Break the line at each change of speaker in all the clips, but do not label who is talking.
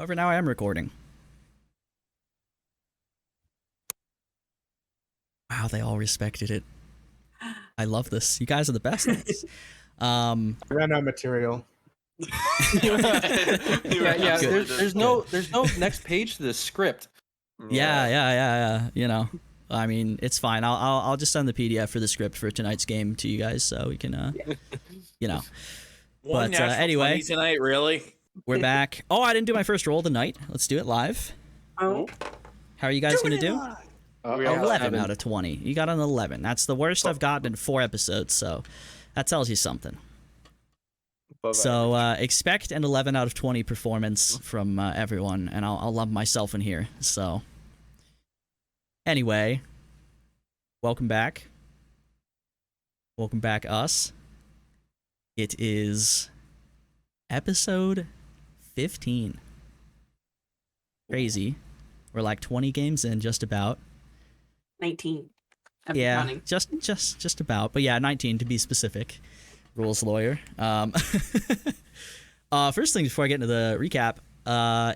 However, now I am recording. Wow, they all respected it. I love this. You guys are the best at this.
I ran out of material.
Yeah. There's no next page to this script.
Yeah. You know, I mean, it's fine. I'll just send the PDF for the script for tonight's game to you guys, so we can, you know.
One
But anyway,
tonight, really?
we're back. Oh, I didn't do my first roll tonight. Let's do it live.
Oh.
How are you guys gonna do? 11
7.
out of 20. You got an 11. That's the worst I've gotten in 4 episodes, so that tells you something. So expect an 11 out of 20 performance from everyone, and I'll lump myself in here. So anyway, welcome back. Welcome back, us. It is episode 15. Crazy. We're like 20 games in, just about.
19.
Yeah,
Running.
just about. But yeah, 19 to be specific. Rules lawyer. First thing before I get into the recap,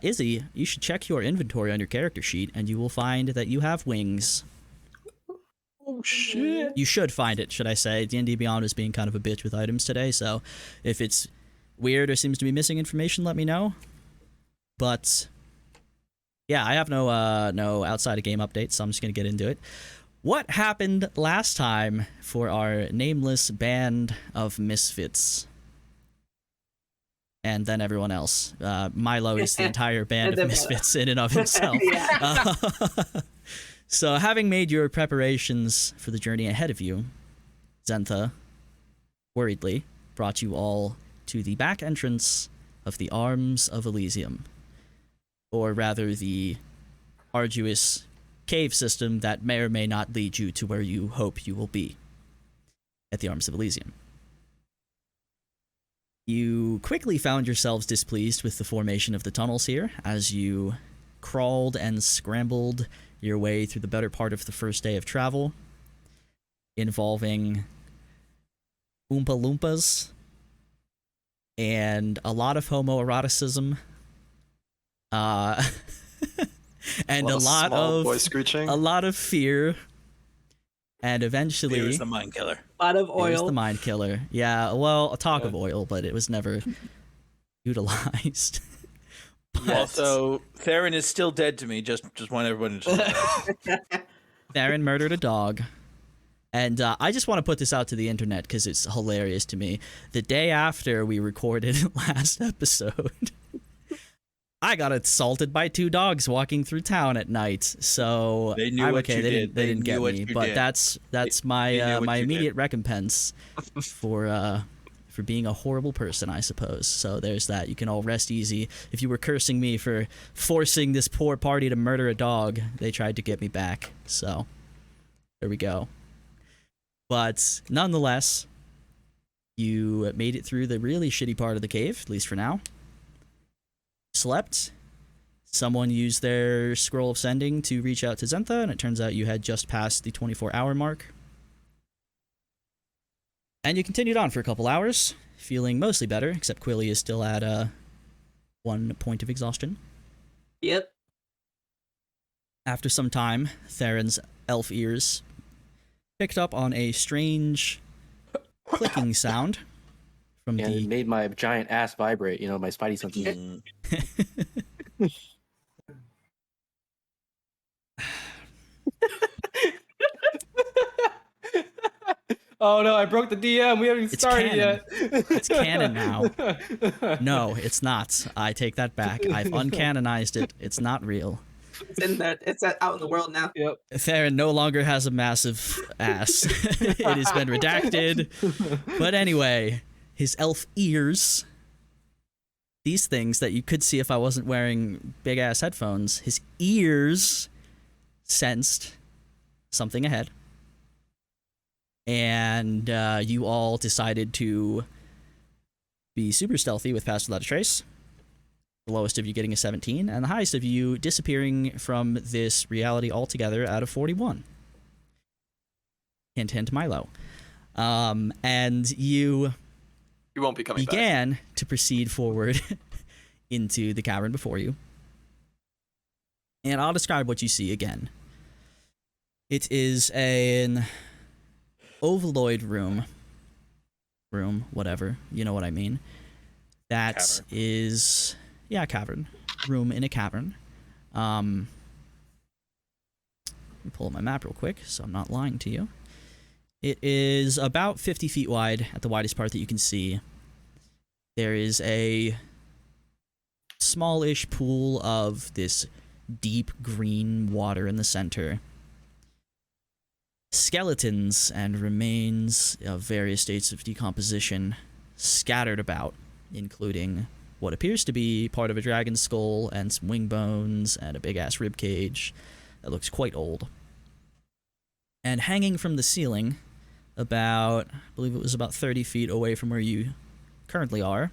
Izzy, you should check your inventory on your character sheet, and you will find that you have wings.
Oh shit!
You should find it, should I say? D&D Beyond is being kind of a bitch with items today, so if it's weird or seems to be missing information, let me know. But yeah, I have no outside of game updates, so I'm just gonna get into it. What happened last time for our nameless band of misfits? And then everyone else. Milo is the entire band of misfits in and of himself. So having made your preparations for the journey ahead of you, Zentha worriedly brought you all to the back entrance of the Arms of Elysium. Or rather, the arduous cave system that may or may not lead you to where you hope you will be at the Arms of Elysium. You quickly found yourselves displeased with the formation of the tunnels here as you crawled and scrambled your way through the better part of the first day of travel, involving Oompa Loompas and a lot of homoeroticism. And a lot of
boy screeching.
A lot of fear, and eventually
Fear is the mind killer.
A lot of
it was
oil.
the mind killer. Yeah, well, a talk of oil, but it was never utilized.
Also, Theron is still dead to me. Just want everyone to know.
Theron murdered a dog. And I just want to put this out to the internet because it's hilarious to me. The day after we recorded last episode, I got assaulted by 2 dogs walking through town at night. So
They knew
I'm
what
okay.
you
They
did.
didn't
They
get
knew what
me,
you
but
did.
that's
They
my
knew what
my
you
immediate
did.
recompense for being a horrible person, I suppose. So there's that. You can all rest easy. If you were cursing me for forcing this poor party to murder a dog, they tried to get me back. So there we go. But nonetheless, you made it through the really shitty part of the cave, at least for now. Slept. Someone used their scroll of sending to reach out to Zentha, and it turns out you had just passed the 24-hour mark. And you continued on for a couple hours, feeling mostly better, except Quilly is still at 1 point of exhaustion.
Yep.
After some time, Theron's elf ears picked up on a strange clicking sound from
And
the
it made my giant ass vibrate. You know, my spidey senses. Oh no, I broke the DM. We haven't even
It's
started
canon.
yet.
It's canon now. No, it's not. I take that back. I've uncanonized it. It's not real.
It's in there. It's out in the world now.
Yep.
Theron no longer has a massive ass. It has been redacted. But anyway, his elf ears, these things that you could see if I wasn't wearing big ass headphones, his ears sensed something ahead. And you all decided to be super stealthy with Pass Without a Trace. The lowest of you getting a 17, and the highest of you disappearing from this reality altogether out of 41. Hint, hint, Milo. And you
You won't be coming back.
began to proceed forward into the cavern before you. And I'll describe what you see again. It is an ovaloid room, whatever, you know what I mean. That
Cavern.
is, yeah, cavern. Room in a cavern. Let me pull up my map real quick so I'm not lying to you. It is about 50 feet wide at the widest part that you can see. There is a smallish pool of this deep green water in the center. Skeletons and remains of various states of decomposition scattered about, including what appears to be part of a dragon's skull and some wing bones and a big-ass rib cage that looks quite old. And hanging from the ceiling, I believe it was about 30 feet away from where you currently are,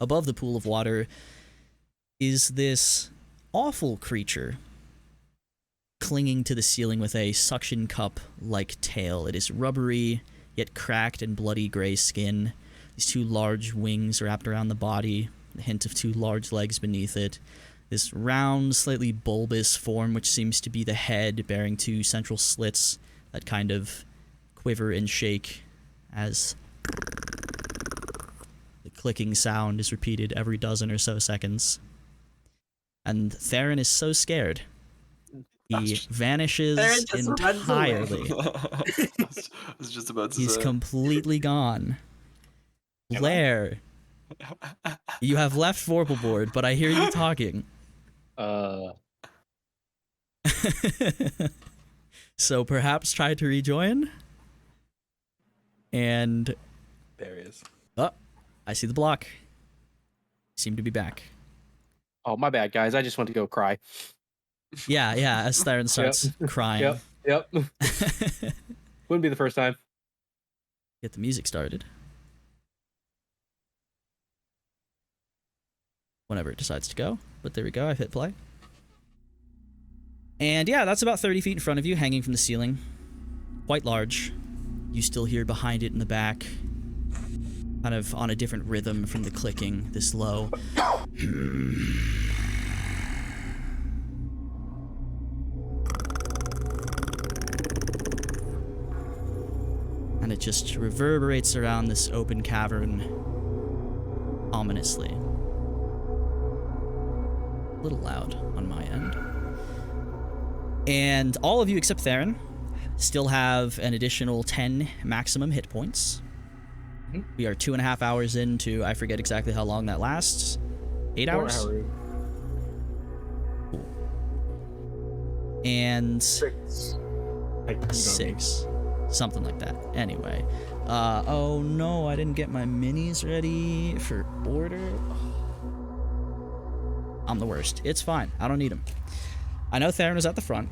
above the pool of water, is this awful creature clinging to the ceiling with a suction cup-like tail. It is rubbery, yet cracked and bloody gray skin. These two large wings wrapped around the body, a hint of two large legs beneath it. This round, slightly bulbous form, which seems to be the head, bearing two central slits that kind of quiver and shake as the clicking sound is repeated every dozen or so seconds. And Theron is so scared. He vanishes
Theron just runs away.
entirely.
I was just about to
He's
say.
completely gone. Blair, you have left Vorpalboard, but I hear you talking. So perhaps try to rejoin. And
There he is.
oh, I see the block. Seem to be back.
Oh, my bad, guys. I just went to go cry.
Yeah, as Theron starts crying.
Yep. Wouldn't be the first time.
Get the music started. Whenever it decides to go. But there we go, I've hit play. And yeah, that's about 30 feet in front of you, hanging from the ceiling. Quite large. You still hear behind it in the back, kind of on a different rhythm from the clicking, this low. And it just reverberates around this open cavern ominously. A little loud on my end. And all of you except Theron still have an additional 10 maximum hit points. We are 2.5 hours into, I forget exactly how long that lasts. 8 hours? Cool. And
6.
six. Something like that. Anyway. Oh no, I didn't get my minis ready for order. I'm the worst. It's fine. I don't need them. I know Theron was at the front.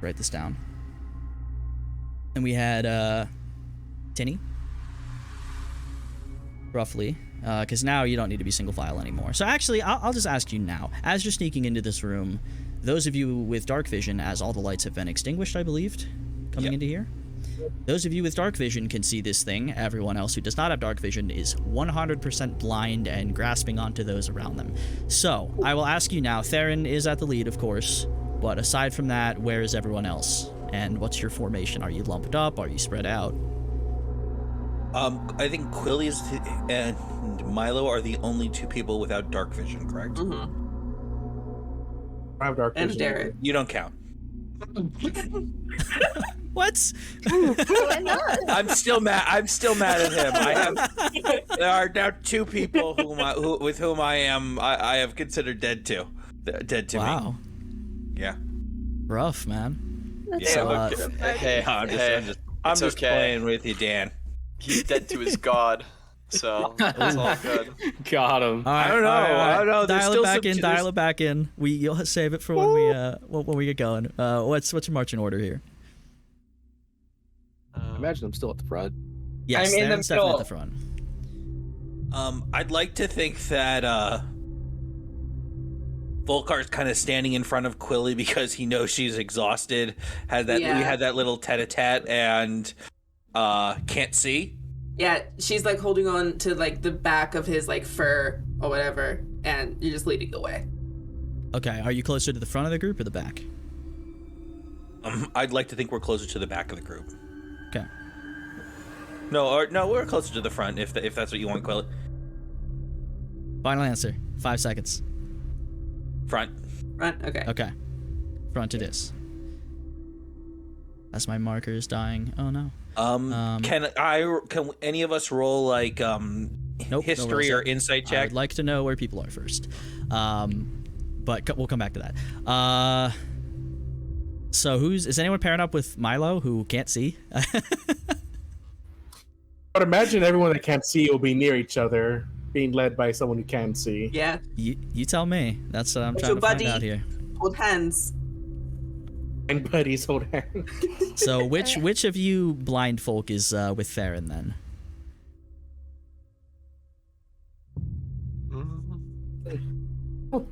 Write this down. And we had Tinny. Roughly. Because now you don't need to be single file anymore. So actually, I'll just ask you now. As you're sneaking into this room, those of you with dark vision, as all the lights have been extinguished, I believed, coming into here. Those of you with dark vision can see this thing. Everyone else who does not have dark vision is 100% blind and grasping onto those around them. So, I will ask you now. Theron is at the lead, of course. But aside from that, where is everyone else? And what's your formation? Are you lumped up? Are you spread out?
I think Quilly's and Milo are the only two people without dark vision, correct?
Mm-hmm.
I have dark
And
vision.
Derek.
You don't count.
What?
Why not?
I'm still mad. I'm still mad at him. There are now two people with whom I have considered dead to me.
Wow.
Yeah.
Rough, man.
That's
So,
so
Hey,
I'm
it's
just
okay.
playing with you, Dan.
He's dead to his god, so it's all good.
Got him.
All right,
I don't know.
all right, all right.
I don't know. There's
Dial it
still
back
some-
in. Dial it back in. You'll save it for when we get going. What's your marching order here?
I imagine I'm still at the front.
Yes,
I'm in the
Theron's definitely at the
middle.
front.
I'd like to think that Volkar's kind of standing in front of Quilly because he knows she's exhausted. We had that little tete-a-tete and can't see.
Yeah, she's like holding on to like the back of his like fur or whatever, and you're just leading the way.
Okay, are you closer to the front of the group or the back?
I'd like to think we're closer to the back of the group.
Okay.
No, we're closer to the front if that's what you want, Quilly.
Final answer. 5 seconds.
Front.
Front. Okay.
Okay. Front it is. As my marker is dying. Oh no.
Can any of us roll like
Nope,
history
no
or
rolls yet.
insight
I
check?
would like to know where people are first. But we'll come back to that. So is anyone pairing up with Milo who can't see?
But imagine everyone that can't see will be near each other, being led by someone who can see.
Yeah.
You tell me. That's what I'm
What's
trying
your
to find
buddy?
out here.
Hold hands.
And buddies hold hands.
So which of you blind folk is with Theron then?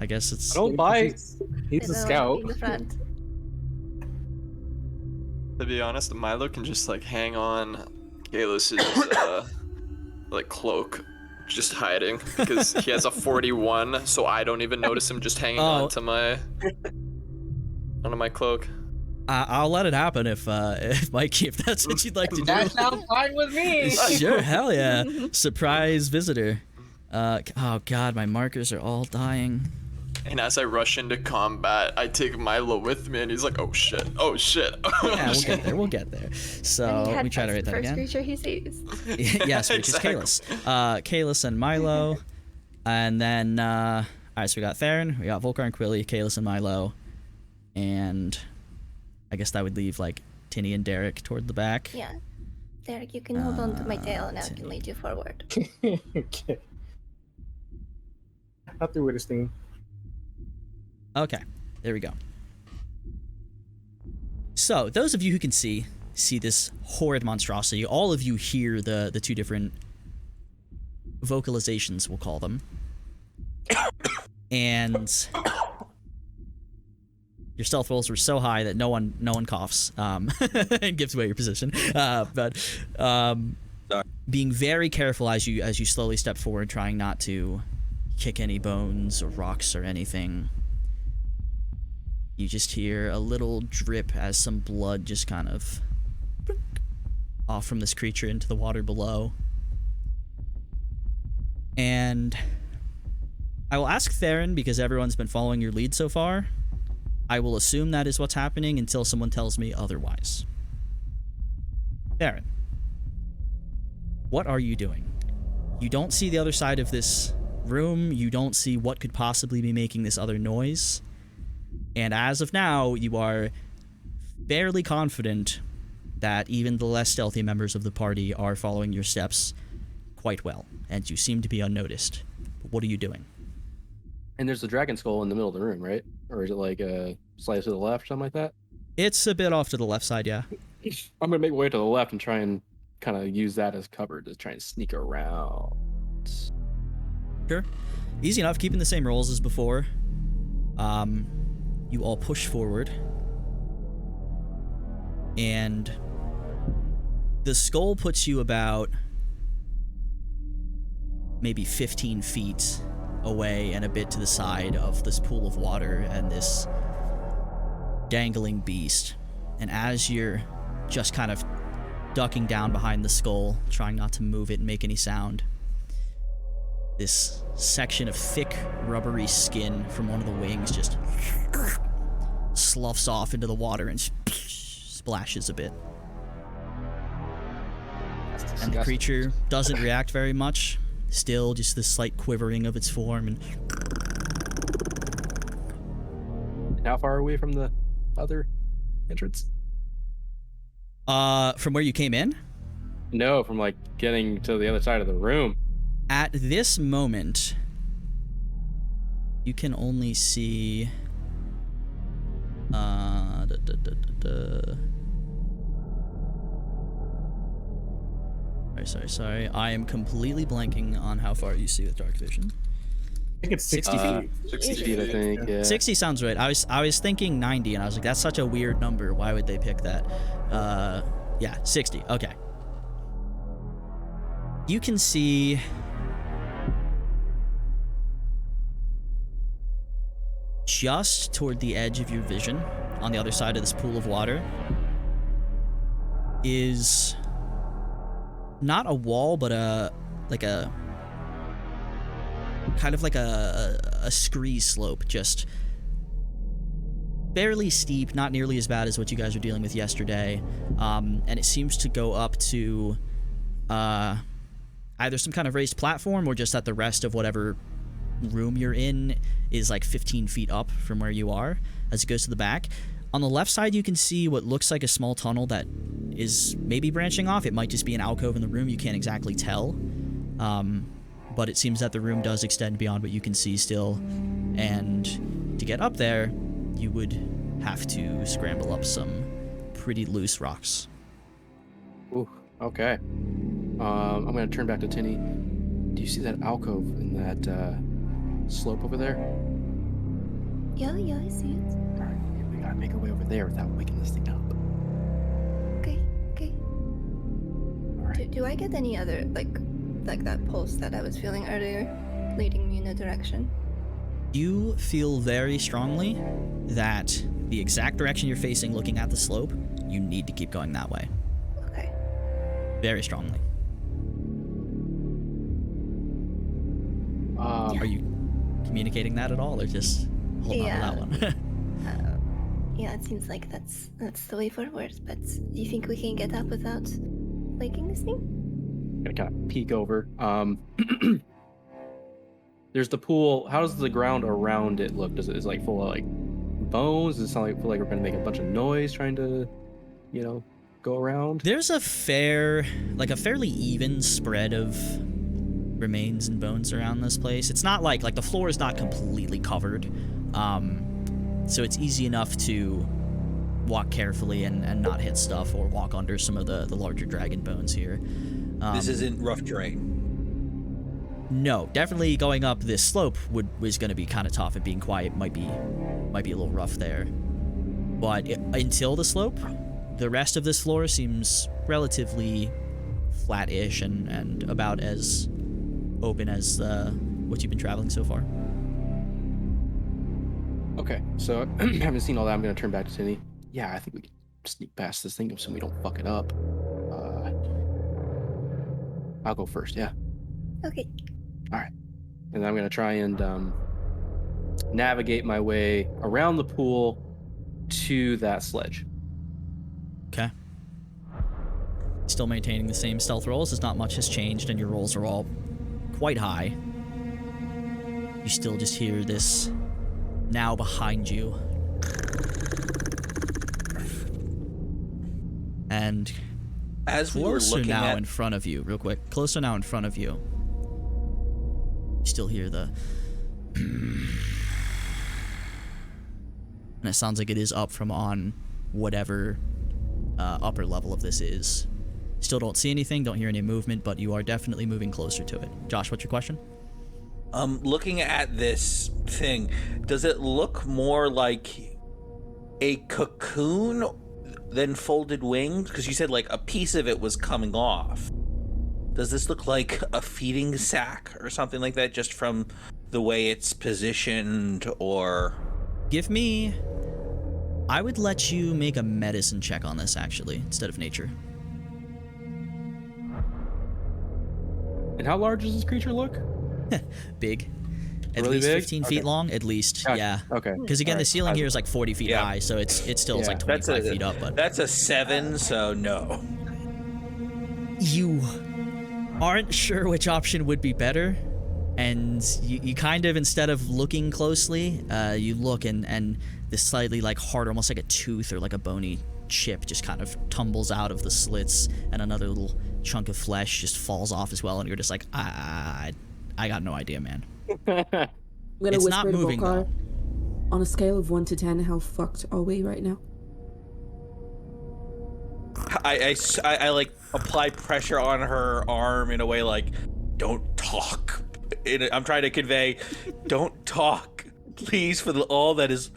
I guess it's.
Don't bite.
He's a
I know,
scout.
in the front.
To be honest, Milo can just like hang on Kalis's like cloak, just hiding because he has a 41, so I don't even notice him just hanging onto my cloak.
I'll let it happen if Mikey, if that's what you'd like to do.
That sounds fine with me.
Sure, hell yeah. Surprise visitor. Oh god, my markers are all dying.
And as I rush into combat, I take Milo with me, and he's like, "Oh shit! Oh shit!"
Yeah, we'll get there. So
And he
let me try to write
the
that
first
again.
creature he sees.
Yes, which
Exactly.
is Kalis. Kalis and Milo. And then alright, so we got Theron, we got Volcar and Quilly, Kalis and Milo. And I guess that would leave like Tinny and Derek toward the back.
Yeah. Derek, you can hold on to my tail and I can lead you forward.
Okay. Not the weirdest thing.
Okay, there we go. So, those of you who can see this horrid monstrosity. All of you hear the two different vocalizations, we'll call them. And your stealth rolls were so high that no one coughs and gives away your position. But being very careful as you slowly step forward, trying not to kick any bones or rocks or anything. You just hear a little drip as some blood just kind of off from this creature into the water below. And I will ask Theron, because everyone's been following your lead so far. I will assume that is what's happening until someone tells me otherwise. Theron, what are you doing? You don't see the other side of this room. You don't see what could possibly be making this other noise. And as of now, you are fairly confident that even the less stealthy members of the party are following your steps quite well, and you seem to be unnoticed. But what are you doing?
And there's the dragon skull in the middle of the room, right? Or is it like a slice to the left or something like that?
It's a bit off to the left side, yeah.
I'm gonna make my way to the left and try and kind of use that as cover to try and sneak around.
Sure. Easy enough, keeping the same rolls as before. You all push forward. And the skull puts you about maybe 15 feet away and a bit to the side of this pool of water and this dangling beast. And as you're just kind of ducking down behind the skull, trying not to move it and make any sound, this section of thick, rubbery skin from one of the wings just sloughs off into the water and splashes a bit. And the creature doesn't react very much. Still just this slight quivering of its form. And
How far are we from the other entrance?
from where you came in,
No, from like getting to the other side of the room.
at this moment, you can only see Sorry. I am completely blanking on how far you see with dark vision.
I think it's 60 feet.
60 feet, I think. Yeah.
60 sounds right. I was thinking 90, and I was like, that's such a weird number. Why would they pick that? Yeah, 60. Okay. You can see just toward the edge of your vision, on the other side of this pool of water, is not a wall, but a scree slope, just barely steep, not nearly as bad as what you guys were dealing with yesterday, and it seems to go up to either some kind of raised platform or just that the rest of whatever room you're in is like 15 feet up from where you are as it goes to the back. On the left side, you can see what looks like a small tunnel that is maybe branching off. It might just be an alcove in the room. You can't exactly tell. But it seems that the room does extend beyond what you can see still. And to get up there, you would have to scramble up some pretty loose rocks.
Ooh, okay. I'm going to turn back to Tinny. Do you see that alcove in that slope over there?
Yeah, I see it.
All right, we got to make our way over there without waking this thing up.
Okay.
All right.
Do I get any other, like that pulse that I was feeling earlier, leading me in a direction?
You feel very strongly that the exact direction you're facing, looking at the slope, you need to keep going that way.
Okay.
Very strongly. Are you communicating that at all, or just holding on to that one?
Yeah, it seems like that's the way forward, but do you think we can get up without waking this thing?
Gonna kind of peek over. There's the pool. How does the ground around it look? Is it like full of like bones? Does it sound like feel like we're gonna make a bunch of noise trying to, go around?
There's a fairly even spread of remains and bones around this place. It's not like the floor is not completely covered, so it's easy enough to walk carefully and not hit stuff or walk under some of the larger dragon bones here.
This isn't rough terrain.
No, definitely going up this slope was going to be kind of tough, and being quiet might be a little rough there. But until the slope, the rest of this floor seems relatively flat-ish and about as open as what you've been traveling so far.
Okay, so having seen all that, I'm gonna turn back to Tinny. Yeah, I think we can sneak past this thing so we don't fuck it up. I'll go first, yeah.
Okay.
All right. And I'm going to try and navigate my way around the pool to that sledge.
Okay. Still maintaining the same stealth rolls, as not much has changed, and your rolls are all quite high. You still just hear this now behind you. And
as we were
closer
looking
now
at
in front of you, real quick. Closer now in front of you. You still hear the... And it sounds like it is up from on whatever upper level of this is. Still don't see anything, don't hear any movement, but you are definitely moving closer to it. Josh, what's your question?
Looking at this thing, does it look more like a cocoon than folded wings? Because you said like a piece of it was coming off. Does this look like a feeding sack or something like that, just from the way it's positioned? Or
Give me... I would let you make a medicine check on this, actually, instead of nature.
And how large does this creature look?
Big. At
Really
least
big?
15
Okay.
feet long, at least.
Gotcha.
Yeah.
Okay.
Because again,
All
the
right.
ceiling here is like 40 feet
Yeah.
high, so it still is
Yeah.
like 25 feet up, but
that's a 7, so no.
you aren't sure which option would be better, and you kind of, instead of looking closely, you look and this slightly like hard, almost like a tooth or like a bony chip just kind of tumbles out of the slits, and another little chunk of flesh just falls off as well, and you're just like, I got no idea, man.
I'm gonna
It's
whisper
not
to
moving,
Volkar,
though.
on a scale of 1 to 10, how fucked are we right now?
I like apply pressure on her arm in a way like, don't talk. I'm trying to convey, don't talk, please, for all that is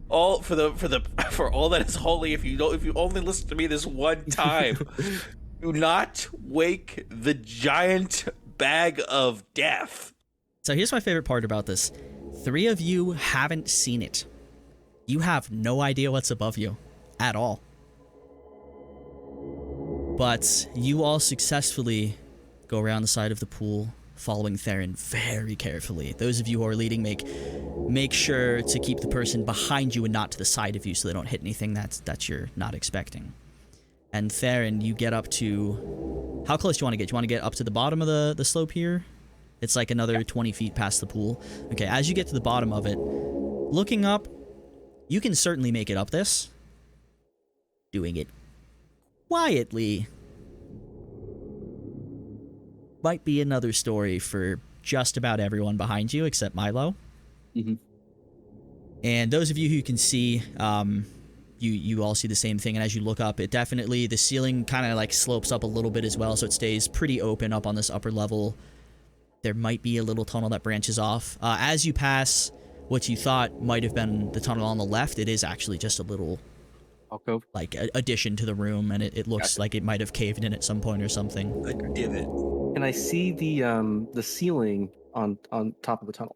holy. If you only listen to me this one time, do not wake the giant bag of death.
So here's my favorite part about this. 3 of you haven't seen it. You have no idea what's above you at all. But you all successfully go around the side of the pool, following Theron very carefully. Those of you who are leading, make sure to keep the person behind you and not to the side of you so they don't hit anything that you're not expecting. And Theron, you get up to... How close do you want to get? Do you want to get up to the bottom of the slope here? It's like another 20 feet past the pool. Okay, as you get to the bottom of it, looking up, you can certainly make it up this. Doing it quietly might be another story for just about everyone behind you except Milo.
Mm-hmm.
And those of you who can see, you all see the same thing. And as you look up, it definitely, the ceiling kind of like slopes up a little bit as well, so it stays pretty open up on this upper level. There might be a little tunnel that branches off. As you pass what you thought might have been the tunnel on the left, it is actually just a little
alcove,
like addition to the room, and it looks like it might have caved in at some point or something.
A divot.
Can I see the ceiling on top of the tunnel?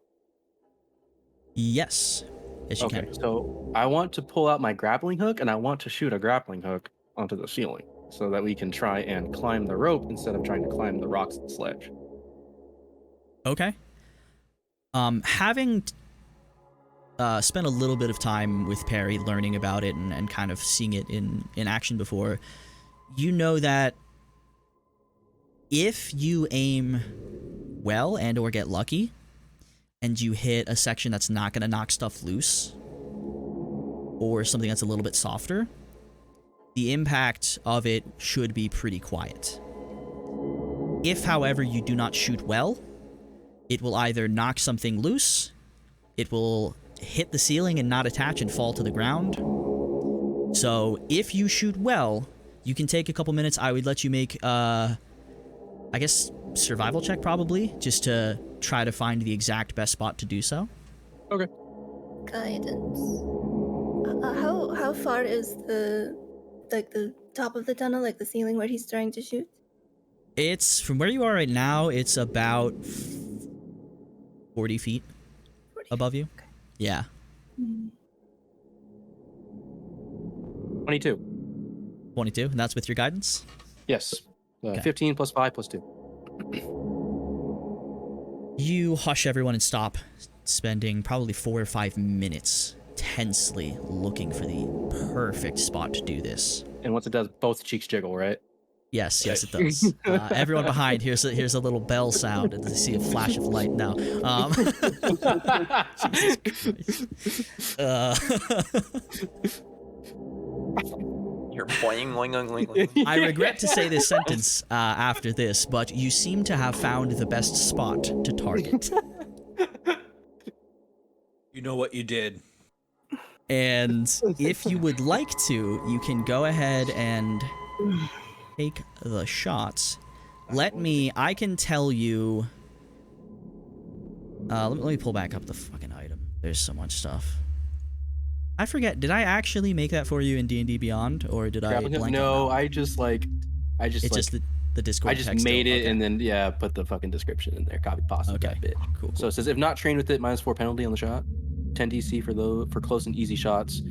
Yes. Yes, you
Okay,
can.
so I want to pull out my grappling hook, and I want to shoot a grappling hook onto the ceiling so that we can try and climb the rope instead of trying to climb the rocks and sledge.
Okay. Having spent a little bit of time with Perry learning about it and kind of seeing it in action before, you know that if you aim well and or get lucky and you hit a section that's not going to knock stuff loose or something that's a little bit softer, the impact of it should be pretty quiet. If, however, you do not shoot well, it will either knock something loose, it will hit the ceiling and not attach and fall to the ground. So if you shoot well, you can take a couple minutes. I would let you make, I guess, survival check probably, just to try to find the exact best spot to do so.
Okay.
Guidance. How far is the top of the tunnel, like the ceiling where he's trying to shoot?
It's, from where you are right now, it's about 40 feet
40.
above you.
Okay.
Yeah.
22.
22, and that's with your guidance?
Yes.
Okay.
15 plus 5 plus 2.
You hush everyone and stop, spending probably 4 or 5 minutes tensely looking for the perfect spot to do this.
And once it does, both cheeks jiggle, right?
Yes, it does. Everyone behind, here's a little bell sound, and they see a flash of light now. Jesus Christ.
You're boing, boing, boing, boing.
I regret to say this sentence after this, but you seem to have found the best spot to target.
You know what you did.
And if you would like to, you can go ahead and take the shots. I can tell you... let me pull back up the fucking item. There's so much stuff. I forget, did I actually make that for you in D&D Beyond, or did I blank
No,
on that?
I just
the Discord
I just
text
made
still.
it
Okay.
and then put the fucking description in there, copy pasta that bit.
Cool.
So it says if not trained with it, -4 penalty on the shot, 10 DC for close and easy shots,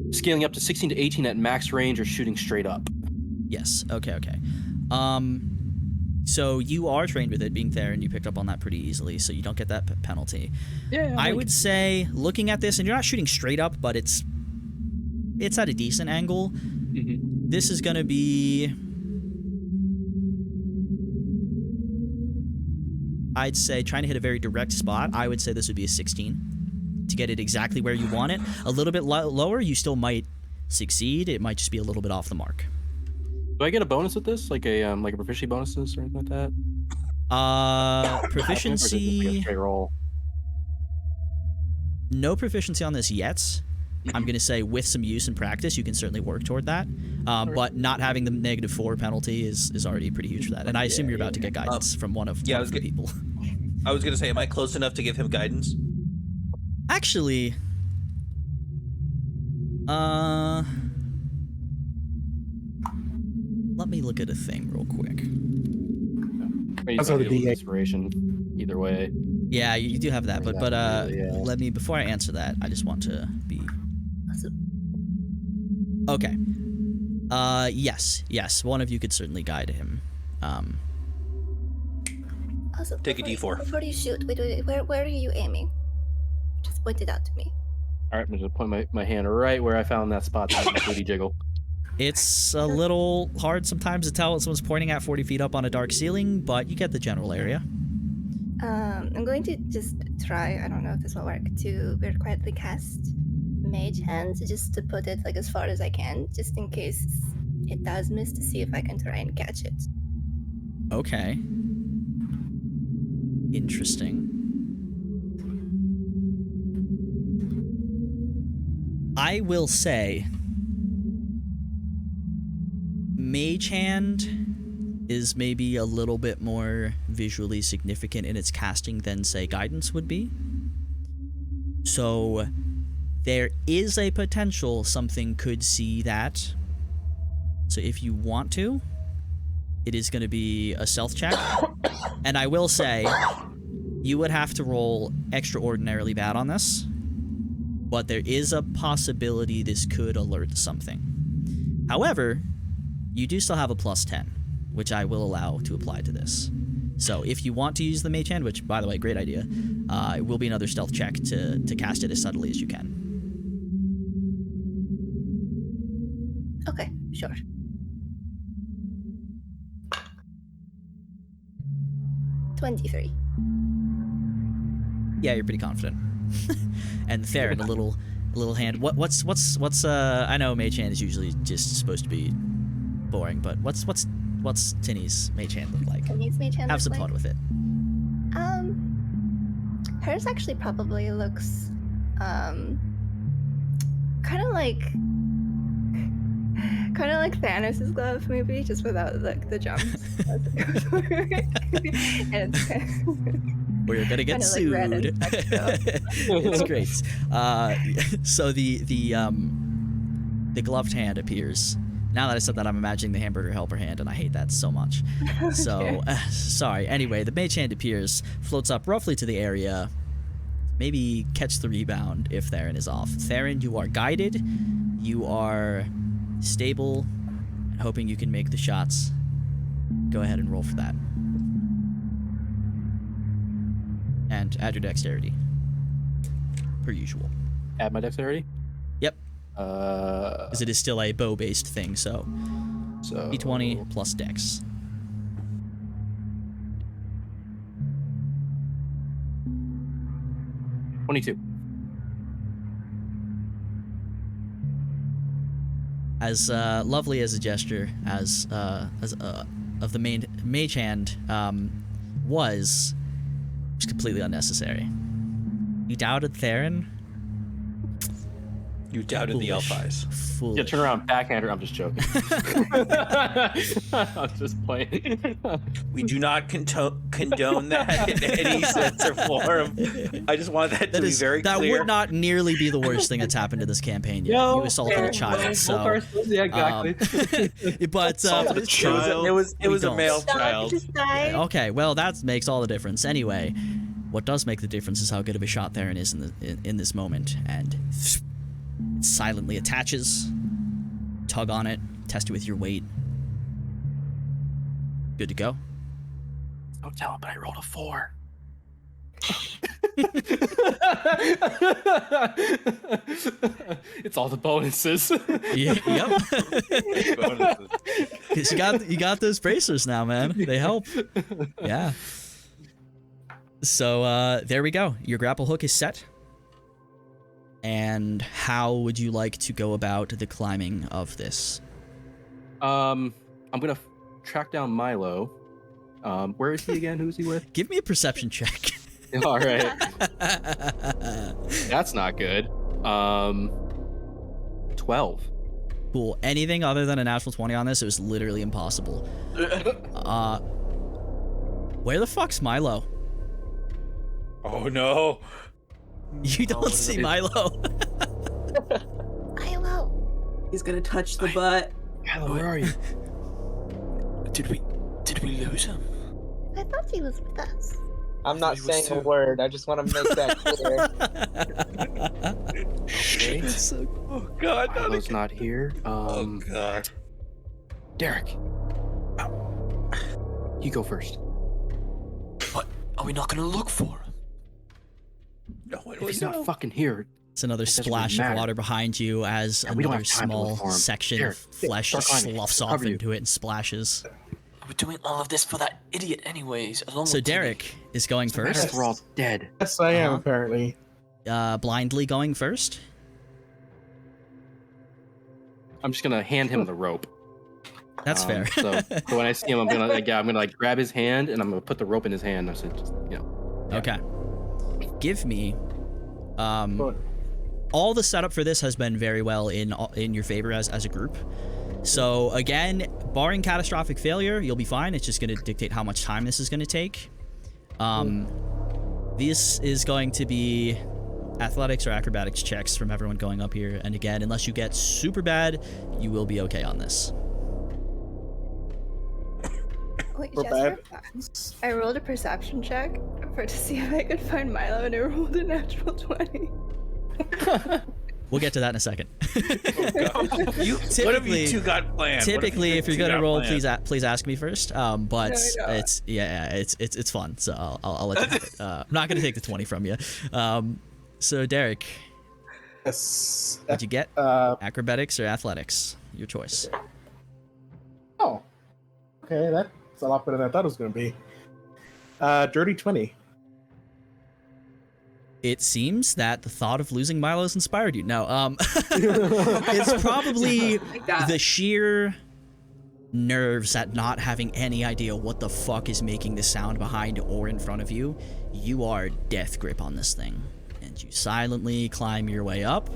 scaling up to 16 to 18 at max range or shooting straight up.
Yes. Okay. So you are trained with it being there, and you picked up on that pretty easily, so you don't get that penalty.
Yeah.
I would say, looking at this, and you're not shooting straight up, but it's at a decent angle.
Mm-hmm.
This is gonna be, I'd say, trying to hit a very direct spot. I would say this would be a 16 to get it exactly where you want it. A little bit lower, you still might succeed. It might just be a little bit off the mark.
Do I get a bonus with this, like a proficiency bonuses or anything like that?
Proficiency.
Straight roll.
No proficiency on this yet. I'm going to say with some use and practice, you can certainly work toward that. But not having the -4 penalty is already pretty huge for that. And I assume you're about to get guidance from one of the people.
I was going to say, am I close enough to give him guidance?
Actually, let me look at a thing real quick.
Maybe
That's how the
able to
DA
inspiration either way.
Yeah, you do have that, but
Yeah.
let me, before I answer that, I just want to be
Awesome.
okay. Yes, one of you could certainly guide him.
Also,
Take a
before-
D4.
Before you shoot, wait, where are you aiming? Just point it out to me.
All right, I'm gonna point my hand right where I found that spot that made my booty jiggle.
It's a little hard sometimes to tell what someone's pointing at 40 feet up on a dark ceiling, but you get the general area.
I'm going to just try, I don't know if this will work, to very quietly cast Mage Hand, just to put it like as far as I can, just in case it does miss, to see if I can try and catch it.
Okay. Interesting. I will say Mage Hand is maybe a little bit more visually significant in its casting than, say, Guidance would be. So there is a potential something could see that. So if you want to, it is going to be a stealth check. And I will say, you would have to roll extraordinarily bad on this, but there is a possibility this could alert something. However, you do still have a plus 10, which I will allow to apply to this. So if you want to use the Mage Hand, which, by the way, great idea, it will be another stealth check to cast it as subtly as you can.
Okay, sure. $23.
Yeah, you're pretty confident. And Theron, a little hand. What's I know Mage Hand is usually just supposed to be boring, but what's Tinny's Mage Hand look like?
Tinny's Mage Hand
Have
look
some
like?
fun with it.
Hers actually probably looks kind of like Thanos' glove, maybe, just without like the jumps. And it's
Or you're gonna get
kinda like red
sued.
and textile.
It's great. So the gloved hand appears. Now that I said that, I'm imagining the hamburger helper hand, and I hate that so much. So, sorry. Anyway, the Mage Hand appears, floats up roughly to the area, maybe catch the rebound if Theron is off. Theron, you are guided. You are stable, and hoping you can make the shots. Go ahead and roll for that. And add your dexterity. Per usual.
Add my dexterity.
Yep.
So
Because it is still a bow-based thing, so d20 plus dex.
$22.
As lovely as a gesture as of the main Mage Hand was completely unnecessary. You doubted Theron?
You doubted the elf eyes.
Foolish.
Yeah, turn around, backhand her. I'm just joking. I'm just playing.
We do not condone that in any sense or form. I just want that to be very
that
clear.
would not nearly be the worst thing that's happened to this campaign yet.
No,
You assaulted a child, so.
Yeah, exactly.
But
Assaulted a child.
It was a
don't.
male
Stop,
child.
just die.
Okay, well that makes all the difference. Anyway, what does make the difference is how good of a shot Theron is in this moment, and it silently attaches. Tug on it, test it with your weight. Good to go.
Don't tell him, but I rolled a 4. It's all the bonuses.
Yep. Because you got those bracers now, man. They help. Yeah. So there we go. Your grapple hook is set. And how would you like to go about the climbing of this?
I'm gonna track down Milo. Where is he again? Who's he with?
Give me a perception check.
All right. That's not good. 12.
Cool. Anything other than a natural 20 on this, it was literally impossible. Where the fuck's Milo?
Oh no.
You don't see Milo.
Milo.
He's gonna touch the butt.
Milo, where are you?
Did we lose him?
I thought he was with us.
I'm not
he was
saying a
too.
word. I just want to make that clear.
Okay.
Oh God, not
Milo's
again.
not here.
Oh God.
Derek. You go first.
What are we not gonna look for?
No,
If he's not fucking here,
It's another
doesn't
splash of
matter.
water behind you as
Yeah, we don't
another
have time to look
small
for him.
section
Here,
of flesh
start
just
climbing.
sloughs
I'll
off
cover you.
into it and splashes.
We're doing all of this for that idiot, anyways. Along
So
with Tinny.
Derek is going
doesn't matter if
first.
we're all dead.
Yes, I am
Uh-huh.
apparently.
Blindly going first.
I'm just gonna hand him the rope.
That's fair.
So when I see him, I'm gonna like grab his hand and I'm gonna put the rope in his hand. I said, just,
Okay. Give me.
But
All the setup for this has been very well in your favor as a group. So again, barring catastrophic failure, you'll be fine. It's just going to dictate how much time this is going to take. This is going to be athletics or acrobatics checks from everyone going up here. And again, unless you get super bad, you will be okay on this.
Wait,
we're
just
bad.
for fun, I rolled a perception check to see if I could find Milo, and I rolled a natural 20.
We'll get to that in a second.
What have you two got planned?
Typically, if you're gonna roll, please
planned?
please ask me first. But
No, no.
it's fun, so I'll let you have it. I'm not gonna take the 20 from you. So Derek,
yes.
what'd you get? Acrobatics or athletics? Your choice.
Oh. Okay, that's a lot better than I thought it was going to be. Dirty 20.
It seems that the thought of losing Milo has inspired you. No, it's probably the sheer nerves at not having any idea what the fuck is making the sound behind or in front of you. You are death grip on this thing, and you silently climb your way up.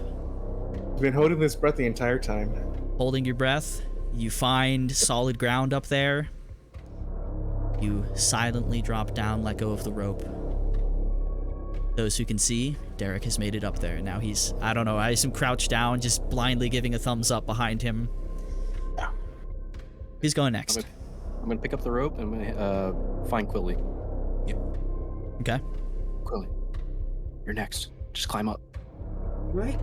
I've been holding this breath the entire time.
Holding your breath, you find solid ground up there. You silently drop down, let go of the rope. Those who can see, Derek has made it up there. Now he's, I don't know, I assume crouched down, just blindly giving a thumbs up behind him. Who's going next?
I'm gonna pick up the rope and I'm gonna find Quilly.
Okay.
Quilly, you're next. Just climb up.
Right.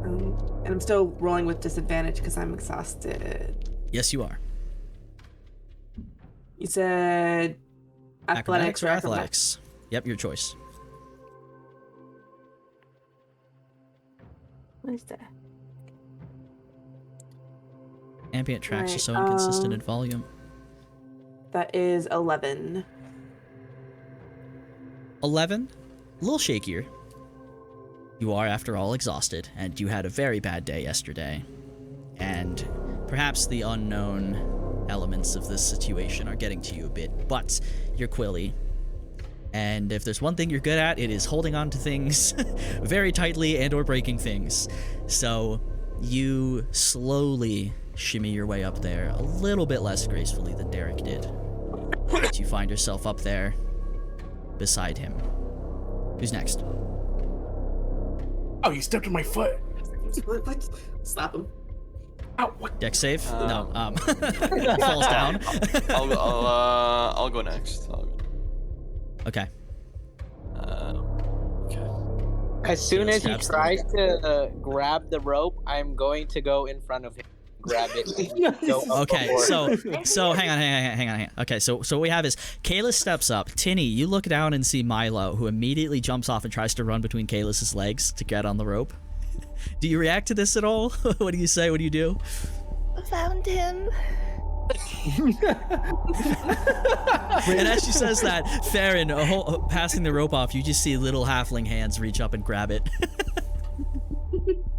And I'm still rolling with disadvantage because I'm exhausted.
Yes, you are.
You said
Acrobatics or athletics? Yep, your choice.
What is that?
Ambient tracks are
Right,
so inconsistent in volume.
That is 11.
11? A little shakier. You are, after all, exhausted, and you had a very bad day yesterday. And perhaps the unknown elements of this situation are getting to you a bit, but you're Quilly. And if there's one thing you're good at, it is holding on to things very tightly and or breaking things. So you slowly shimmy your way up there, a little bit less gracefully than Derek did. But you find yourself up there beside him. Who's next?
Oh, you stepped on my foot.
What? Stop him.
Ow, what?
Dex save? No. He falls down.
I'll go next.
Okay.
Okay.
As soon as he
Grabs the
tries to grab the rope, I'm going to go in front of him, grab it. And go up
Okay,
before him.
so hang on. Okay, so what we have is Kalis steps up. Tinny, you look down and see Milo, who immediately jumps off and tries to run between Kalis's legs to get on the rope. Do you react to this at all? What do you say? What do you do?
Found him.
And as she says that, Farron, passing the rope off, you just see little halfling hands reach up and grab it.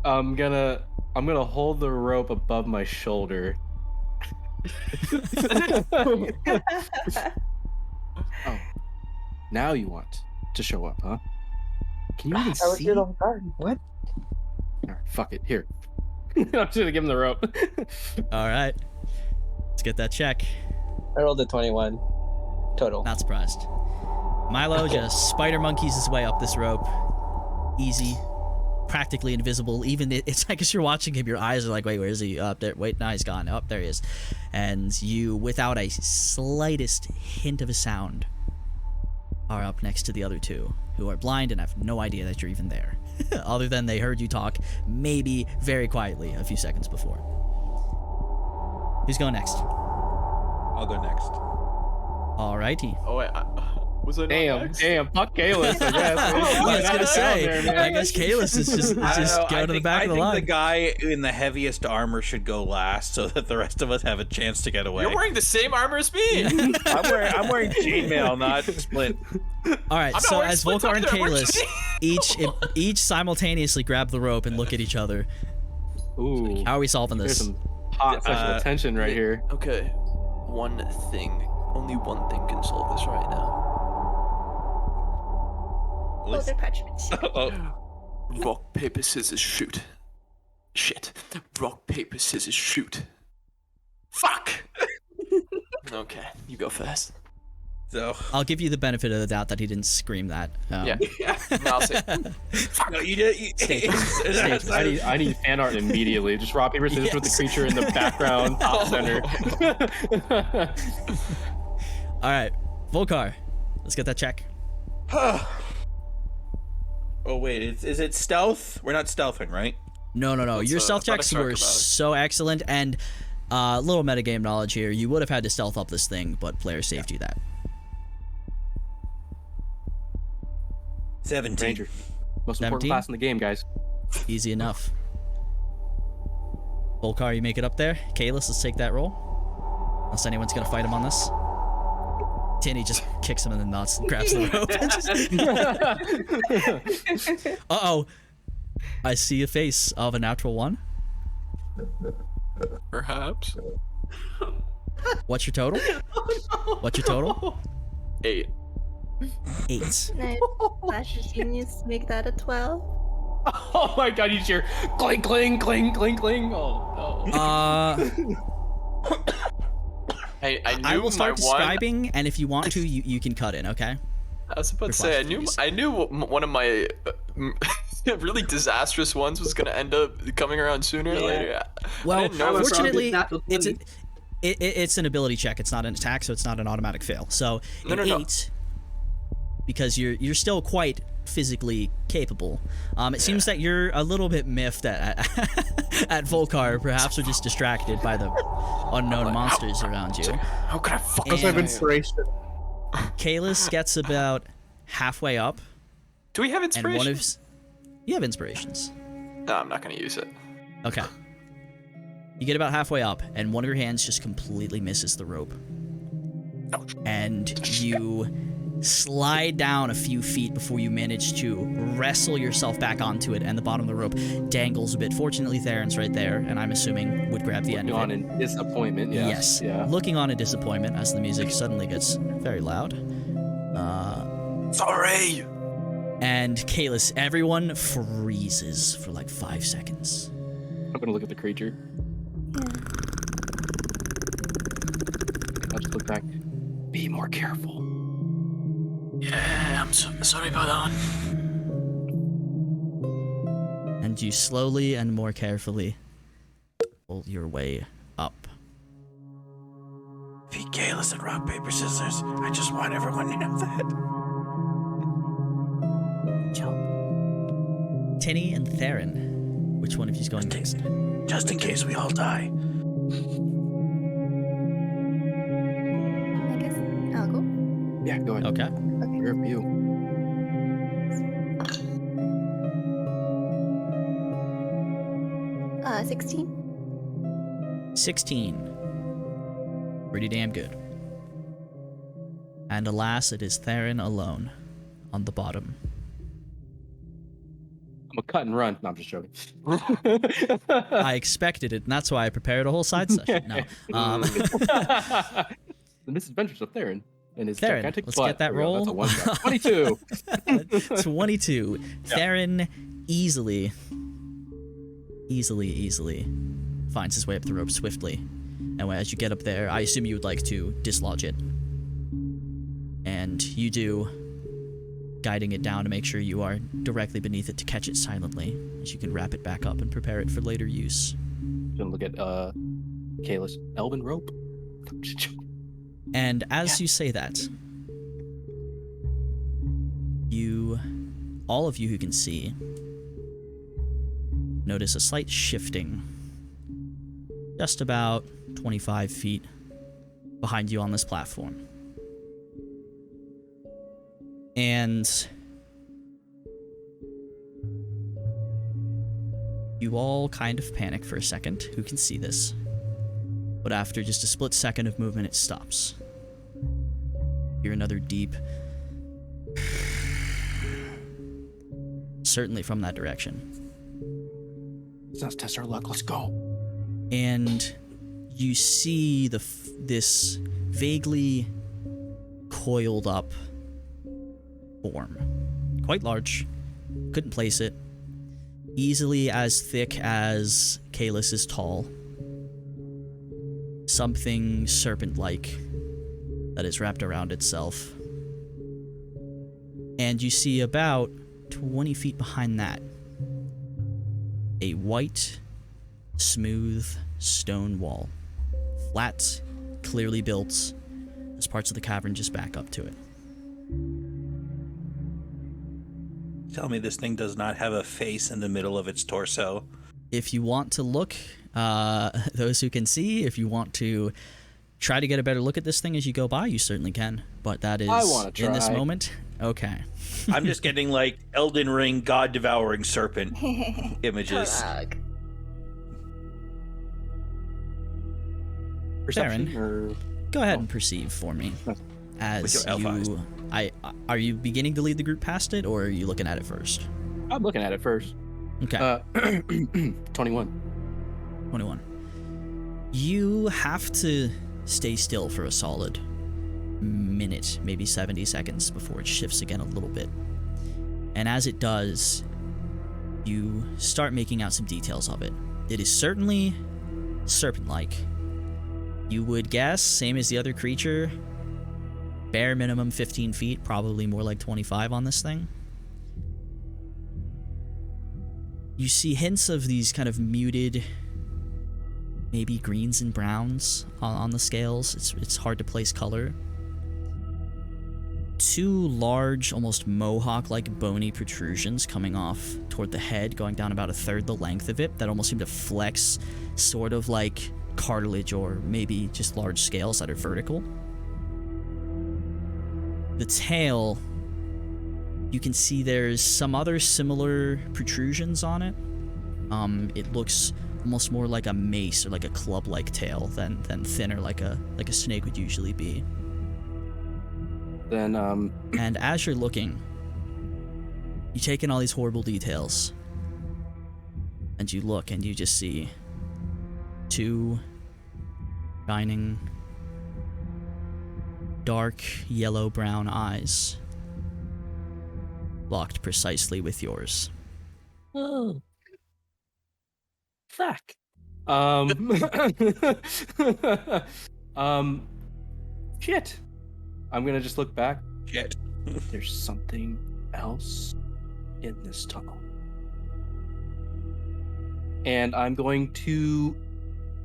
I'm gonna hold the rope above my shoulder. Oh, now you want to show up, huh? Can you even
I was
see?
here the whole time. What?
All right, fuck it. Here. I'm just gonna give him the rope.
All right, let's get that check.
I rolled a 21 total.
Not surprised. Milo just spider monkeys his way up this rope. Easy. Practically invisible. Even it's like as you're watching him, your eyes are like, wait, where is he? Up there. Wait, no, he's gone. Up there he is. And you, without a slightest hint of a sound, are up next to the other two, who are blind and have no idea that you're even there, other than they heard you talk, maybe very quietly, a few seconds before. Who's going next?
I'll go next.
Alrighty.
Oh wait, was I not next?
Damn, fuck Kalis, I guess.
I was gonna say, I guess Kalis is just
I don't know,
go to the back
I
of the
think
line.
the guy in the heaviest armor should go last, so that the rest of us have a chance to get away.
You're wearing the same armor as me.
I'm wearing chainmail, not splint.
All right,
I'm not
so
wearing
as
splits
Volkar and
either, I'm wearing
Kalis each simultaneously grab the rope and look at each other.
Ooh,
How are we solving
there's
this?
some hot sexual tension right here.
Okay, only one thing can solve this right now.
Older parchment.
Rock, paper, scissors, shoot. Shit. Rock, paper, scissors, shoot. Fuck! Okay, you go first.
So
I'll give you the benefit of the doubt that he didn't scream that.
Yeah. No, I'll say.
no, you did.
I need fan art immediately. Just rock, paper, scissors with the creature in the background, top center.
All right, Volkar, let's get that check.
Oh wait, is it stealth? We're not stealthing, right?
No. Your stealth
not
checks were
acrobatic.
so excellent, and little metagame knowledge here. You would have had to stealth up this thing, but player saved you that.
17.
Ranger, most
17?
important class in the game, guys.
Easy enough. Volkar, you make it up there. Kalis, let's take that roll. Unless anyone's gonna fight him on this. Tinny just kicks him in the nuts and grabs the rope. Uh-oh. I see a face of a natural 1.
Perhaps.
What's your total? What's your total?
8.
8.
No, Flash of Genius, make that a 12.
Oh my god, you just hear cling, cling, cling, cling, cling. Oh no.
I
will start
my one.
describing, and if you want to, you can cut in, okay?
I was about to say, I knew one of my really disastrous ones was gonna end up coming around sooner or later.
Well,
didn't know it was
fortunately,
natural
it's an ability check. It's not an attack, so it's not an automatic fail. So
No,
an
no.
8, because you're still quite physically capable. It seems that you're a little bit miffed at Volkar, perhaps, or just distracted by the unknown monsters around you.
How could I fuck
Because I have
And-
inspiration.
Kalis gets about halfway up,
Do we have
and
inspiration?
one of you have inspirations.
No, I'm not gonna use it.
Okay. You get about halfway up, and one of your hands just completely misses the rope. And you slide down a few feet before you manage to wrestle yourself back onto it, and the bottom of the rope dangles a bit. Fortunately, Theron's right there, and I'm assuming would grab the end of
On
it.
in disappointment.
Yes.
Yeah.
Looking on in disappointment as the music suddenly gets very loud.
Sorry.
And Kalis, everyone freezes for like 5 seconds.
I'm gonna look at the creature. I'll just look back. Be more careful.
Yeah, I'm sorry about that one.
And you slowly and more carefully pull your way up.
Be Kalis and rock, paper, scissors. I just want everyone to know that.
Tinny and Theron, which one of you's going next?
Just in case we all die.
I guess I'll go.
Yeah, go ahead.
Okay.
Wherever you.
Uh, 16.
16. Pretty damn good. And alas, it is Theron alone on the bottom.
I'm a cut and run. No, I'm just joking.
I expected it, and that's why I prepared a whole side session. No.
The misadventures of Theron and his
Theron,
gigantic
let's
butt.
get that
There we go,
roll.
That's a one shot. 22.
22. Theron easily finds his way up the rope swiftly. And as you get up there, I assume you would like to dislodge it. And you do, guiding it down to make sure you are directly beneath it to catch it silently, as you can wrap it back up and prepare it for later use.
Gonna look at Kalis. Elven rope.
And as you say that, all of you who can see, notice a slight shifting just about 25 feet behind you on this platform. And you all kind of panic for a second, who can see this. But after just a split second of movement, it stops. Hear another deep, certainly from that direction.
Let's test our luck. Let's go.
And you see this vaguely coiled up form. Quite large. Couldn't place it. Easily as thick as Kalis is tall. Something serpent-like that is wrapped around itself. And you see about 20 feet behind that a white, smooth stone wall. Flat, clearly built, as parts of the cavern just back up to it.
Tell me this thing does not have a face in the middle of its torso.
If you want to look, those who can see, if you want to try to get a better look at this thing as you go by, you certainly can. But that is,
I wanna try.
in this moment, okay.
I'm just getting like Elden Ring God devouring serpent images.
Perception
Baron,
or
go ahead and perceive for me. As
With your elf eyes.
Are you beginning to lead the group past it, or are you looking at it first?
I'm looking at it first.
Okay.
21.
21. You have to stay still for a solid minute, maybe 70 seconds before it shifts again a little bit. And as it does, you start making out some details of it. It is certainly serpent-like. You would guess, same as the other creature, bare minimum 15 feet, probably more like 25 on this thing. You see hints of these kind of muted, maybe greens and browns on the scales. It's hard to place color. Two large, almost mohawk-like bony protrusions coming off toward the head, going down about a third the length of it, that almost seem to flex, sort of like cartilage or maybe just large scales that are vertical. The tail, you can see there's some other similar protrusions on it. It looks almost more like a mace or like a club-like tail than thinner like a snake would usually be.
Then
And as you're looking, you take in all these horrible details, and you look and you just see two shining dark yellow-brown eyes locked precisely with yours.
Oh. Fuck. Shit. I'm gonna just look back.
Shit.
There's something else in this tunnel. And I'm going to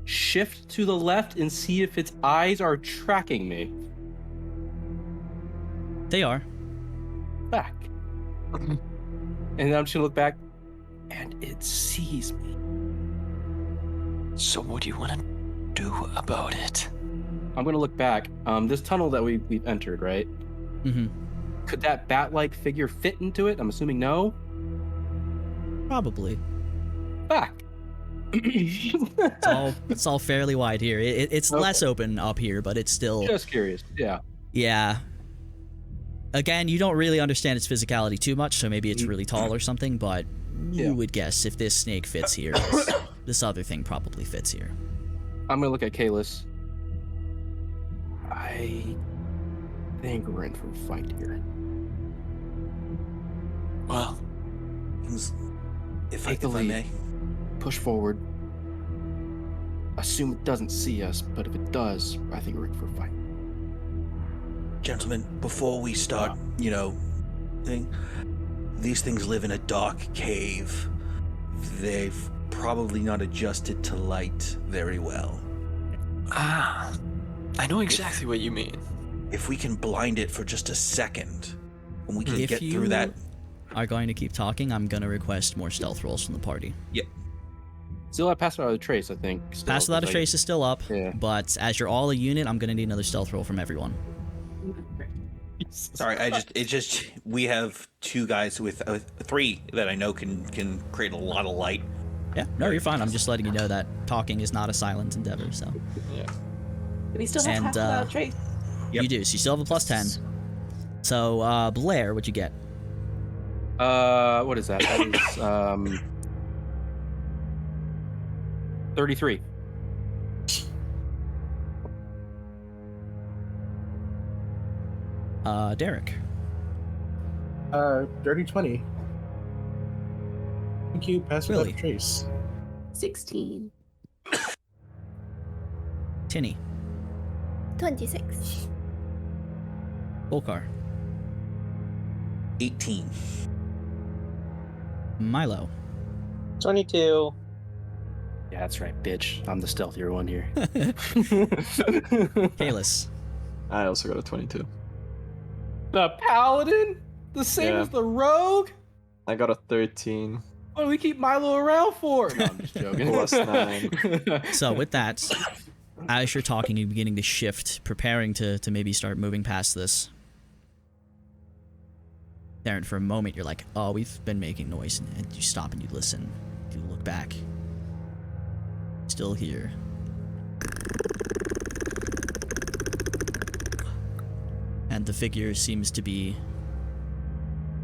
shift to the left and see if its eyes are tracking me.
They are.
Back. And then I'm just gonna look back, and it sees me.
So what do you want to do about it?
I'm gonna look back. This tunnel that we've entered, right?
Mm-hmm.
Could that bat-like figure fit into it? I'm assuming no.
Probably.
Back.
It's all fairly wide here. It's
Okay.
less open up here, but it's still...
Just curious. Yeah.
Yeah. Again, you don't really understand its physicality too much, so maybe it's really tall or something, but
Yeah.
you would guess if this snake fits here, this other thing probably fits here.
I'm gonna look at Kalis. I think we're in for a fight here.
Well,
If
Take the
I
lead.
may.
Push forward. Assume it doesn't see us, but if it does, I think we're in for a fight.
Gentlemen, before we start, these things live in a dark cave. They've probably not adjusted to light very well.
I know exactly what you mean.
If we can blind it for just a second, And we can
If
get
you
through that.
are going to keep talking, I'm going to request more stealth rolls from the party.
Still have Pass Without a Trace, I think. Still,
Pass Without a
'cause
Trace is still up,
Yeah.
but as you're all a unit, I'm going to need another stealth roll from everyone.
Sorry, we have 2 guys with 3 that I know can create a lot of light.
Yeah, no, you're fine. I'm just letting you know that talking is not a silent endeavor, so.
Yeah.
We still have
And,
Pass Without a Trace.
Yep.
You do, so you still have a plus 10. So, Blair, what'd you get?
What is that? That is 33.
Derek.
Dirty 20. Thank you, pass without a
Really?
trace.
16.
Tinny.
26.
Volkar.
18.
Milo.
22.
Yeah, that's right, bitch. I'm the stealthier one here.
Kalis.
I also got a 22.
The paladin? The same
Yeah.
as the rogue?
I got a 13.
What do we keep Milo around for? No, I'm just joking.
Plus 9.
So, with that, as you're talking, you're beginning to shift, preparing to maybe start moving past this. Darren, for a moment, you're like, oh, we've been making noise, and you stop and you listen. You look back. Still here. And the figure seems to be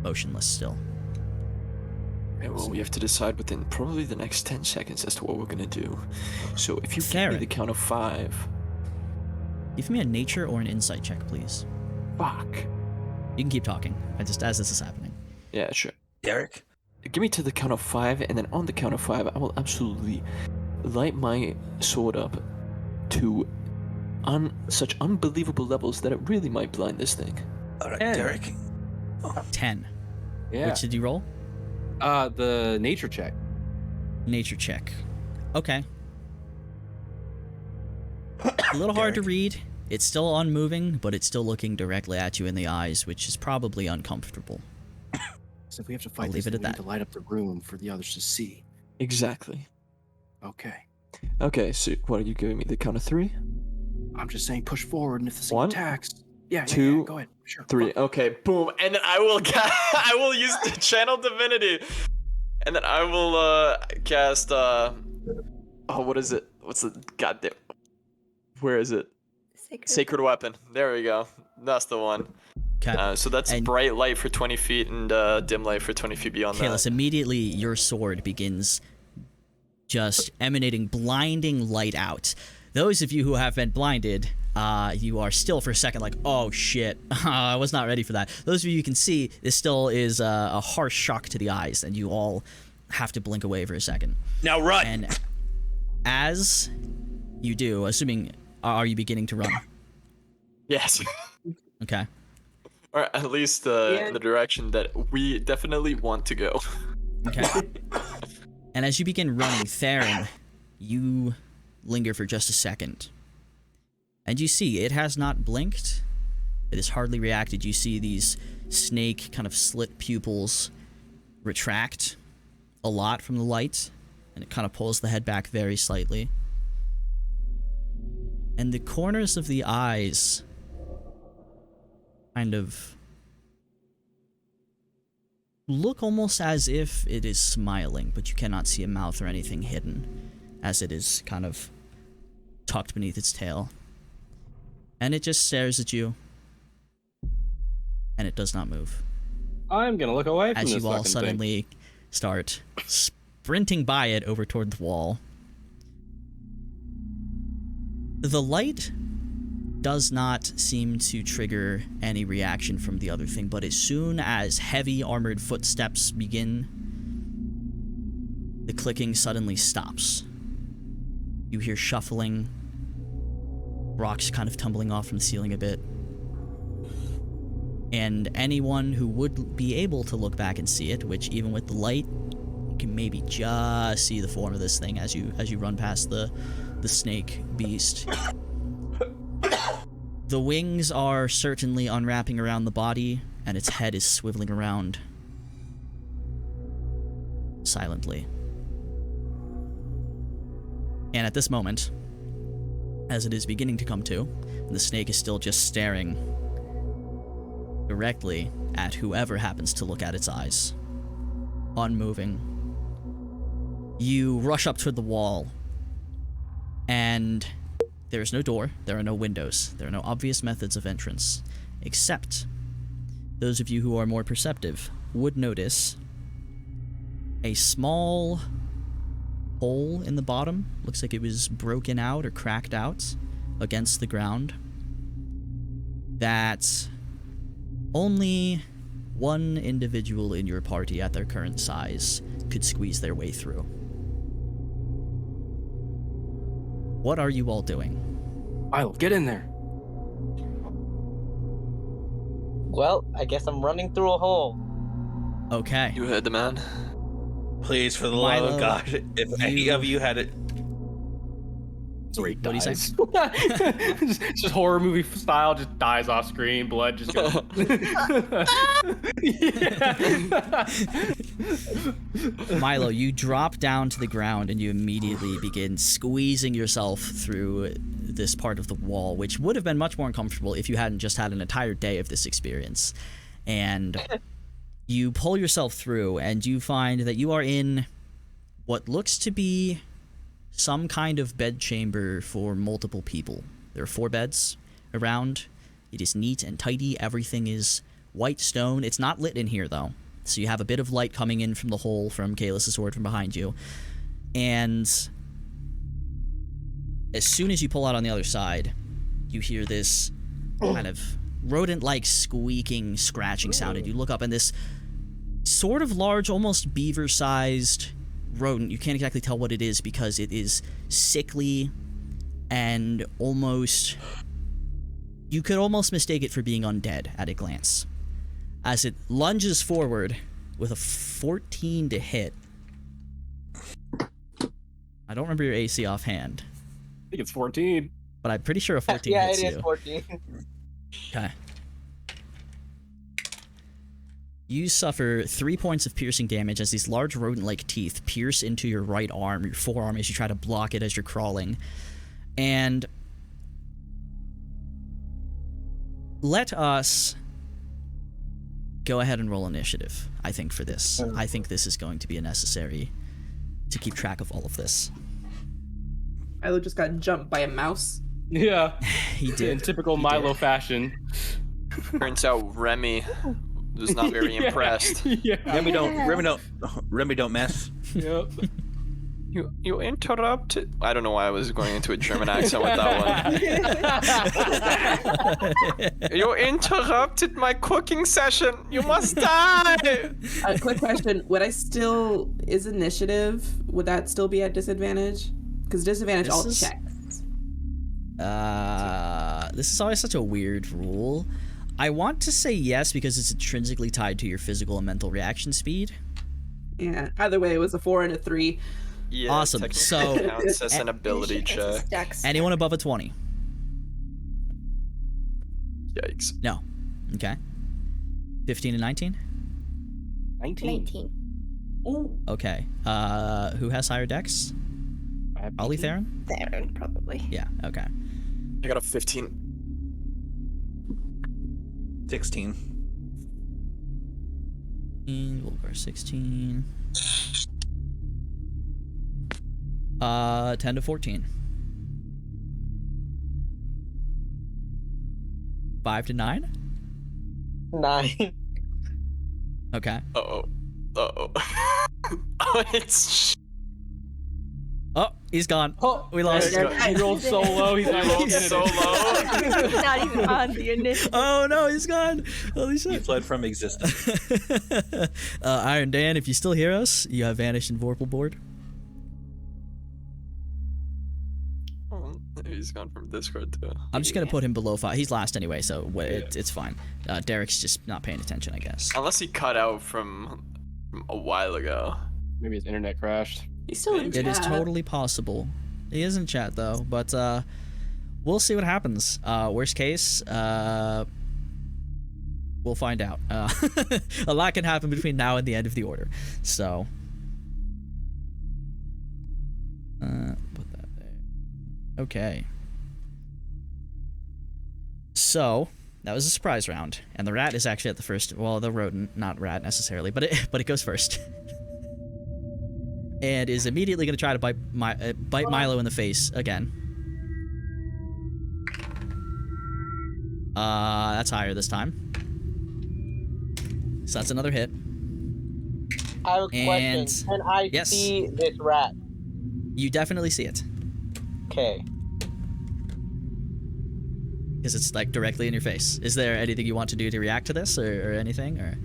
motionless still.
Yeah, well, we have to decide within probably the next 10 seconds as to what we're gonna do. So if you give me
Theron.
the count of 5.
Give me a nature or an insight check, please.
Fuck.
You can keep talking, just as this is happening.
Yeah, sure.
Derek?
Give me to the count of 5, and then on the count of 5, I will absolutely light my sword up to such unbelievable levels that it really might blind this thing.
All right,
10.
Derek.
10.
Yeah.
Which did you roll?
The nature check.
Nature check. Okay. A little hard to
Derek.
read. It's still unmoving, but it's still looking directly at you in the eyes, which is probably uncomfortable.
So if we have to
I'll
fight
leave
this,
it at
we need
that.
to light up the room for the others to see.
Exactly.
Okay.
Okay, so what are you giving me? The count of 3?
I'm just saying push forward, and if the thing
1,
attacks... Yeah,
2,
go ahead. Sure.
3. Okay, boom. And then I will I will use the channel divinity. And then I will cast oh, what is it? What's the goddamn? Where is it? Sacred weapon. There we go. That's the one.
Okay.
So that's
And-
bright light for 20 feet and dim light for 20 feet beyond
Kalis,
that.
immediately your sword begins just emanating blinding light out. Those of you who have been blinded, you are still for a second like, oh shit, I was not ready for that. Those of you who can see, this still is a harsh shock to the eyes, and you all have to blink away for a second.
Now run.
And as you do, assuming, are you beginning to run?
Yes.
Okay.
Or at least in the direction that we definitely want to go.
Okay. And as you begin running, Theron, you linger for just a second. And you see, it has not blinked. It has hardly reacted. You see these snake kind of slit pupils retract a lot from the light, and it kind of pulls the head back very slightly. And the corners of the eyes kind of look almost as if it is smiling, but you cannot see a mouth or anything hidden, as it is kind of tucked beneath its tail. And it just stares at you, and it does not move.
I'm gonna look away from
As
this
you all
fucking
suddenly start sprinting by it over toward the wall. The light does not seem to trigger any reaction from the other thing, but as soon as heavy armored footsteps begin, the clicking suddenly stops. You hear shuffling, rocks kind of tumbling off from the ceiling a bit. And anyone who would be able to look back and see it, which even with the light, you can maybe just see the form of this thing as you run past the snake beast. The wings are certainly unwrapping around the body. and its head is swiveling around silently. And at this moment, as it is beginning to come to, and the snake is still just staring directly at whoever happens to look at its eyes, unmoving, you rush up toward the wall, and there is no door, there are no windows, there are no obvious methods of entrance, except those of you who are more perceptive would notice a small hole in the bottom. Looks like it was broken out or cracked out against the ground that only one individual in your party at their current size could squeeze their way through. What are you all doing?
Milo, get in there.
Well, I guess I'm running through a hole.
Okay.
You heard the man.
Please, for the love
Milo,
of God, if any of you had it.
Sorry,
What do you say?
Just horror movie style, just dies off screen, blood just goes.
Milo, you drop down to the ground and you immediately begin squeezing yourself through this part of the wall, which would have been much more uncomfortable if you hadn't just had an entire day of this experience. And you pull yourself through, and you find that you are in what looks to be some kind of bed chamber for multiple people. There are 4 beds around. It is neat and tidy. Everything is white stone. It's not lit in here, though. So you have a bit of light coming in from the hole from Kalis' sword from behind you. And as soon as you pull out on the other side, you hear this kind of rodent-like squeaking, scratching sound, and you look up, and this sort of large, almost beaver-sized rodent, you can't exactly tell what it is because it is sickly and almost... you could almost mistake it for being undead at a glance. As it lunges forward with a 14 to hit. I don't remember your AC offhand,
I think it's 14.
but I'm pretty sure a 14
Yeah,
hits
it is
you.
14.
Okay. You suffer 3 points of piercing damage as these large rodent-like teeth pierce into your right arm, your forearm, as you try to block it as you're crawling. And let us go ahead and roll initiative, I think, for this. I think this is going to be necessary to keep track of all of this.
Milo just got jumped by a mouse.
Yeah,
He
in
did.
typical
He
Milo
did.
fashion.
Turns out Remy was not very
Yeah.
impressed.
Yeah.
Remy don't mess.
Yep.
You interrupted. I don't know why I was going into a German accent with that one. You interrupted my cooking session. You must die.
Quick question: would I still initiative? Would that still be at disadvantage? Because disadvantage
This
all
is-
checks.
This is always such a weird rule. I want to say yes because it's intrinsically tied to your physical and mental reaction speed.
Yeah. Either way, it was a 4 and a 3.
Yeah,
Awesome,
technically
so-
it counts as an ability
It's
check.
Dex.
Anyone above a 20?
Yikes.
No. Okay. 15 and 19?
19.
19.
Oh,
Okay. Who has higher dex? Ollie Theron?
There, probably.
Yeah, okay.
I got a 15.
16.
We'll go 16. 10 to 14. 5 to 9?
9.
Uh
Okay.
oh. Oh, it's.
Oh, he's gone.
Oh,
We lost.
there you go. He rolled so low. He's not
rolled
even
so low.
He's not even on the initiative.
Oh no, he's gone. Holy
He
shit.
fled from existence.
Iron Dan, if you still hear us, you have vanished in Vorpal board.
Oh, he's gone from Discord too.
I'm just gonna put him below 5. He's last anyway, so it's fine. Derek's just not paying attention, I guess.
Unless he cut out from a while ago.
Maybe his internet crashed.
he's still in
It is
chat.
totally possible. He is in chat though, but we'll see what happens. Worst case, We'll find out. A lot can happen between now and the end of the order. So, put that there. Okay. So that was a surprise round, and the rat is actually at the first. Well, the rodent, not rat necessarily, but it goes first, and is immediately going to try to bite Milo in the face again. That's higher this time. So that's another hit.
I have a question.
And-
Can I
yes.
see this rat?
You definitely see it
Okay.
because it's like directly in your face. Is there anything you want to do to react to this, or anything, or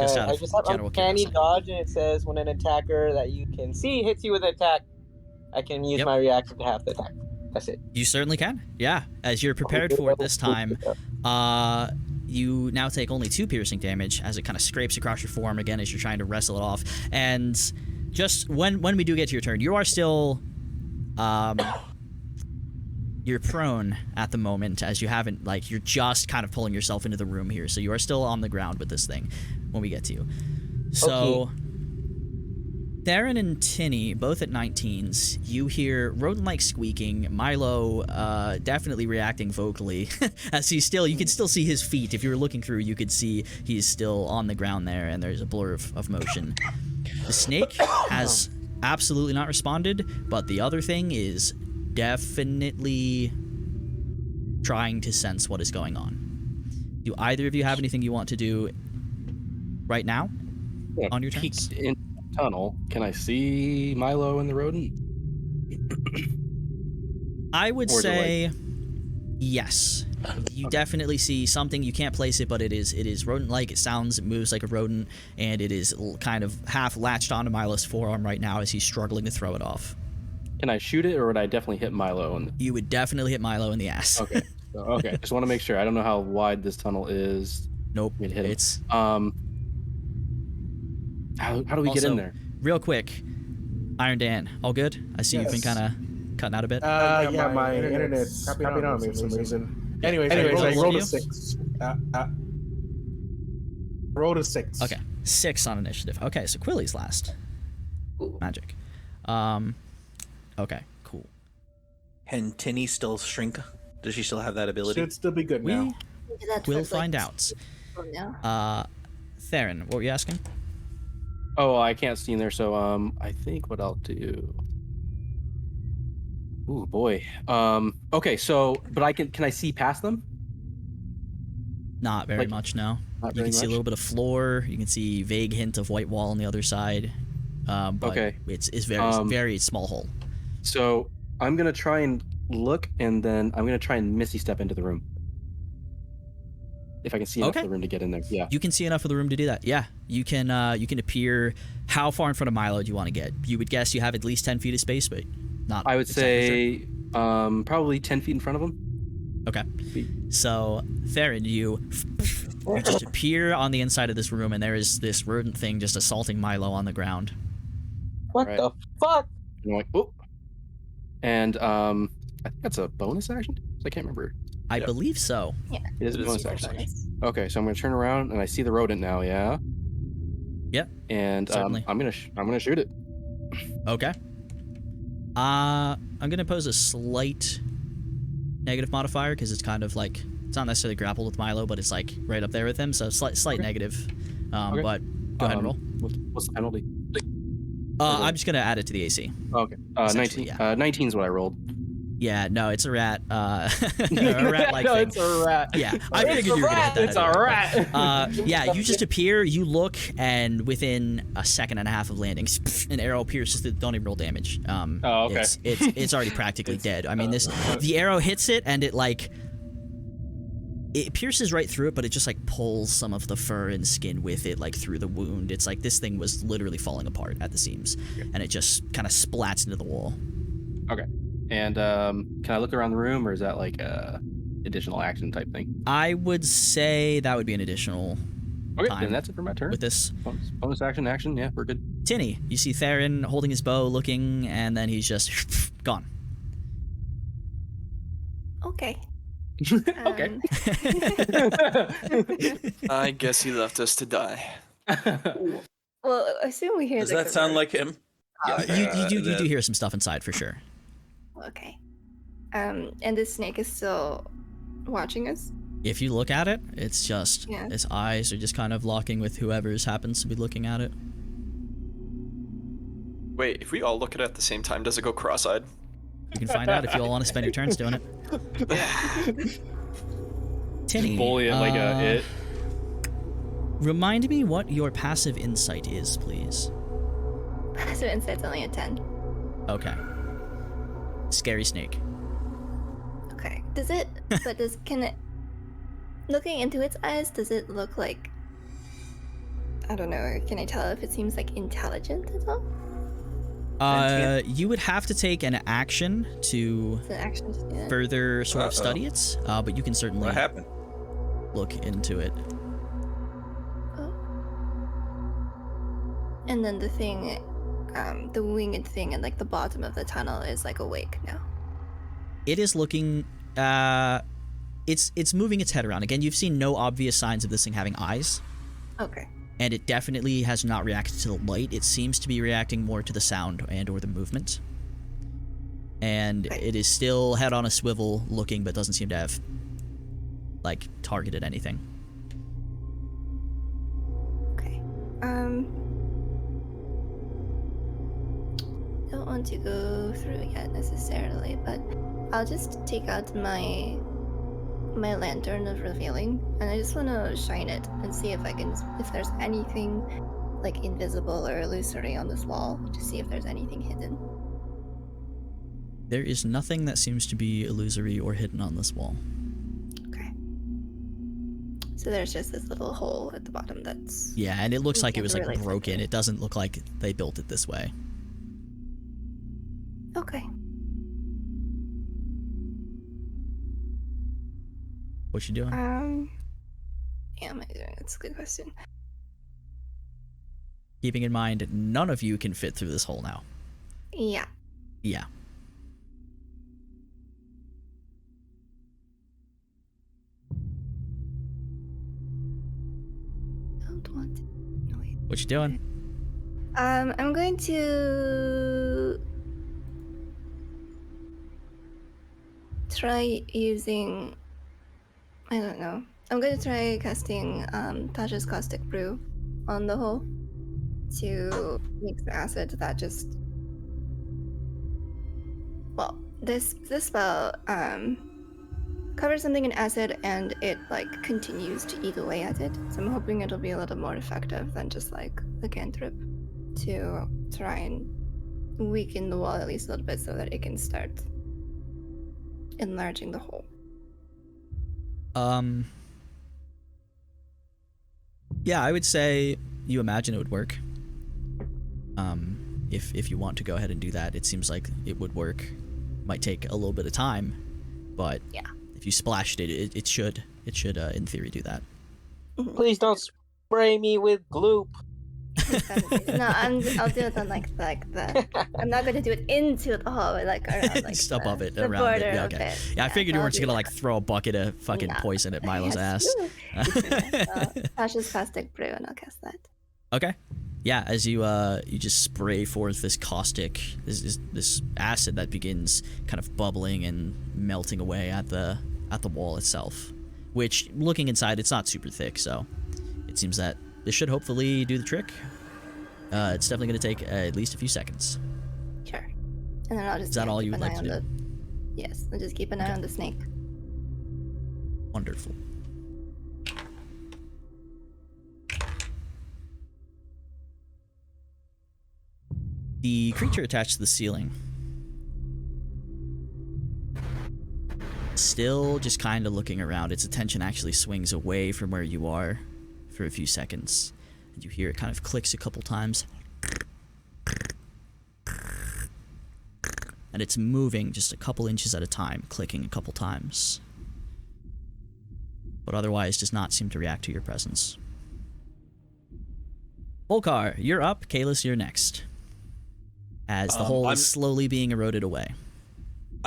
just out
I
of
just have
general
uncanny
curiosity?
dodge, and it says when an attacker that you can see hits you with an attack, I can use
Yep.
my reaction to half the attack. That's it.
You certainly can. Yeah, as you're prepared for it this time, you now take only 2 piercing damage as it kind of scrapes across your forearm again as you're trying to wrestle it off. And just when we do get to your turn, you are still you're prone at the moment, as you haven't, like, you're just kind of pulling yourself into the room here, so you are still on the ground with this thing when we get to you. So Theron and Tinny, both at 19s, you hear rodent-like squeaking. Milo definitely reacting vocally as you can still see his feet. If you were looking through, you could see he's still on the ground there, and there's a blur of motion. The snake has absolutely not responded, but the other thing is definitely trying to sense what is going on. Do either of you have anything you want to do right now on your turns?
In the tunnel, can I see Milo and the rodent?
I would
Or do I-
say yes. You definitely see something. You can't place it, but it is rodent-like. It sounds, it moves like a rodent, and it is kind of half latched onto Milo's forearm right now as he's struggling to throw it off.
Can I shoot it, or would I definitely hit Milo?
You would definitely hit Milo in the ass.
Okay. Okay. Just want to make sure. I don't know how wide this tunnel is.
Nope.
We'd hit him.
It's
How do we get
Also,
in there?
real quick. Iron Dan, all good? I see you've been
Yes.
kind of cutting out a bit.
Yeah, my internet's copying on me for some reason. Anyways, I rolled a 6. Rolled a 6.
Okay, 6 on initiative. Okay, so Quilly's last. Magic. Okay, cool.
Can Tinny still shrink? Does she still have that ability?
Should still be good
We
now.
will find out.
No.
Theron, what were you asking?
Oh, I can't see in there, so I think what I'll do. Ooh boy. Okay, so but can I see past them?
Not very
Like,
much, no.
Not
You
very
can see a
much?
little bit of floor. You can see vague hint of white wall on the other side. But
Okay.
it's very very small hole.
So I'm gonna try and look, and then I'm gonna try and misty step into the room. If I can see enough
Okay.
of the room to get in there. Yeah.
You can see enough of the room to do that. Yeah, you can appear. How far in front of Milo do you want to get? You would guess you have at least 10 feet of space, but not.
I would
exactly sure.
say probably 10 feet in front of him.
Okay. So, Theron, you just appear on the inside of this room, and there is this rodent thing just assaulting Milo on the ground.
What
Right.
the fuck?
And I'm like, oh. And I think that's a bonus action. I can't remember.
I
Yeah.
believe so.
It is a
It is
bonus
a
action.
bonus
Okay, so I'm gonna turn around and I see the rodent now. Yeah.
Yep.
And
Certainly.
I'm gonna shoot it.
Okay. I'm gonna pose a slight negative modifier because it's kind of like it's not necessarily grappled with Milo, but it's like right up there with him, so slight
Okay.
negative.
Okay.
But go ahead and roll.
What's the penalty?
I'm just gonna add it to the AC.
Okay.
Essentially,
19. 19 is what I rolled.
Yeah, no, it's a rat. A rat-like
no,
thing.
it's a rat.
Yeah, I
It's
figured
a
you were gonna
rat!
hit that.
It's a
anyway,
rat.
but, yeah, you just appear, you look, and within a second and a half of landing, an arrow pierces it. Don't even roll damage.
Oh, okay.
It's already practically dead. I mean, the arrow hits it, and it pierces right through it, but it just like pulls some of the fur and skin with it, like through the wound. It's like this thing was literally falling apart at the seams, and it just kind of splats into the wall.
Okay. And can I look around the room, or is that like a additional action type thing?
I would say that would be an additional
Okay,
time
then that's it for my turn.
with this.
Bonus action. Yeah, we're good.
Tinny, you see Theron holding his bow, looking, and then he's just gone.
Okay.
Okay.
I guess he left us to die.
Well, I assume we hear
Does
the
that sound
convert.
like him?
You do hear some stuff inside for sure.
Okay. And the snake is still watching us?
If you look at it, it's just
Yeah.
its eyes are just kind of locking with whoever's happens to be looking at it.
Wait, if we all look at it at the same time, does it go cross-eyed?
You can find out if you all want to spend your turns doing it. Tinny,
Bully it like it.
remind me what your passive insight is, please.
Passive insight's only a 10.
Okay. Scary snake.
Okay. Can it, looking into its eyes, does it look like, I don't know, can I tell if it seems like intelligent at all?
You would have to take an action to
It's an action to do that.
further sort of study it, but you can certainly
What happened?
look into it.
Oh. And then the thing, the winged thing at like the bottom of the tunnel is like awake now.
It is looking, it's moving its head around. Again, you've seen no obvious signs of this thing having eyes,
Okay.
and it definitely has not reacted to the light. It seems to be reacting more to the sound and or the movement. And it is still head on a swivel looking, but doesn't seem to have, like, targeted anything.
Okay. Don't want to go through it yet necessarily, but I'll just take out my lantern of revealing, and I just want to shine it and see if there's anything like invisible or illusory on this wall, to see if there's anything hidden.
There is nothing that seems to be illusory or hidden on this wall.
Okay. So there's just this little hole at the bottom that's...
Yeah, and it looks
We
like it
can't
was like
really fit
broken.
through.
It doesn't look like they built it this way.
Okay.
What you doing?
Yeah, am I doing? That's a good question.
Keeping in mind, none of you can fit through this hole now.
Yeah.
Yeah.
Don't want to. No, wait.
What you doing?
I'm going to try using, I don't know. I'm going to try casting Tasha's Caustic Brew on the hole to make some acid that just, well, this spell covers something in acid and it like continues to eat away at it. So I'm hoping it'll be a little more effective than just like a cantrip, to try and weaken the wall at least a little bit so that it can start enlarging the hole.
Yeah, I would say you imagine it would work. If you want to go ahead and do that, it seems like it would work. Might take a little bit of time, but
Yeah.
if you splashed it, it should in theory do that.
Please don't spray me with gloop.
No, I'll do it on like the. I'm not going to do it into the hole, but like around like
Just above it,
the
around
border
it. Yeah,
of
okay.
it.
Yeah, I figured you
so
weren't just
I'll
gonna
do
like throw a bucket of fucking
No.
poison at Milo's
Yes.
ass.
So, Tasha's Caustic Brew, and I'll cast that.
Okay. Yeah, as you just spray forth this caustic, this acid that begins kind of bubbling and melting away at the wall itself. Which, looking inside, it's not super thick, so it seems that this should hopefully do the trick. It's definitely going to take at least a few seconds.
Sure. And then I'll just
Is that all
keep
you would
an
like
eye
to
on
do?
Yes, I'll just keep an eye on the snake.
Wonderful. The creature attached to the ceiling still just kind of looking around. Its attention actually swings away from where you are for a few seconds. And you hear it kind of clicks a couple times. And it's moving just a couple inches at a time, clicking a couple times. But otherwise does not seem to react to your presence. Volkar, you're up. Kalis, you're next. As the hole is slowly being eroded away.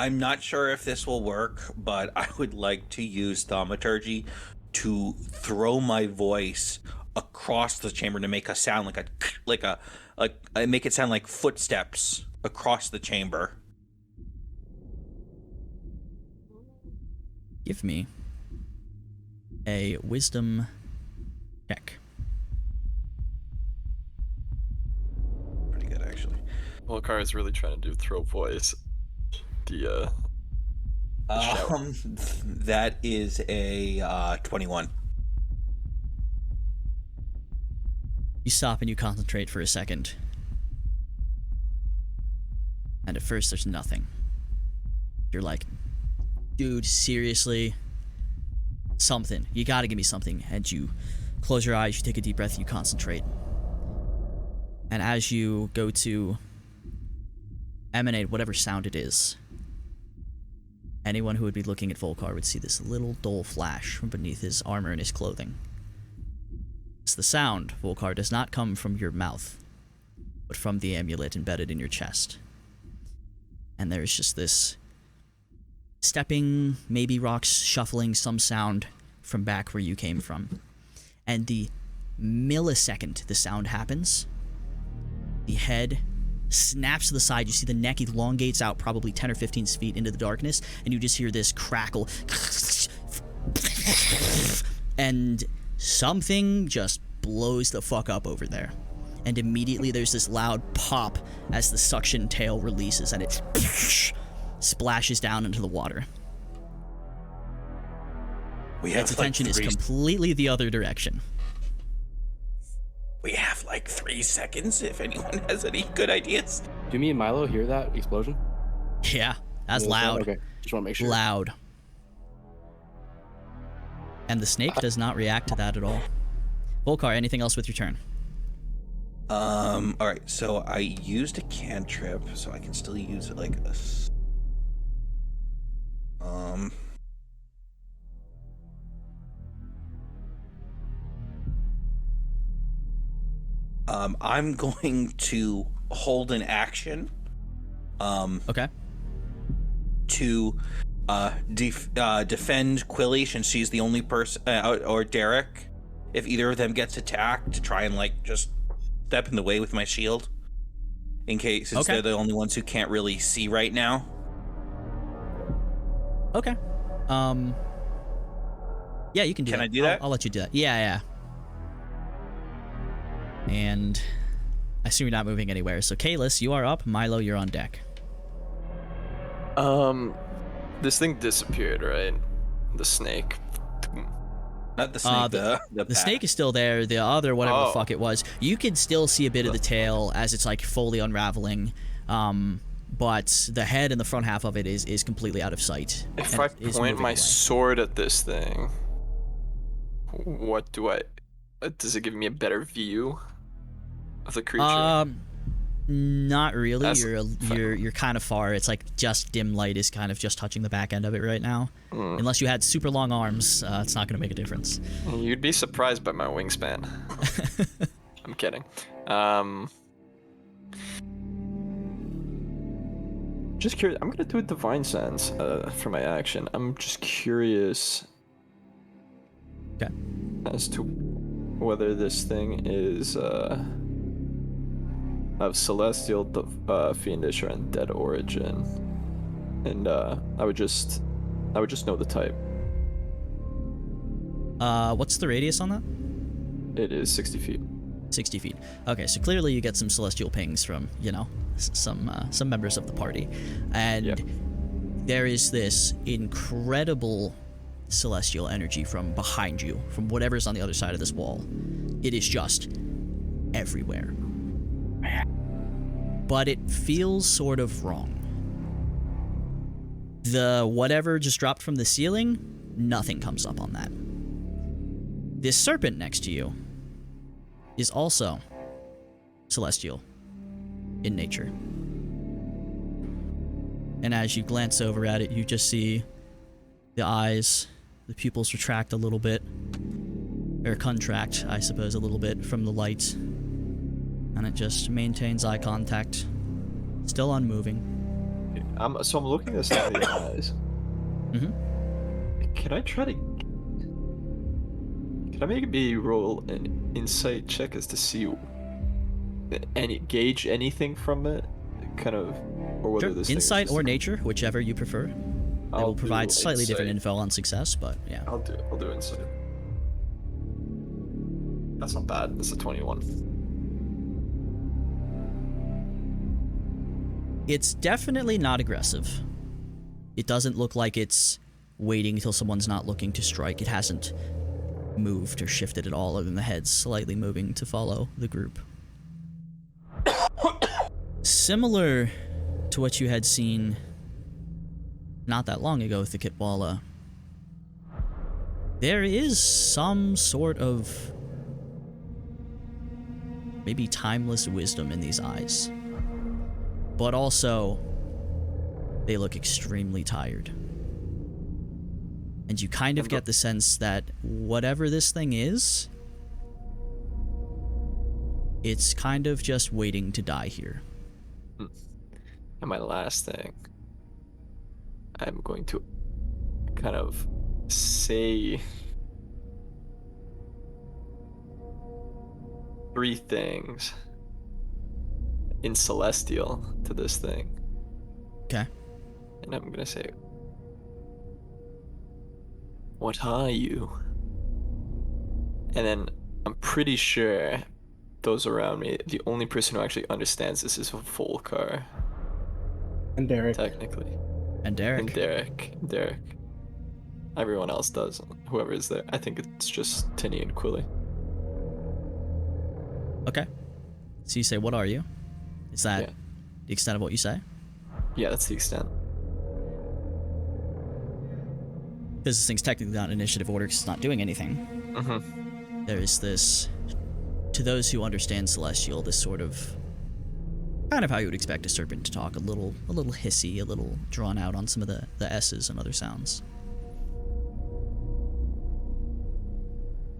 I'm not sure if this will work, but I would like to use thaumaturgy to throw my voice across the chamber to make a sound make it sound like footsteps across the chamber.
Give me a wisdom check.
Pretty good, actually.
Volkar is really trying to do throw voice. The shout.
That is a 21.
You stop and you concentrate for a second. And at first there's nothing. You're like, dude, seriously? Something. You gotta give me something. And you close your eyes, you take a deep breath, you concentrate. And as you go to emanate whatever sound it is, anyone who would be looking at Volkar would see this little dull flash from beneath his armor and his clothing. It's the sound, Volkar, does not come from your mouth, but from the amulet embedded in your chest. And there's just this stepping, maybe rocks shuffling, some sound from back where you came from. And the millisecond the sound happens, the head snaps to the side. You see the neck elongates out probably 10 or 15 feet into the darkness, and you just hear this crackle. And something just blows the fuck up over there. And immediately there's this loud pop as the suction tail releases, and it splashes down into the water. Its attention is completely the other direction.
We have like 3 seconds if anyone has any good ideas.
Do me and Milo hear that explosion?
Yeah, that's loud.
Okay, just want to make sure.
Loud. And the snake does not react to that at all. Volkar, anything else with your turn?
Alright, so I used a cantrip, so I can still use it like a... I'm going to hold an action.
Okay.
To defend Quilly, since she's the only person, or Derek, if either of them gets attacked, to try and like just step in the way with my shield, in case since they're the only ones who can't really see right now.
Okay. Yeah, you can do that.
Can I do that?
I'll let you do that. Yeah. And I assume you're not moving anywhere. So Kalis, you are up. Milo, you're on deck.
This thing disappeared, right? The snake.
Not the snake.
The snake is still there. The other whatever the fuck it was, you can still see a bit of the tail as it's like fully unraveling. But the head and the front half of it is completely out of sight.
If I point my sword at this thing, what do I? Does it give me a better view of the creature?
Not really.
That's
You're kind of far. It's like just dim light is kind of just touching the back end of it right now. Unless you had super long arms, it's not going to make a difference.
You'd be surprised by my wingspan. I'm kidding. Just curious. I'm gonna do a divine sense for my action. I'm just curious as to whether this thing is of celestial, fiendish, or undead origin, and I would just know the type.
What's the radius on that?
It is 60 feet.
60 feet. Okay, so clearly you get some celestial pings from, some members of the party. And there is this incredible celestial energy from behind you, from whatever's on the other side of this wall. It is just everywhere. But it feels sort of wrong. The whatever just dropped from the ceiling, nothing comes up on that. This serpent next to you is also celestial in nature. And as you glance over at it, you just see the eyes, the pupils retract a little bit, or contract, I suppose, a little bit from the light. And it just maintains eye contact, still unmoving.
I'm looking this in the eyes.
Mhm.
Can I try to? Can I make me roll an insight check as to see gauge anything from it, kind of, or whether
Sure.
this thing is
Insight
just
or
a-
nature, whichever you prefer. They
I'll
will provide
do
slightly different
insight.
info on success, but yeah.
I'll do insight. That's not bad. That's a 21.
It's definitely not aggressive. It doesn't look like it's waiting until someone's not looking to strike. It hasn't moved or shifted at all, other than the head's slightly moving to follow the group. Similar to what you had seen not that long ago with the Kitwala, there is some sort of maybe timeless wisdom in these eyes. But also, they look extremely tired. And you kind of get the sense that whatever this thing is, it's kind of just waiting to die here.
And my last thing, I'm going to kind of say 3 things in Celestial to this thing.
Okay.
And I'm gonna say, what are you? And then I'm pretty sure those around me, the only person who actually understands this is Volkar,
And Derek.
technically.
And Derek.
And Derek. Everyone else does, whoever is there. I think it's just Tinny and Quilly.
Okay. So you say, what are you? Is that
Yeah.
the extent of what you say?
Yeah, that's the extent.
Because this thing's technically not in initiative order because it's not doing anything.
Mm-hmm.
There is this, to those who understand Celestial, this sort of, kind of how you would expect a serpent to talk, a little hissy, a little drawn out on some of the S's and other sounds.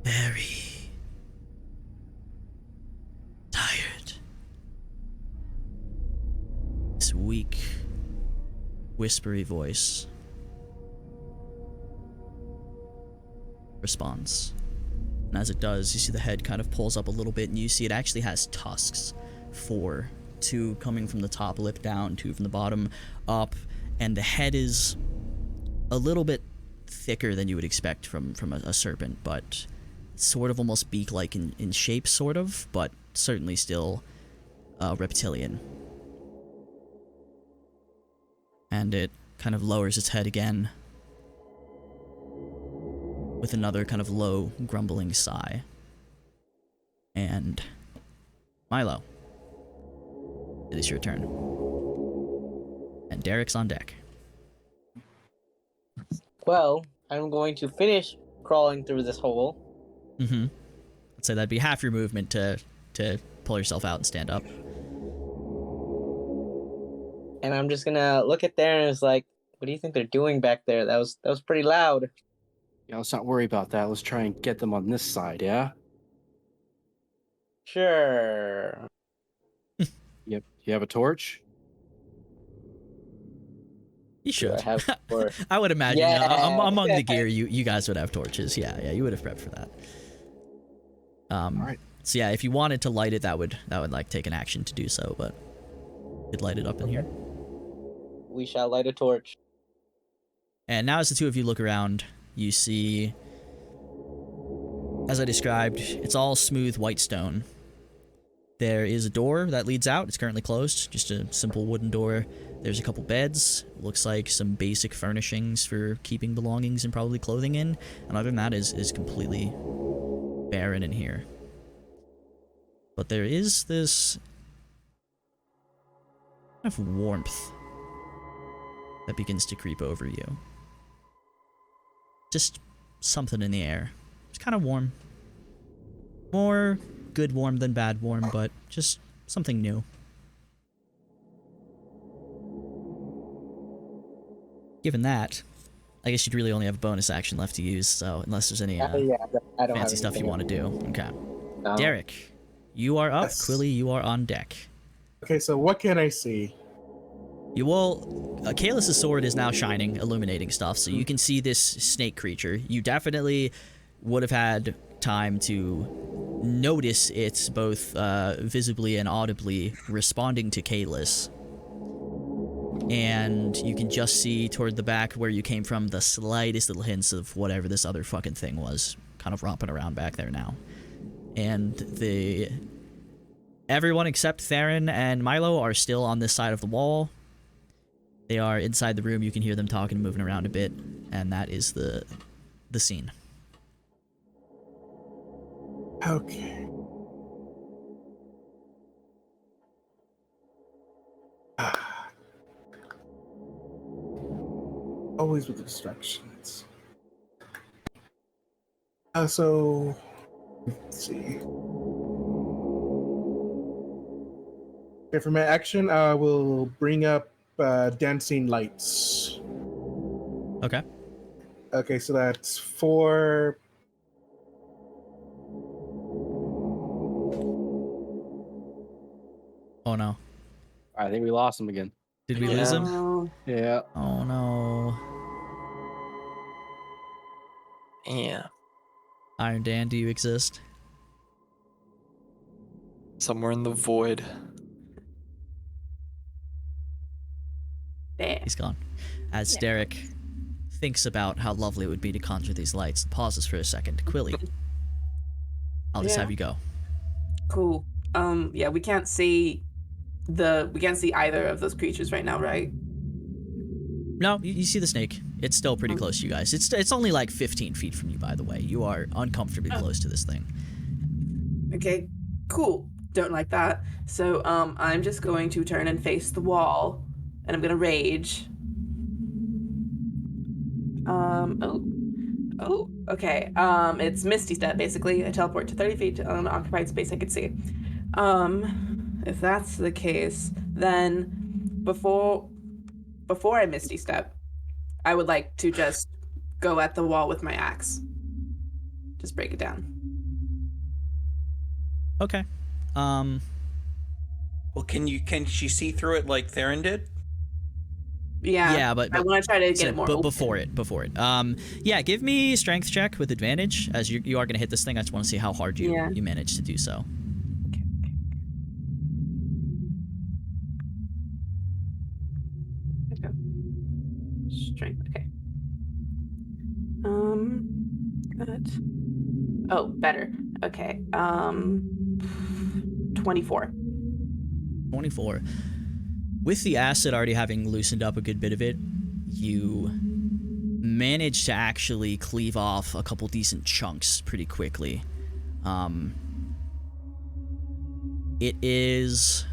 Very tired. This weak, whispery voice responds. And as it does, you see the head kind of pulls up a little bit, and you see it actually has tusks. 4. 2 coming from the top lip down, 2 from the bottom up, and the head is a little bit thicker than you would expect from a serpent, but sort of almost beak-like in shape, sort of, but certainly still reptilian. And it kind of lowers its head again with another kind of low, grumbling sigh. And Milo, it is your turn. And Derek's on deck.
Well, I'm going to finish crawling through this hole.
Mm-hmm. I'd say that'd be half your movement to pull yourself out and stand up.
And I'm just gonna look at there and it's like, what do you think they're doing back there? That was pretty loud.
Yeah, let's not worry about that. Let's try and get them on this side, yeah?
Sure.
Yep. You have a torch?
You should.
I have for
I would imagine
Yeah.
among the gear, you guys would have torches. Yeah, you would have prepped for that.
All right.
So yeah, if you wanted to light it, that would like take an action to do so, but you'd light it up in here.
we shall light a torch.
And now as the two of you look around, you see, as I described, it's all smooth white stone. There is a door that leads out. It's currently closed, just a simple wooden door. There's a couple beds. Looks like some basic furnishings for keeping belongings and probably clothing in. And other than that is completely barren in here. But there is this kind of warmth that begins to creep over you. Just something in the air. It's kind of warm. More good warm than bad warm, but just something new. Given that, I guess you'd really only have a bonus action left to use, so unless there's any
Yeah, I don't
fancy
have
stuff you
anything
want to do. Okay.
else.
Derek, you are up.
Yes.
Quilly, you are on deck.
Okay, so what can I see?
You all, Kalis' sword is now shining, illuminating stuff, so you can see this snake creature. You definitely would have had time to notice it both visibly and audibly responding to Kalis. And you can just see toward the back where you came from the slightest little hints of whatever this other fucking thing was, kind of romping around back there now. And everyone except Theron and Milo are still on this side of the wall. They are inside the room. You can hear them talking and moving around a bit, and that is the scene.
Okay. Always with the distractions. So, let's see. Okay, for my action, I will bring up dancing lights.
Okay.
Okay, so that's 4.
Oh no.
I think we lost him again.
Did we lose him?
Yeah.
Oh no.
Yeah.
Iron Dan, do you exist?
Somewhere in the void.
Damn.
He's gone. As
Yeah.
Derek thinks about how lovely it would be to conjure these lights, pauses for a second. Quilly, I'll just
Yeah.
have you go.
Cool. Yeah, we can't see either of those creatures right now, right?
No, you see the snake. It's still pretty close to you guys. It's only like 15 feet from you, by the way. You are uncomfortably close to this thing.
Okay, cool. Don't like that. So, I'm just going to turn and face the wall, and I'm gonna rage. Okay. It's Misty Step, basically. I teleport to 30 feet on an occupied space I could see. If that's the case, then before I Misty Step, I would like to just go at the wall with my axe. Just break it down.
Okay.
Well, can she see through it like Theron did?
Yeah,
but
I want to try to get
so,
it more
but
open.
before it. Yeah, give me strength check with advantage as you are going to hit this thing. I just want to see how hard you manage to do so.
Okay. Strength. Okay. That. Oh, better. Okay. 24.
24. With the acid already having loosened up a good bit of it, you manage to actually cleave off a couple decent chunks pretty quickly. It is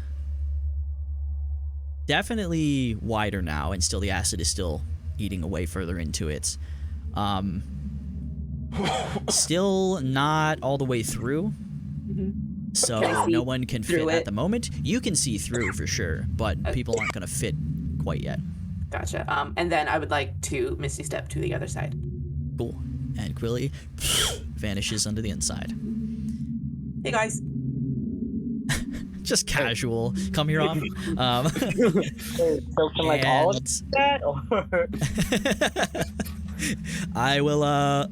definitely wider now, and still the acid is still eating away further into it. Still not all the way through. So
Can I see
no one can fit
through
at
it?
the moment. You can see through for sure, but people aren't going to fit quite yet.
Gotcha. And then I would like to Misty Step to the other side.
Cool. And Quilly vanishes under the inside.
Hey guys.
Just casual. Come here off.
So can like all of that, or
I will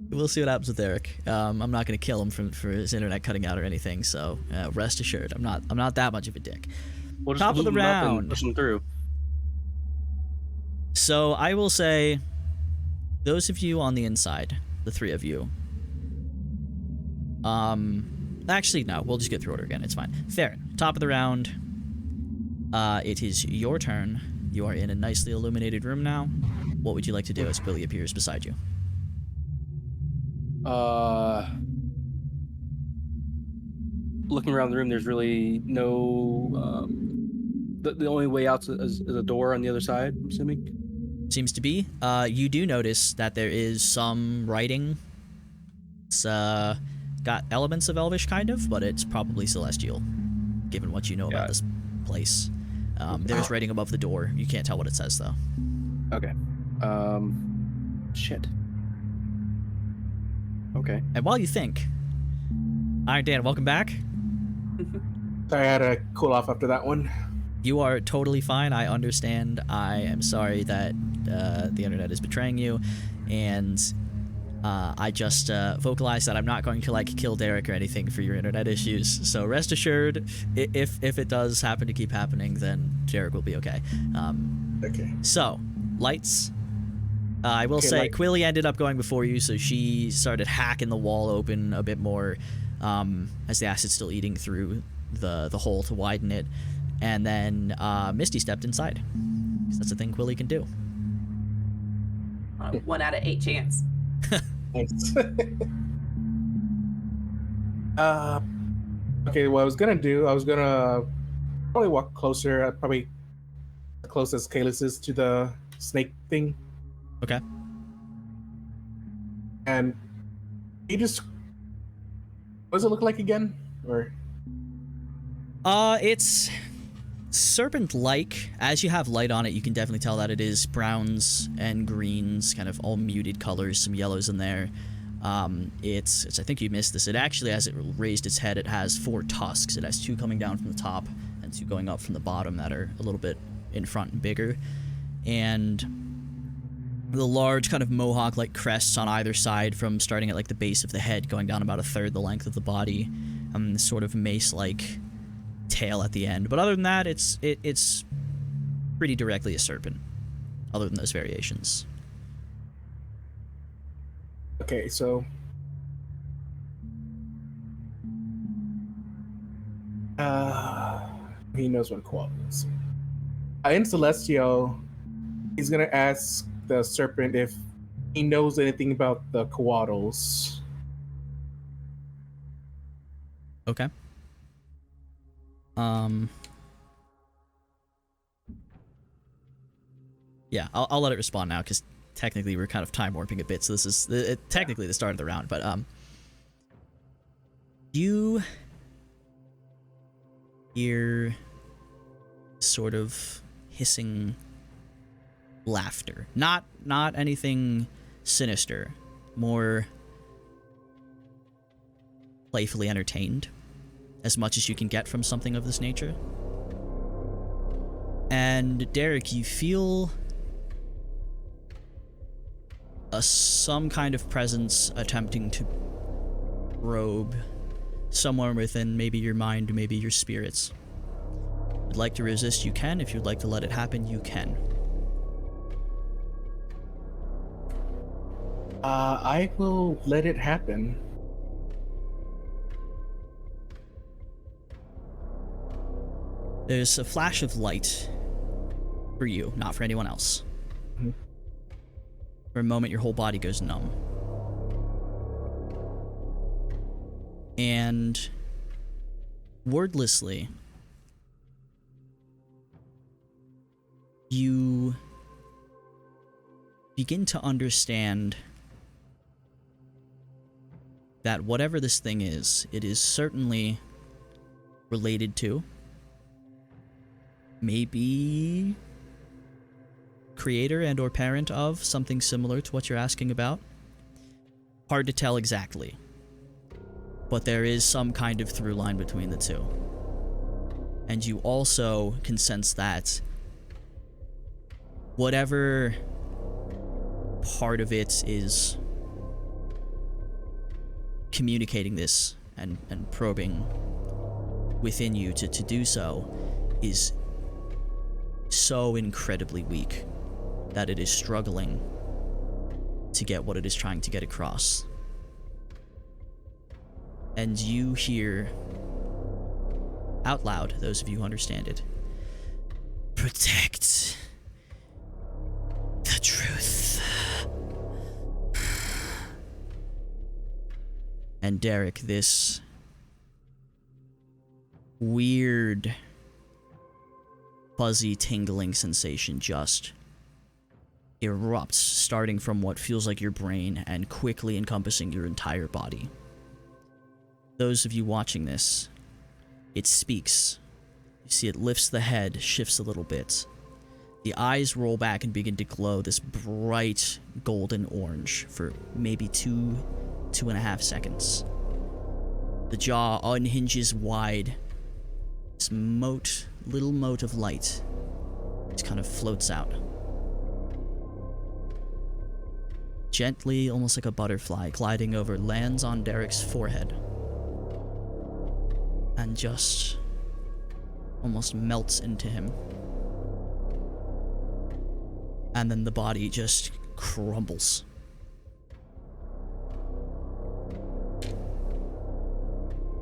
we'll see what happens with Eric. I'm not gonna kill him for his internet cutting out or anything, so rest assured, I'm not that much of a dick.
We'll just
Top of the
move him up and
round.
push him through.
So I will say, those of you on the inside, the three of you. Actually, no, we'll just get through order again. It's fine. Theron, top of the round. It is your turn. You are in a nicely illuminated room now. What would you like to do as Quilly appears beside you?
Looking around the room, there's really no. The only way out is a door on the other side, I'm assuming.
Seems to be. You do notice that there is some writing. It's got elements of Elvish, kind of, but it's probably Celestial, given what you know about this place. There's writing above the door. You can't tell what it says, though.
Okay. Shit. Okay.
And while you think, Iron Dan, welcome back.
Sorry, I had to cool off after that one.
You are totally fine. I understand. I am sorry that the internet is betraying you, and I just vocalized that I'm not going to like kill Derek or anything for your internet issues. So rest assured, if it does happen to keep happening, then Derek will be okay.
Okay.
So lights. I will
Okay,
say Quilly ended up going before you, so she started hacking the wall open a bit more as the acid's still eating through the hole to widen it. And then Misty stepped inside. 'Cause that's a thing Quilly can do.
1 out of 8 chance.
Nice. Okay, what I was gonna probably walk closer, probably the closest Kalis is to the snake thing.
Okay.
And he just, what does it look like again? Or
It's serpent-like. As you have light on it, you can definitely tell that it is browns and greens, kind of all muted colors, some yellows in there. It's I think you missed this. It actually, as it raised its head, it has 4 tusks. It has 2 coming down from the top and 2 going up from the bottom that are a little bit in front and bigger. And the large kind of mohawk-like crests on either side, from starting at like the base of the head, going down about 1/3 the length of the body, this sort of mace-like tail at the end. But other than that, it's pretty directly a serpent, other than those variations.
okay, so he knows what koala is. In Celestial, he's gonna ask the serpent if he knows anything about the koalas.
Okay. Yeah, I'll let it respond now, because technically we're kind of time warping a bit, so this is technically the start of the round, but you hear sort of hissing laughter. Not anything sinister, more playfully entertained, as much as you can get from something of this nature. And Derek, you feel some kind of presence attempting to probe somewhere within maybe your mind, maybe your spirits. If you'd like to resist, you can. If you'd like to let it happen, you can.
I will let it happen.
There's a flash of light for you, not for anyone else.
Mhm.
For a moment, your whole body goes numb. And wordlessly, you begin to understand that whatever this thing is, it is certainly related to, maybe creator and or parent of, something similar to what you're asking about. Hard to tell exactly, but there is some kind of through line between the two. And you also can sense that whatever part of it is communicating this and probing within you to do so is so incredibly weak that it is struggling to get what it is trying to get across. And you hear out loud, those of you who understand it, protect the truth. And Derek, this weird, fuzzy, tingling sensation just erupts, starting from what feels like your brain and quickly encompassing your entire body. Those of you watching this, it speaks. You see it lifts the head, shifts a little bit. The eyes roll back and begin to glow this bright golden orange for maybe 2.5 seconds. The jaw unhinges wide. This moat little mote of light just kind of floats out. Gently, almost like a butterfly, gliding over, lands on Derek's forehead. And just almost melts into him. And then the body just crumbles.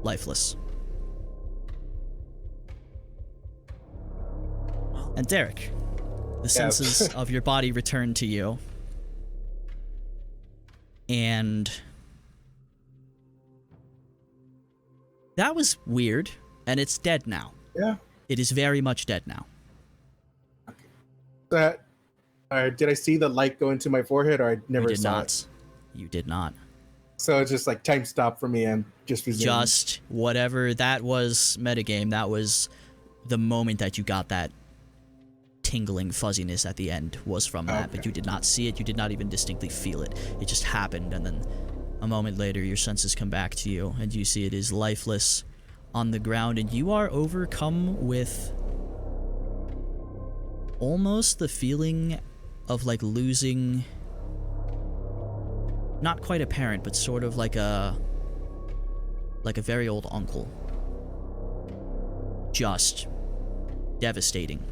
Lifeless. And Derek, the senses of your body return to you. And that was weird, and it's dead now.
Yeah.
It is very much dead now.
That did I see the light go into my forehead, or I never
You did
saw
not.
it?
You did not.
So it's just like time stop for me and just resumed.
Just whatever that was metagame, that was the moment that you got that tingling fuzziness at the end was from that, but you did not see it, you did not even distinctly feel it. It just happened, and then a moment later your senses come back to you, and you see it is lifeless on the ground, and you are overcome with almost the feeling of like losing not quite a parent, but sort of like a very old uncle. Just devastating.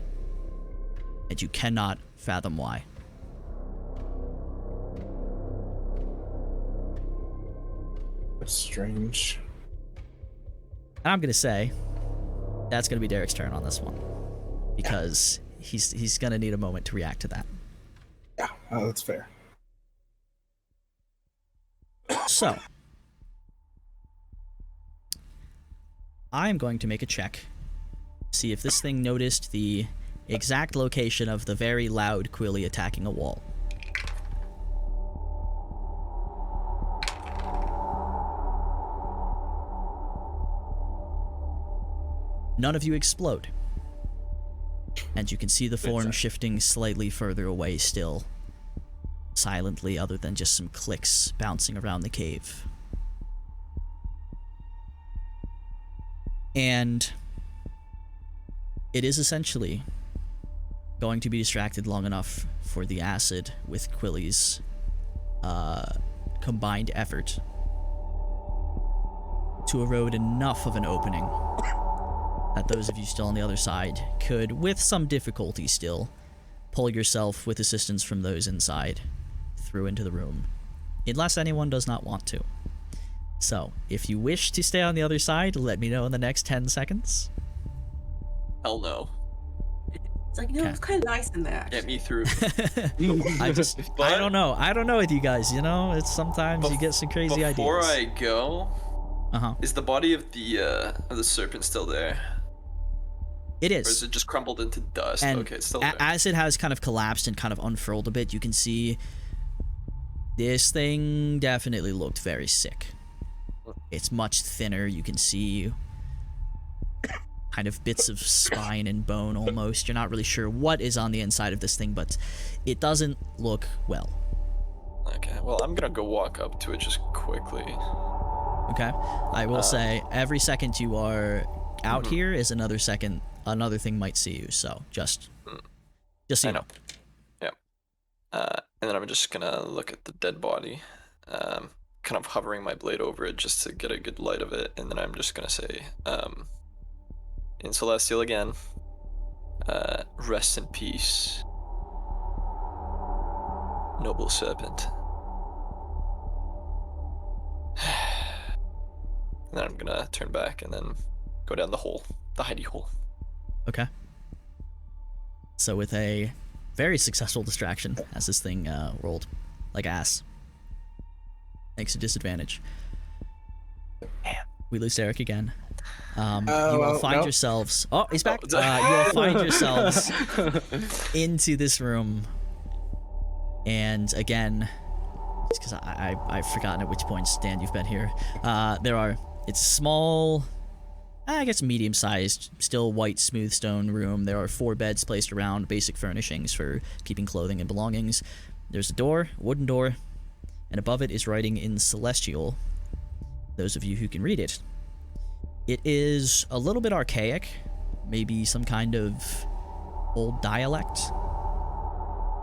And you cannot fathom why.
That's strange.
And I'm gonna say that's gonna be Derek's turn on this one, because he's gonna need a moment to react to that.
Yeah, that's fair.
So I am going to make a check, see if this thing noticed the exact location of the very loud Quilly attacking a wall. None of you explode, and you can see the form shifting slightly further away still, silently, other than just some clicks bouncing around the cave. And it is essentially going to be distracted long enough for the acid with Quilly's combined effort to erode enough of an opening that those of you still on the other side could, with some difficulty still, pull yourself with assistance from those inside through into the room, unless anyone does not want to. So, if you wish to stay on the other side, let me know in the next 10 seconds.
Hell no.
It's like, it's kind of nice in there.
Get me through.
I don't know. I don't know with you guys, you know? It's sometimes you get some crazy ideas.
Before I go,
Uh-huh.
is the body of the serpent still there?
It
Or
is.
is it just crumbled into dust?
And
Okay, it's still there.
as it has kind of collapsed and kind of unfurled a bit, you can see this thing definitely looked very sick. It's much thinner. You can see kind of bits of spine and bone almost. You're not really sure what is on the inside of this thing, but it doesn't look well.
Okay, well, I'm gonna go walk up to it just quickly.
Okay? I will say, every second you are out here is another second another thing might see you, so just so you know.
Yeah. And then I'm just gonna look at the dead body, kind of hovering my blade over it just to get a good light of it, and then I'm just gonna say, in Celestial again, rest in peace, noble serpent. And then I'm gonna turn back and then go down the hole, the hidey hole.
Okay. So with a very successful distraction, as this thing rolled like ass, thanks to disadvantage. Man, we lose Derek again. You will find yourselves. Oh, he's back. You will find yourselves into this room, and again, it's because I've forgotten at which point, Stan, you've been here. It's small. I guess medium-sized, still white, smooth stone room. There are 4 beds placed around, basic furnishings for keeping clothing and belongings. There's a door, wooden door, and above it is writing in Celestial, those of you who can read it. It is a little bit archaic, maybe some kind of old dialect.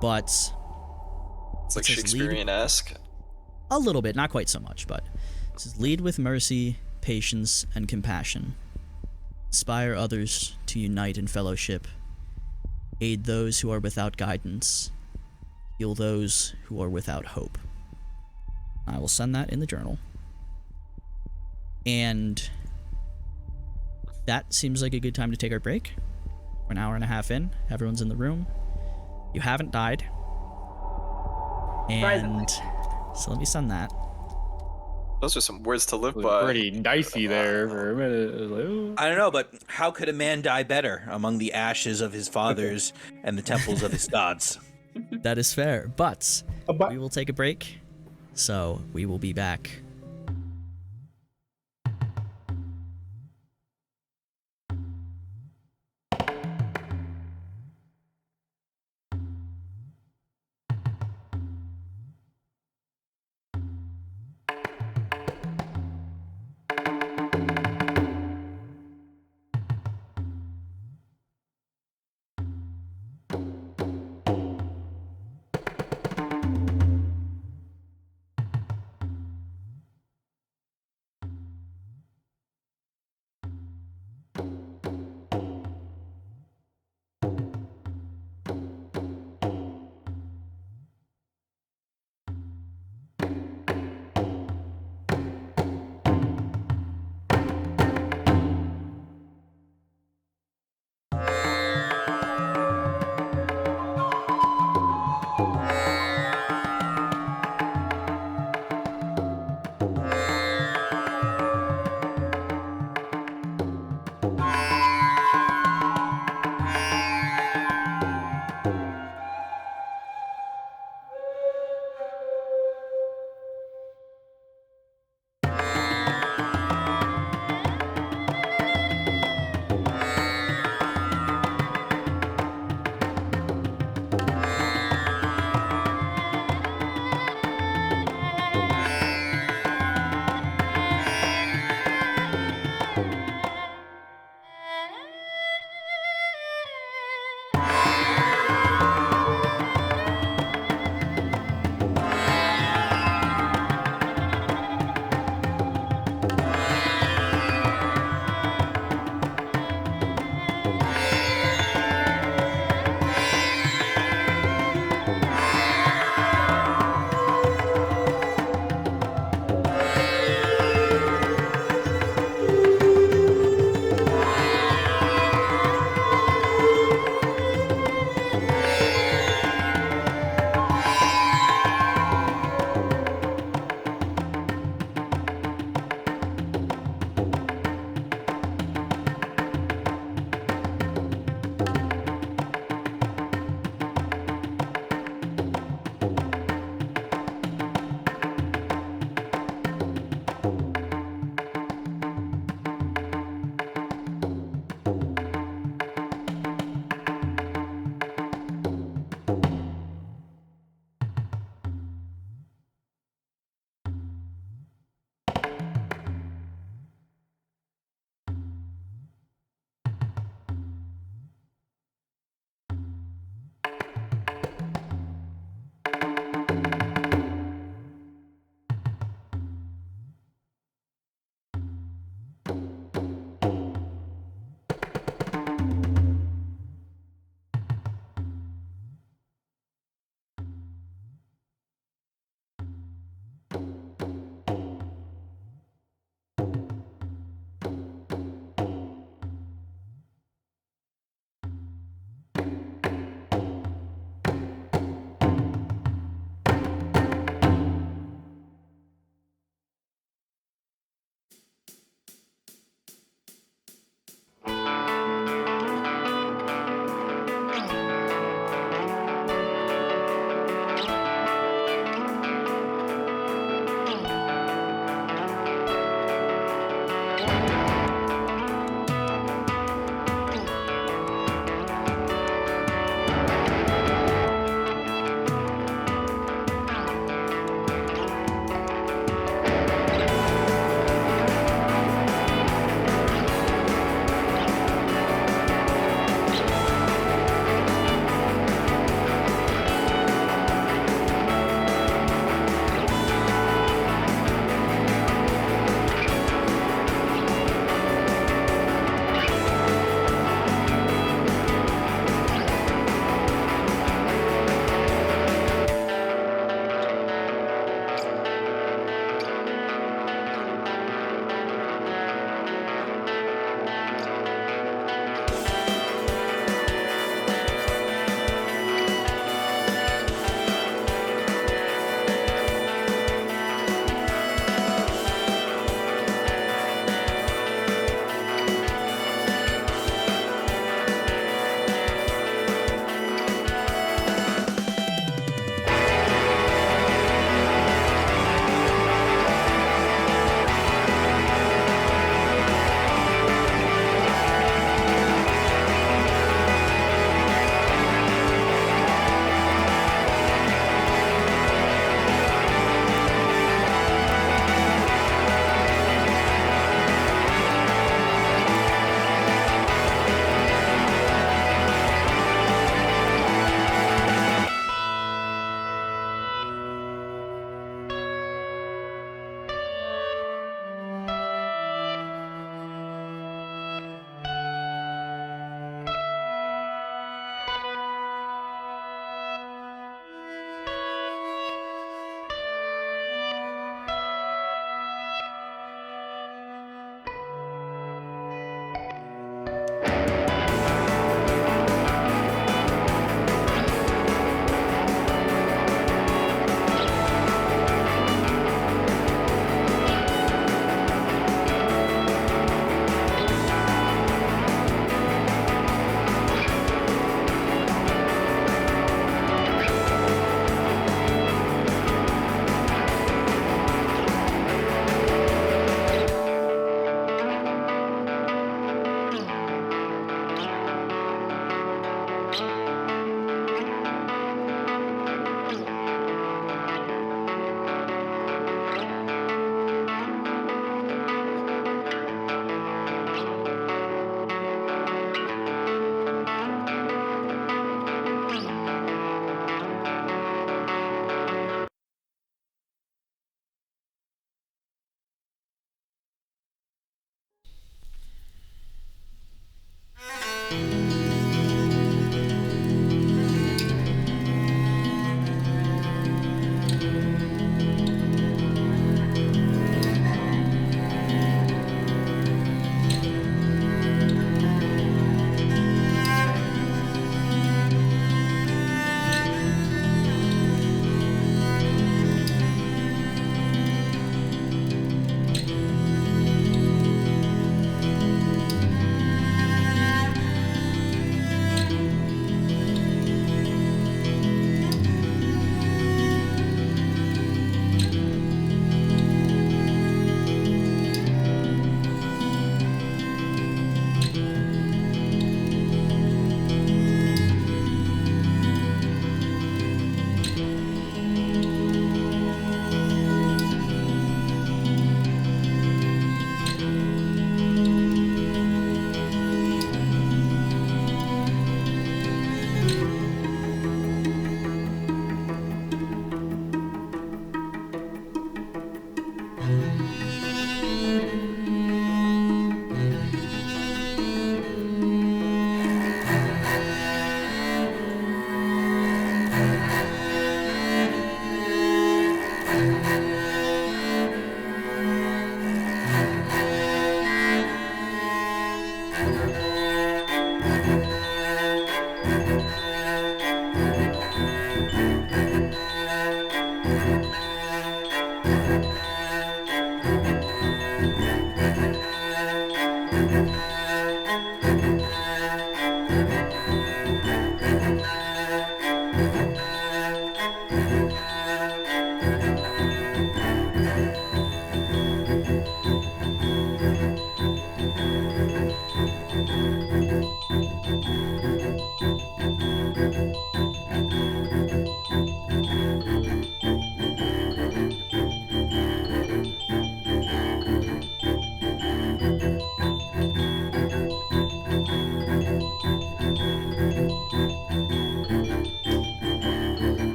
But
It's like
it says lead-
Shakespearean-esque.
a little bit, not quite so much, but it says lead with mercy, patience, and compassion. Inspire others to unite in fellowship. Aid those who are without guidance. Heal those who are without hope. I will send that in the journal. And that seems like a good time to take our break. We're an hour and a half in. Everyone's in the room. You haven't died. And so let me send that.
Those are some words to live
It was
by.
pretty dicey there for a minute. It was like, "Ooh."
I don't know, but how could a man die better among the ashes of his fathers and the temples of his gods?
That is fair. But
But
we will take a break. So we will be back.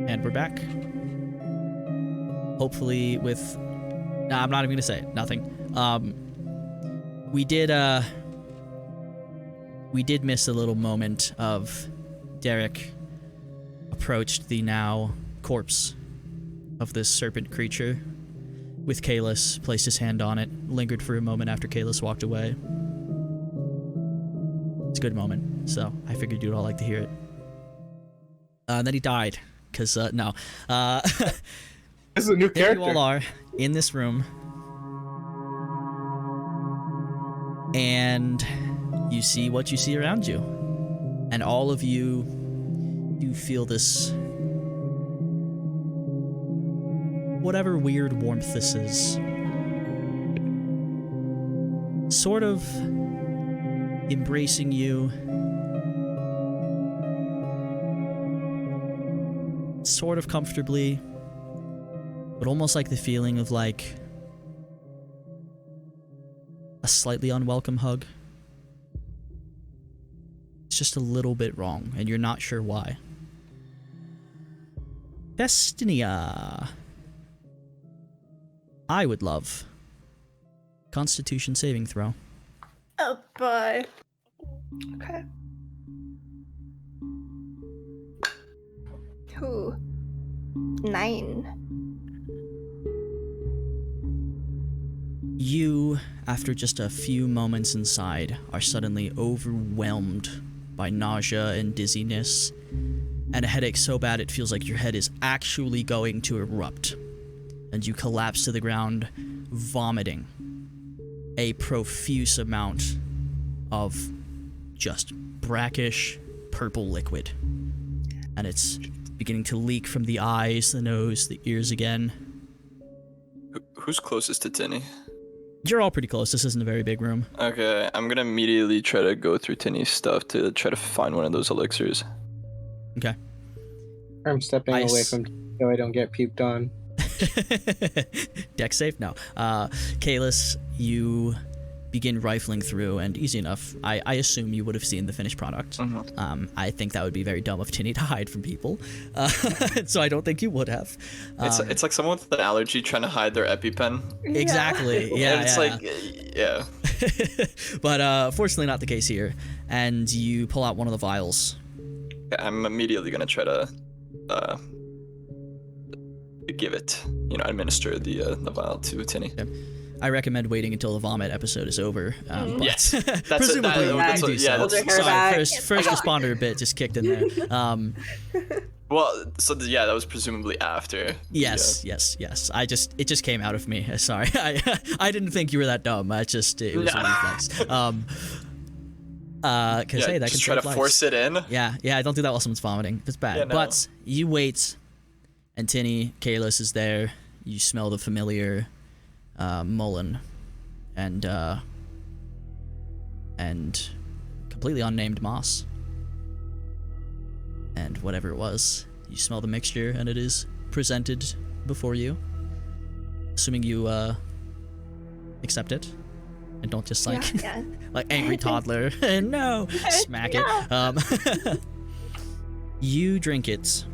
And we're back. Hopefully with... Nah, I'm not even gonna say it. Nothing. We did miss a little moment of Derek approached the now corpse of this serpent creature with Kalis, placed his hand on it, lingered for a moment after Kalis walked away. It's a good moment, so I figured you'd all like to hear it. And then he died, because, no.
This is a new
There
character.
you all are, in this room. And you see what you see around you. And all of you feel this... whatever weird warmth this is. Sort of embracing you. Sort of comfortably. But almost like the feeling of like a slightly unwelcome hug. It's just a little bit wrong, and you're not sure why. Destinia. I would love Constitution saving throw.
Oh boy. Okay. Ooh. 9.
You, after just a few moments inside, are suddenly overwhelmed by nausea and dizziness, and a headache so bad it feels like your head is actually going to erupt. And you collapse to the ground, vomiting a profuse amount of just brackish purple liquid. And it's beginning to leak from the eyes, the nose, the ears again.
Who's closest to Tinny?
You're all pretty close. This isn't a very big room.
Okay, I'm gonna immediately try to go through Tinny's stuff to try to find one of those elixirs.
Okay.
I'm stepping away from so I don't get puked on.
Deck safe? No. Kalis, you begin rifling through, and easy enough. I assume you would have seen the finished product.
Mm-hmm.
I think that would be very dumb of Tinny to hide from people. So I don't think you would have.
It's like someone with an allergy trying to hide their EpiPen.
Exactly. Yeah.
And it's yeah.
But fortunately not the case here. And you pull out one of the vials.
I'm immediately gonna try to give it, administer the vial to Tinny.
Okay. I recommend waiting until the vomit episode is over. But
Yes,
presumably you do so.
Hold her hair
Sorry,
back.
first responder bit just kicked in there.
Well, that was presumably after.
Yes. It just came out of me. Sorry, I didn't think you were that dumb. It was a reflex. Because hey, that
just
can
try to force it in.
Yeah. Don't do that while someone's vomiting. It's bad.
Yeah, no.
But you wait, and Tinny, Kalis is there. You smell the familiar mullein, and completely unnamed moss, and whatever it was. You smell the mixture, and it is presented before you. Assuming you accept it, and don't just like like angry toddler and no smack it. You drink it.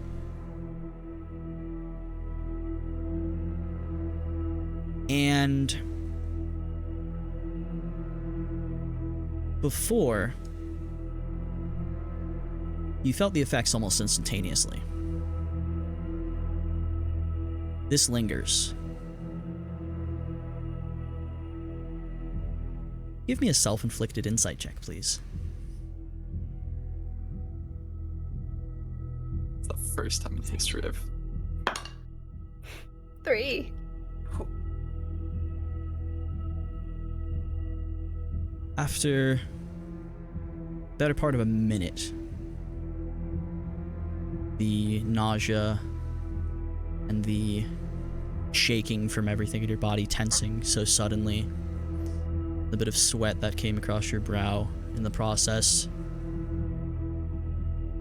And before, you felt the effects almost instantaneously. This lingers. Give me a self-inflicted insight check, please.
It's the first time in history I've...
3.
After better part of a minute, the nausea and the shaking from everything in your body tensing so suddenly, the bit of sweat that came across your brow in the process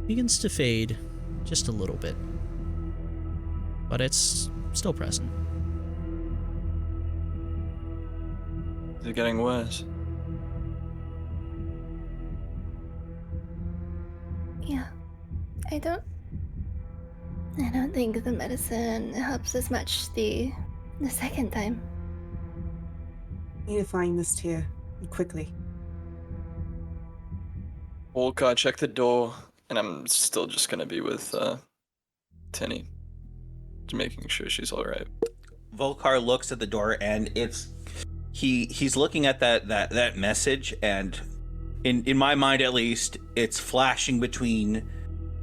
begins to fade just a little bit, but it's still present.
Is it getting worse?
Yeah. I don't I don't think the medicine helps as much the second time.
Need to find this tear quickly.
Volka, check the door, and I'm still just gonna be with Tinny, just making sure she's all right.
Volkar looks at the door, and he's looking at that message, and in my mind at least, it's flashing between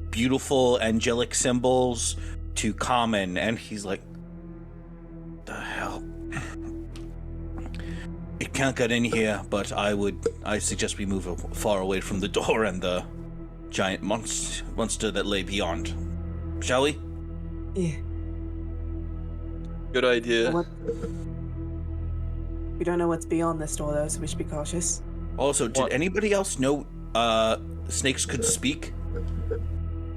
beautiful angelic symbols to common, and he's like, the hell. It can't get in here, but I suggest we move far away from the door and the giant monster that lay beyond. Shall we?
Yeah.
Good idea.
We don't know what's beyond this door, though, so we should be cautious.
Also, did anybody else know snakes could speak?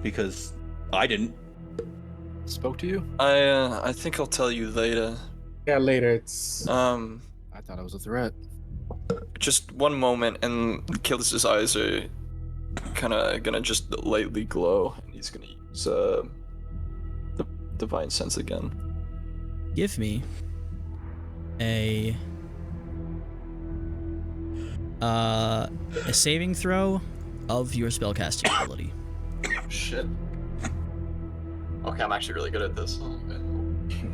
Because I didn't.
Spoke to you?
I think I'll tell you later.
Yeah, later. It's
I thought it was a threat.
Just one moment, and Killis' eyes are kind of gonna just lightly glow, and he's gonna use the divine sense again.
Give me a saving throw of your spellcasting ability.
Shit. Okay, I'm actually really good at this. Okay.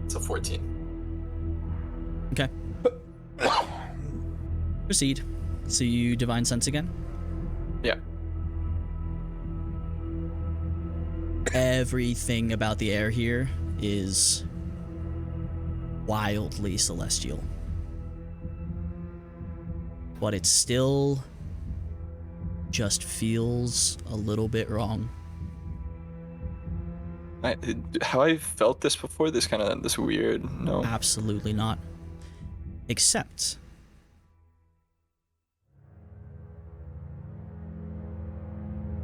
It's a 14.
Okay. Proceed. So you divine sense again?
Yeah.
Everything about the air here is wildly celestial. But it still just feels a little bit wrong.
Have I felt this before? This weird? No.
Absolutely not. Except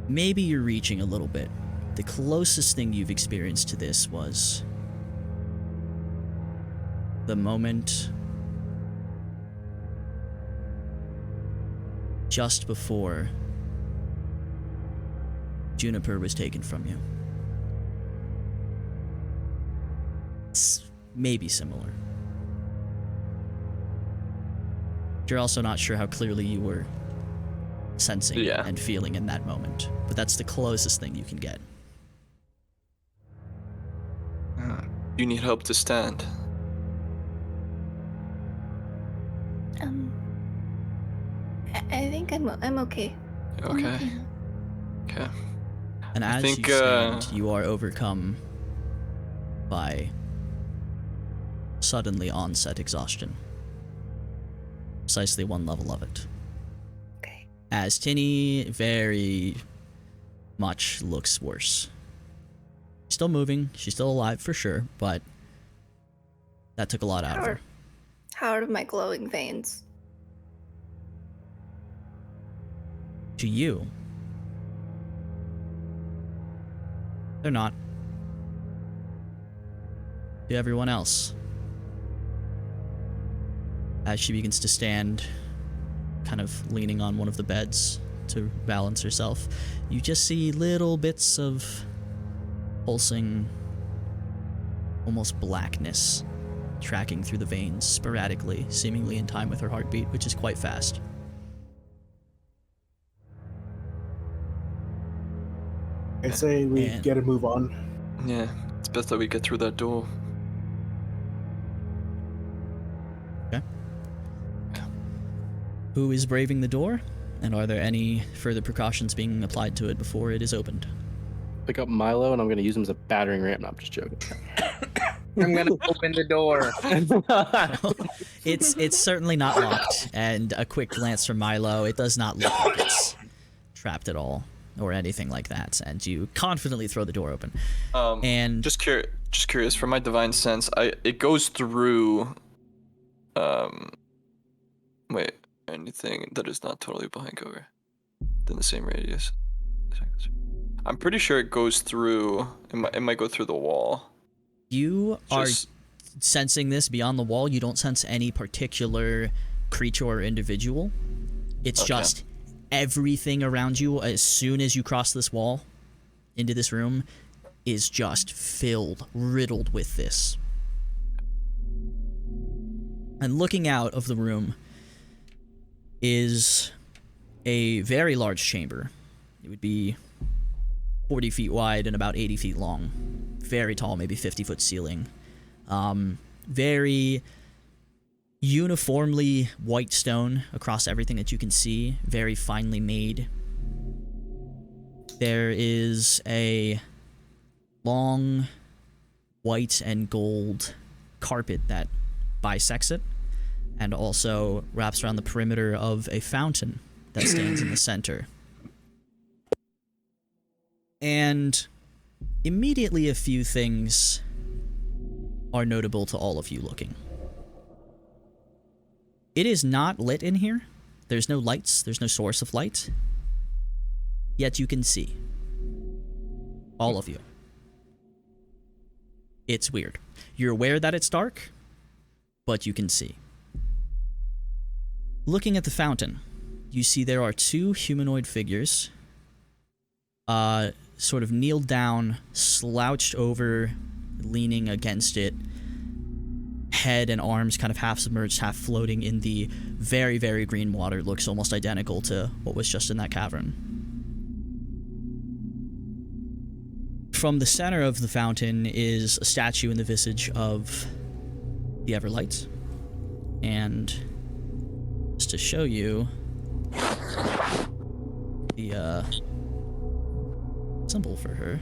maybe you're reaching a little bit. The closest thing you've experienced to this was the moment just before Juniper was taken from you. It's maybe similar. You're also not sure how clearly you were sensing and feeling in that moment, but that's the closest thing you can get.
You need help to stand.
I think I'm okay.
Okay. Okay.
And as you stand, you are overcome by suddenly onset exhaustion. Precisely one level of it.
Okay.
As Tinny very much looks worse. She's still moving, she's still alive for sure, but that took a lot out of her.
How are my glowing veins?
To you, they're not. To everyone else, as she begins to stand, kind of leaning on one of the beds to balance herself, you just see little bits of pulsing, almost blackness tracking through the veins sporadically, seemingly in time with her heartbeat, which is quite fast.
I say we get a move on.
Yeah, it's best that we get through that door.
Okay. Who is braving the door? And are there any further precautions being applied to it before it is opened?
Pick up Milo, and I'm going to use him as a battering ram. No, I'm just joking.
I'm gonna open the door.
It's certainly not locked, and a quick glance from Milo, it does not look like it's trapped at all or anything like that, and you confidently throw the door open. And
just curious, for my divine sense, it goes through anything that is not totally behind cover within the same radius. I'm pretty sure it goes through. It might go through the wall.
You are sensing this beyond the wall. You don't sense any particular creature or individual. It's just everything around you. As soon as you cross this wall into this room, is just riddled with this. And looking out of the room is a very large chamber. It would be 40 feet wide and about 80 feet long. Very tall, maybe 50-foot ceiling. Very uniformly white stone across everything that you can see. Very finely made. There is a long white and gold carpet that bisects it, and also wraps around the perimeter of a fountain that stands in the center. And immediately a few things are notable to all of you looking. It is not lit in here. There's no lights. There's no source of light. Yet you can see. All of you. It's weird. You're aware that it's dark, but you can see. Looking at the fountain, you see there are two humanoid figures, sort of kneeled down, slouched over, leaning against it, head and arms kind of half submerged, half floating in the very, very green water. It looks almost identical to what was just in that cavern. From the center of the fountain is a statue in the visage of the Everlight. And just to show you the symbol for her.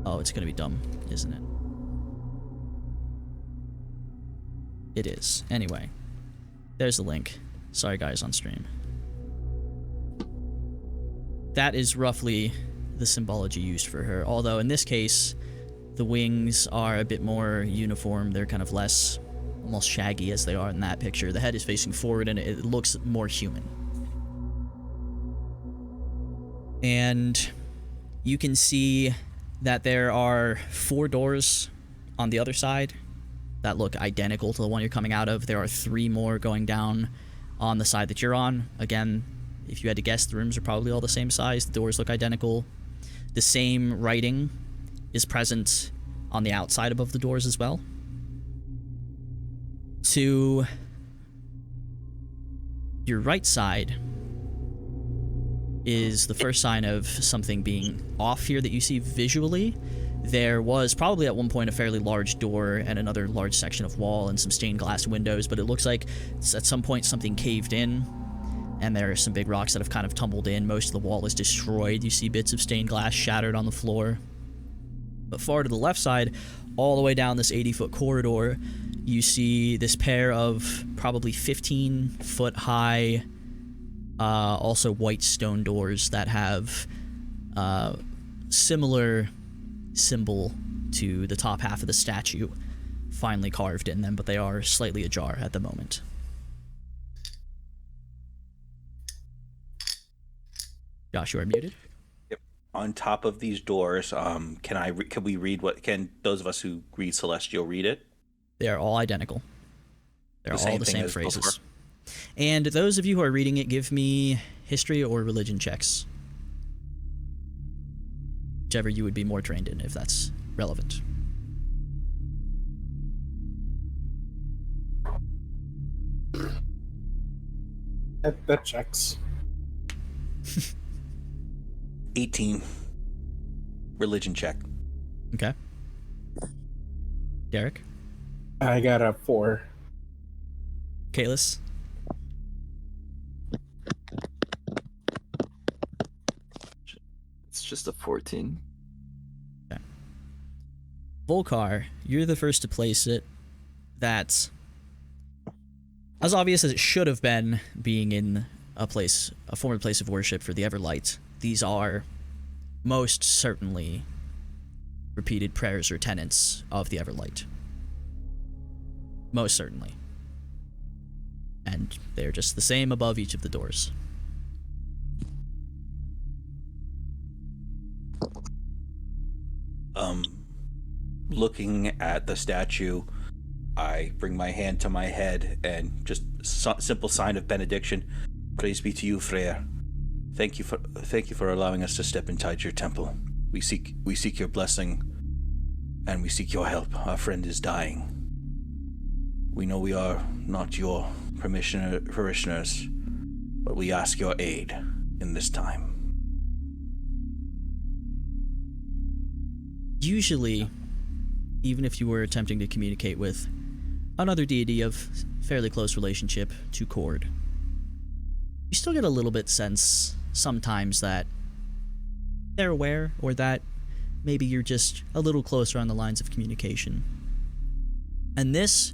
Oh, it's gonna be dumb, isn't it? It is. Anyway, there's the link. Sorry guys on stream. That is roughly the symbology used for her, although in this case the wings are a bit more uniform. They're kind of less almost shaggy as they are in that picture. The head is facing forward and it looks more human. And you can see that there are 4 doors on the other side that look identical to the one you're coming out of. There are 3 more going down on the side that you're on. Again, if you had to guess, the rooms are probably all the same size. The doors look identical. The same writing is present on the outside above the doors as well. To your right side is the first sign of something being off here that you see visually. There was probably at one point a fairly large door and another large section of wall and some stained glass windows, but it looks like at some point something caved in, and there are some big rocks that have kind of tumbled in. Most of the wall is destroyed. You see bits of stained glass shattered on the floor. But far to the left side, all the way down this 80-foot corridor, you see this pair of probably 15-foot high, also white stone doors that have similar symbol to the top half of the statue finely carved in them, but they are slightly ajar at the moment. Josh, you are muted.
Yep. On top of these doors, can we read what? Can those of us who read Celestial read it?
They are all identical. They're all the same phrases.
Before.
And those of you who are reading it, give me history or religion checks. Whichever you would be more trained in, if that's relevant.
That checks.
18. Religion check.
Okay. Derek?
I got a 4.
Kalis?
It's just a 14.
Okay. Volkar, you're the first to place it. That's as obvious as it should have been, being in a former place of worship for the Everlight. These are most certainly repeated prayers or tenets of the Everlight. Most certainly. And they're just the same above each of the doors.
Looking at the statue, I bring my hand to my head and just simple sign of benediction. Praise be to you, Freyr. Thank you for allowing us to step inside your temple. We seek your blessing, and we seek your help. Our friend is dying. We know we are not your parishioners, but we ask your aid in this time.
Usually, even if you were attempting to communicate with another deity of fairly close relationship to Cord, you still get a little bit sense sometimes that they're aware, or that maybe you're just a little closer on the lines of communication. And this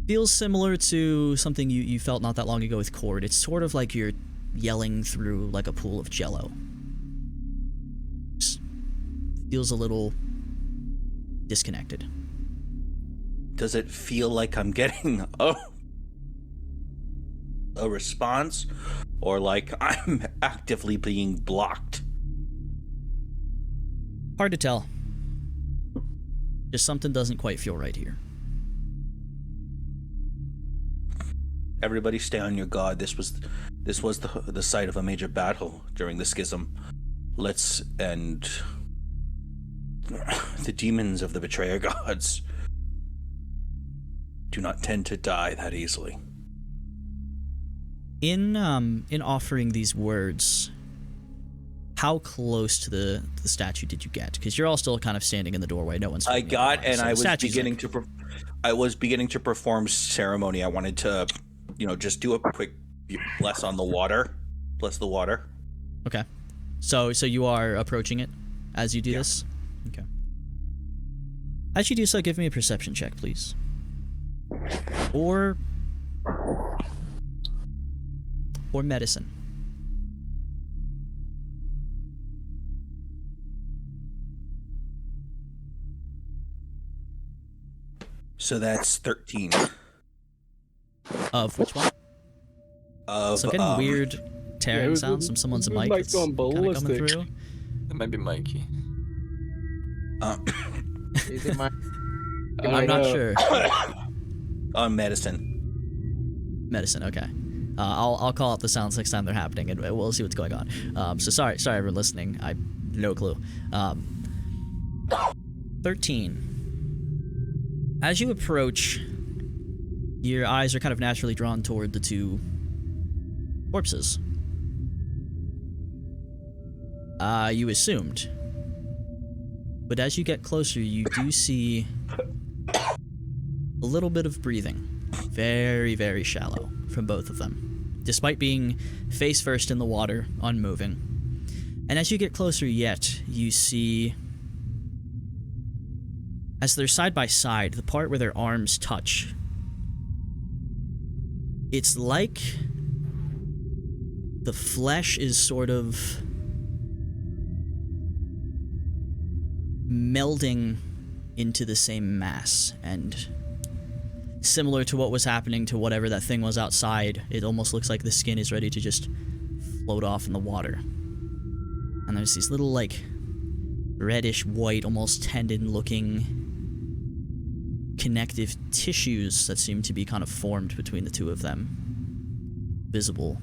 feels similar to something you felt not that long ago with Cord. It's sort of like you're yelling through like a pool of jello. Just feels a little disconnected.
Does it feel like I'm getting a response, or like I'm actively being blocked?
Hard to tell. Just something doesn't quite feel right here.
Everybody stay on your guard. This was the site of a major battle during the schism. Let's end the demons of the betrayer gods do not tend to die that easily.
In offering these words, how close to the statue did you get? Because you're all still kind of standing in the doorway. No one's.
I got, and
so
I was beginning to perform ceremony. I wanted to, just do a quick bless on the water. Bless the water.
Okay. So you are approaching it as you do this? Okay. As you do so, give me a perception check, please. Or medicine.
So that's 13.
Of which one? Some getting weird tearing sounds from someone's mic that's kind of coming through.
That might be Mikey.
Is it my?
I'm not sure.
Medicine,
okay. I'll call out the sounds next time they're happening, and we'll see what's going on. So sorry everyone listening. I no clue. 13. As you approach, your eyes are kind of naturally drawn toward the two corpses. You assumed. But as you get closer, you do see a little bit of breathing. Very, very shallow from both of them, despite being face first in the water, unmoving. And as you get closer yet, you see, as they're side by side, the part where their arms touch, it's like the flesh is sort of melding into the same mass, and similar to what was happening to whatever that thing was outside, it almost looks like the skin is ready to just float off in the water. And there's these little, like, reddish white, almost tendon-looking connective tissues that seem to be kind of formed between the two of them, visible.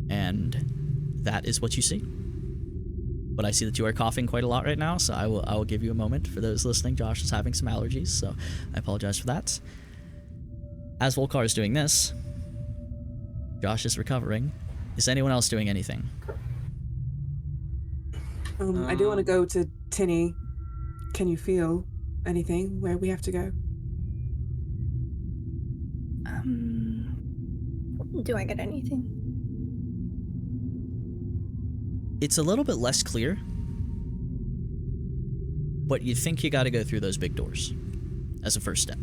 And that is what you see. But I see that you are coughing quite a lot right now, so I will give you a moment. For those listening, Josh is having some allergies, so I apologize for that. As Volkar is doing this, Josh is recovering. Is anyone else doing anything?
I do want to go to Tinny. Can you feel anything where we have to go?
Do I get anything?
It's a little bit less clear, but you think you gotta go through those big doors as a first step.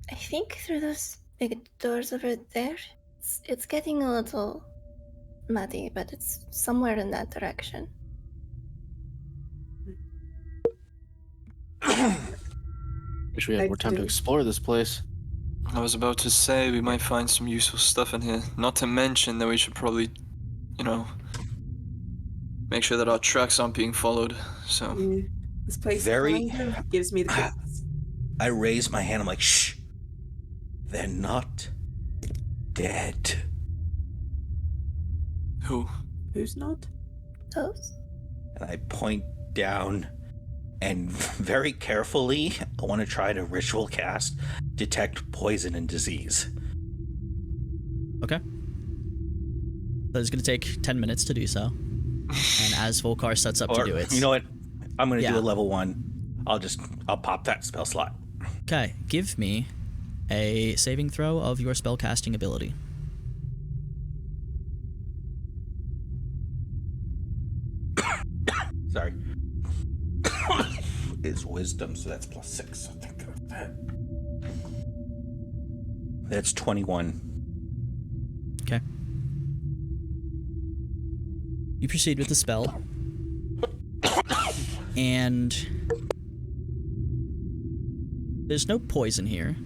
I think through those big doors over there, it's getting a little muddy, but it's somewhere in that direction.
Wish we had more time to explore this place.
I was about to say we might find some useful stuff in here. Not to mention that we should probably, make sure that our tracks aren't being followed. So
this place gives me the creeps.
I raise my hand. I'm like, shh. They're not dead.
Who?
Who's not?
Toast?
And I point down and very carefully, I want to try to ritual cast detect poison and disease.
Okay. That is going to take 10 minutes to do so. And as Volkar sets up to do it.
You know what? I'm going to do
Yeah.
a level 1. I'll pop that spell slot.
Okay, give me a saving throw of your spellcasting ability.
Sorry. It's wisdom, so that's +6. I think of that. That's 21.
Okay. You proceed with the spell. And there's no poison here.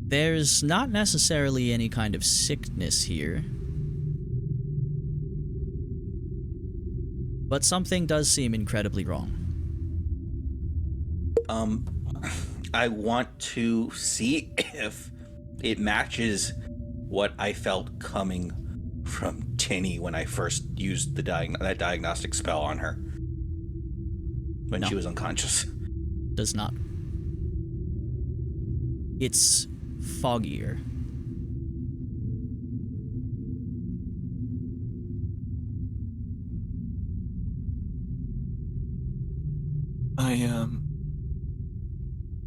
There's not necessarily any kind of sickness here. But something does seem incredibly wrong.
I want to see if it matches what I felt coming from Tinny when I first used that diagnostic spell on her. When
No.
she was unconscious.
Does not. It's foggier.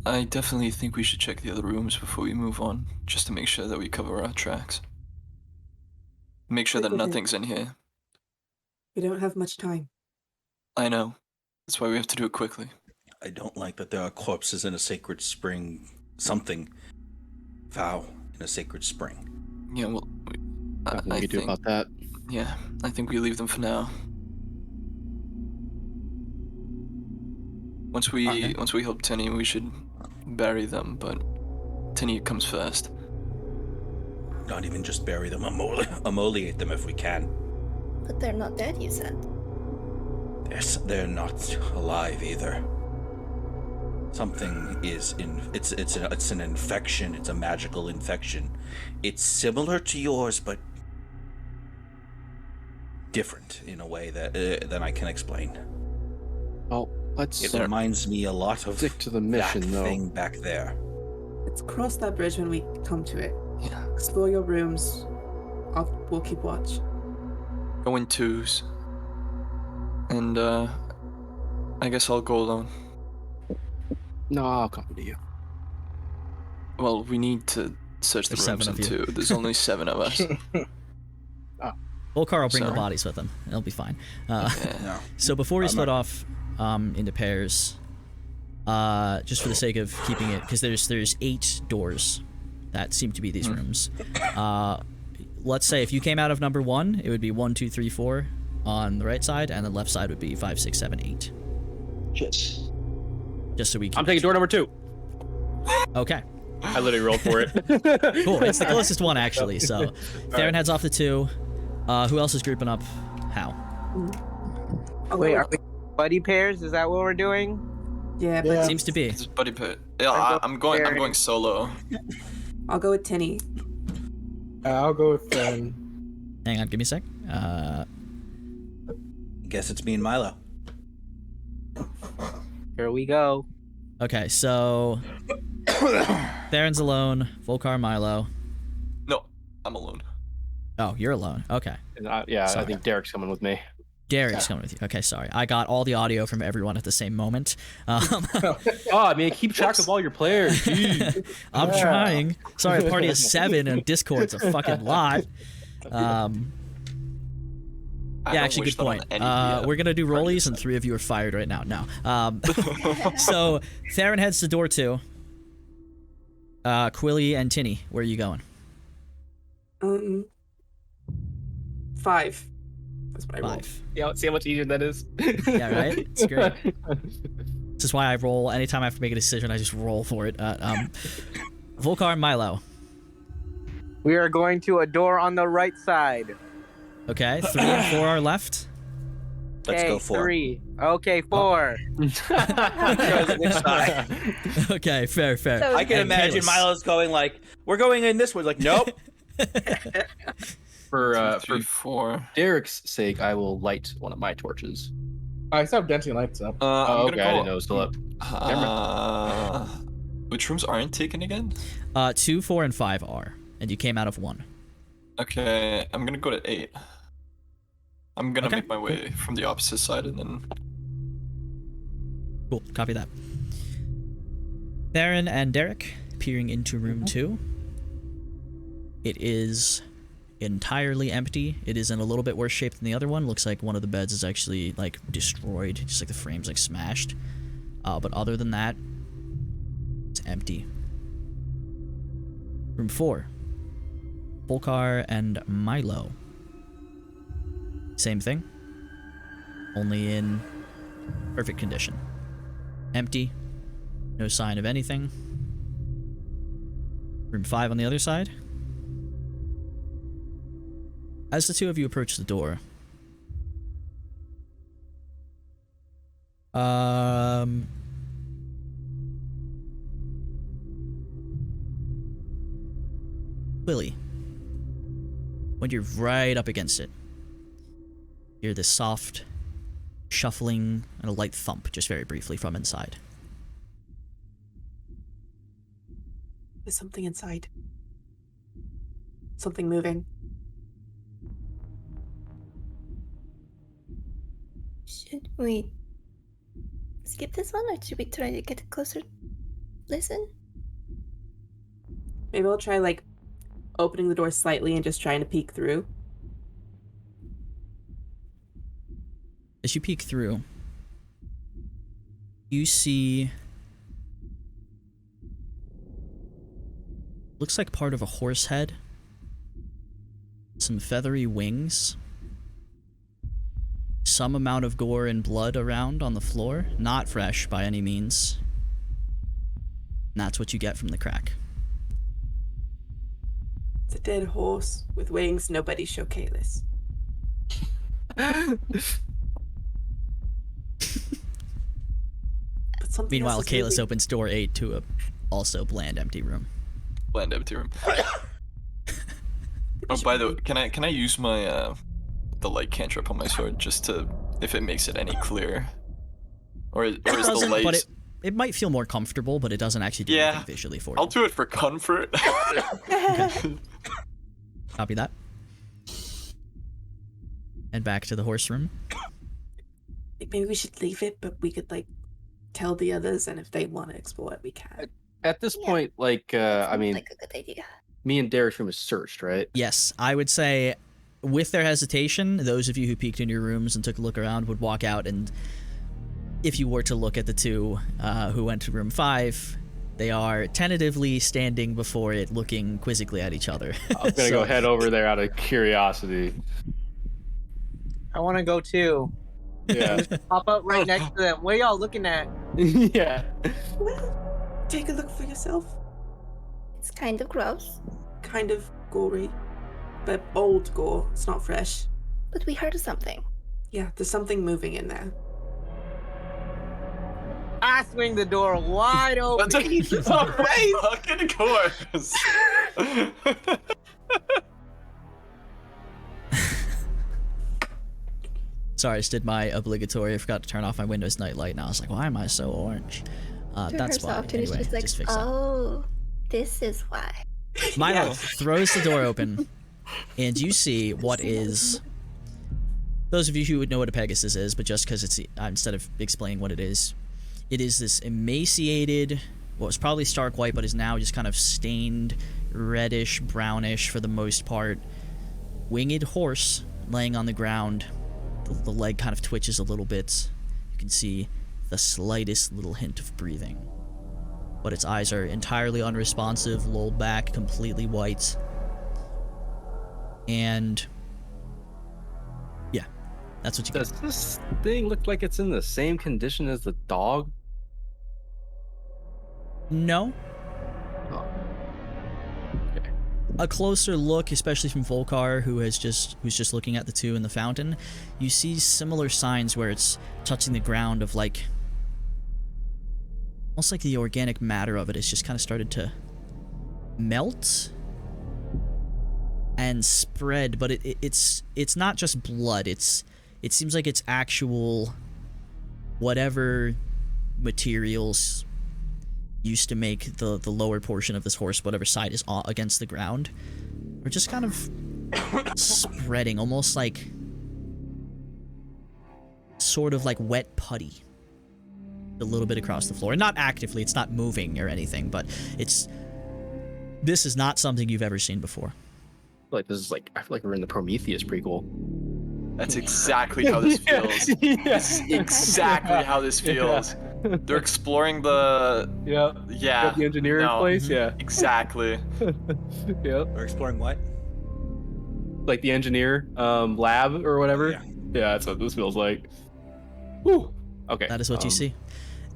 I definitely think we should check the other rooms before we move on, just to make sure that we cover our tracks. Make sure that
Okay.
nothing's in here.
We don't have much time.
I know. That's why we have to do it quickly.
I don't like that there are corpses in a sacred spring. Something. Vow in a sacred spring.
Yeah, well,
Nothing
I
we can do
think,
about that.
yeah, I think we leave them for now. Once we help Tinny, we should bury them, but Tinny comes first.
Not even just bury them, emoliate them if we can.
But they're not dead, you said.
They're not alive either. Something is it's an infection. It's a magical infection. It's similar to yours, but different in a way that than I can explain.
Well, let's
It reminds me a lot of
stick to the mission,
that
though.
thing back there.
Let's cross that bridge when we come to it.
Yeah.
Explore your rooms. We'll keep watch.
Go in twos. And, I guess I'll go alone.
No, I'll come to you.
Well, we need to search the
There's
rooms
7
in
of you.
two. There's only 7 of us.
Volkar will bring the
Sorry.
bodies with him. It'll be fine.
Yeah.
No.
So before we
I'm
split
not-
off into pairs, just for the sake of keeping it, because there's 8 doors that seem to be these rooms. Let's say if you came out of number 1, it would be 1, 2, 3, 4 on the right side, and the left side would be 5, 6, 7, 8.
Shit.
Just so we can.
I'm taking door number 2.
Okay.
I literally rolled for it.
Cool. It's the closest one actually. So Theron heads off the 2. Who else is grouping up? How?
Oh,
Wait, are we buddy pairs? Is that what we're doing?
Yeah, but
Yeah.
Seems to be.
It's buddy pit. Yeah, I'm going solo.
I'll go with Tinny.
I'll go with
Hang on, give me a sec.
Guess it's me and Milo.
Here we go.
Okay, so Theron's alone. Volkar, Milo.
No, I'm alone.
Oh, you're alone. Okay.
And I
Sorry.
think Derek's coming with me.
Derek's coming with you. Okay, sorry. I got all the audio from everyone at the same moment.
Oh, man, keep track of all your players. Jeez.
I'm trying. Sorry, a party of 7 and Discord's a fucking lot.
I
Yeah,
don't
actually,
wish
good
that on
point.
any
We're gonna do
party
rollies, and
set.
3 of you are fired right now. No. So Theron heads to door 2. Quilly and Tinny, where are you going?
5. That's what I rolled.
5.
Yeah, see how much easier that is.
Yeah, right? It's great. This is why I roll. Anytime I have to make a decision, I just roll for it. Volkar and Milo.
We are going to a door on the right side.
Okay, 3 and 4 are left.
Let's go 4.
3. Okay, 4.
Which side?
Okay, fair.
So-
I can
And
imagine
Kalis.
Milo's going like, "We're going in this way." Like, nope.
For
3, 4.
Derek's sake, I will light one of my torches.
I still have dancing lights up.
Oh,
I'm
okay,
gonna
I
go.
didn't know it was still up.
Which rooms aren't taken again?
2, 4, and 5 are, and you came out of 1.
Okay, I'm gonna go to 8. I'm gonna
Okay,
make my way from the opposite side and then.
Cool, copy that. Theron and Derek peering into room 2. It is entirely empty. It is in a little bit worse shape than the other one. Looks like one of the beds is actually like destroyed, just like the frame's like smashed. But other than that, it's empty. Room 4. Volkar and Milo. Same thing, only in perfect condition. Empty, no sign of anything. Room 5 on the other side. As the two of you approach the door, Willie, when you're right up against it, you hear this soft shuffling and a light thump just very briefly from inside.
There's something inside. Something moving.
Should we skip this one, or should we try to get closer? Listen?
Maybe I'll try like opening the door slightly and just trying to peek through.
As you peek through, you see looks like part of a horse head, some feathery wings, some amount of gore and blood around on the floor, not fresh by any means. And that's what you get from the crack.
It's a dead horse with wings. Nobody show Kalis. But something
Meanwhile,
else is
Kalis
moving.
opens door 8 to a also bland empty room.
Bland empty room. Oh, by the way, can I use my the light cantrip on my sword just to, if it makes it any clearer, or is the
Doesn't,
light?
but it might feel more comfortable, but it doesn't actually do
Yeah.
anything visually for you.
I'll do it for comfort.
Copy that. And back to the horse room.
Maybe we should leave it, but we could like tell the others, and if they want to explore it, we can.
At this
Yeah.
point, like, I
Sounds
mean,
like a good idea.
me and Derek's room is searched, right?
Yes, I would say with their hesitation, those of you who peeked in your rooms and took a look around would walk out, and if you were to look at the two who went to room 5, they are tentatively standing before it, looking quizzically at each other.
I'm gonna go head over there out of curiosity.
I want to go too.
Yeah.
Pop up right next to them. What are y'all looking at?
Yeah.
Well, take a look for yourself.
It's kind of gross,
Kind of gory, but old gore. It's not fresh.
but we heard something.
Yeah, there's something moving in there.
I swing the door wide open.
Fucking course.
Sorry, I just did my obligatory. I forgot to turn off my Windows nightlight, and I was like, why am I so orange?
To
That's
herself,
why.
and it's
Anyway,
just like,
just fix that.
oh, this is why.
Milo
Yeah.
throws the door open, and you see what is. Those of you who would know what a Pegasus is, but just because it's instead of explaining what it is this emaciated, what was probably stark white, but is now just kind of stained reddish, brownish for the most part, winged horse laying on the ground. The leg kind of twitches a little bit. You can see the slightest little hint of breathing. But its eyes are entirely unresponsive, lolled back, completely white. And yeah, that's what you
Does
get.
this thing look like it's in the same condition as the dog?
No,
Okay.
a closer look, especially from Volkar, who's just looking at the two in the fountain, you see similar signs where it's touching the ground of like, almost like the organic matter of it has just kind of started to melt and spread, but it's not just blood. It seems like it's actual whatever materials used to make the lower portion of this horse, whatever side is against the ground, are just kind of spreading, almost like sort of like wet putty a little bit across the floor. Not actively, it's not moving or anything, but this is not something you've ever seen before.
Like this is like, I feel like we're in the Prometheus prequel.
That's exactly how this feels. This is exactly how this feels. They're exploring the... Yeah.
The engineering place? Yeah.
Exactly.
Yeah.
We're exploring what?
Like the engineer lab or whatever?
Yeah.
Yeah, that's what this feels like. Whew. Okay.
That is what you see.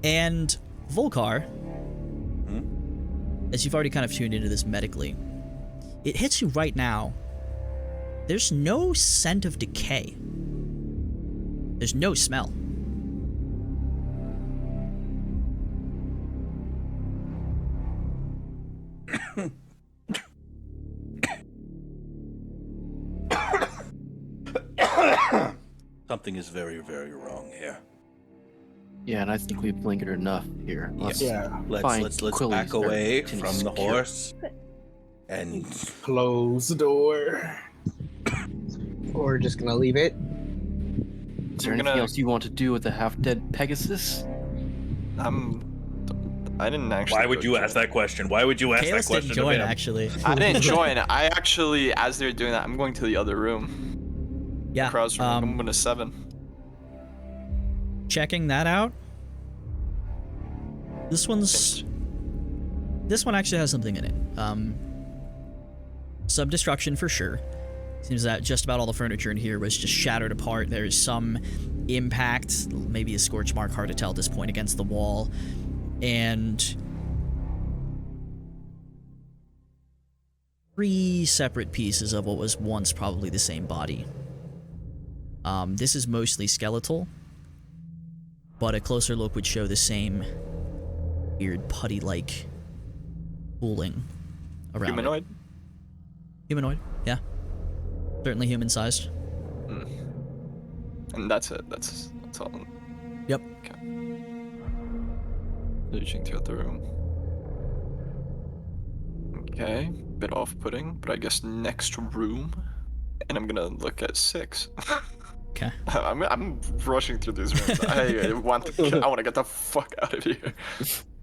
And Volkar, as you've already kind of tuned into this medically, it hits you right now. There's no scent of decay. There's no smell.
Something is very, very wrong here.
Yeah, and I think we've lingered enough here.
Let's
find
Quilly's
back
away
Tinny
from the
secure.
horse and
Close the door.
Or just gonna leave it.
Is there anything else you want to do with the half-dead Pegasus?
I didn't actually.
Why would you ask that question? Why would you ask that
Kalis
question?
didn't join,
of him?
actually.
I didn't join. I actually, as they're doing that, I'm going to the other room.
Yeah.
Across from I'm going to 7.
Checking that out. This one actually has something in it. Some destruction for sure. Seems that just about all the furniture in here was just shattered apart. There's some impact, maybe a scorch mark, hard to tell at this point, against the wall. And 3 separate pieces of what was once probably the same body. This is mostly skeletal, but a closer look would show the same weird putty-like pooling around
Humanoid?
it. Humanoid, yeah. Certainly human-sized.
And that's it. That's all.
Yep.
Okay. Searching throughout the room. Okay, bit off-putting, but I guess next room, and I'm gonna look at 6.
Okay.
I'm rushing through these rooms. I want to get the fuck out of here.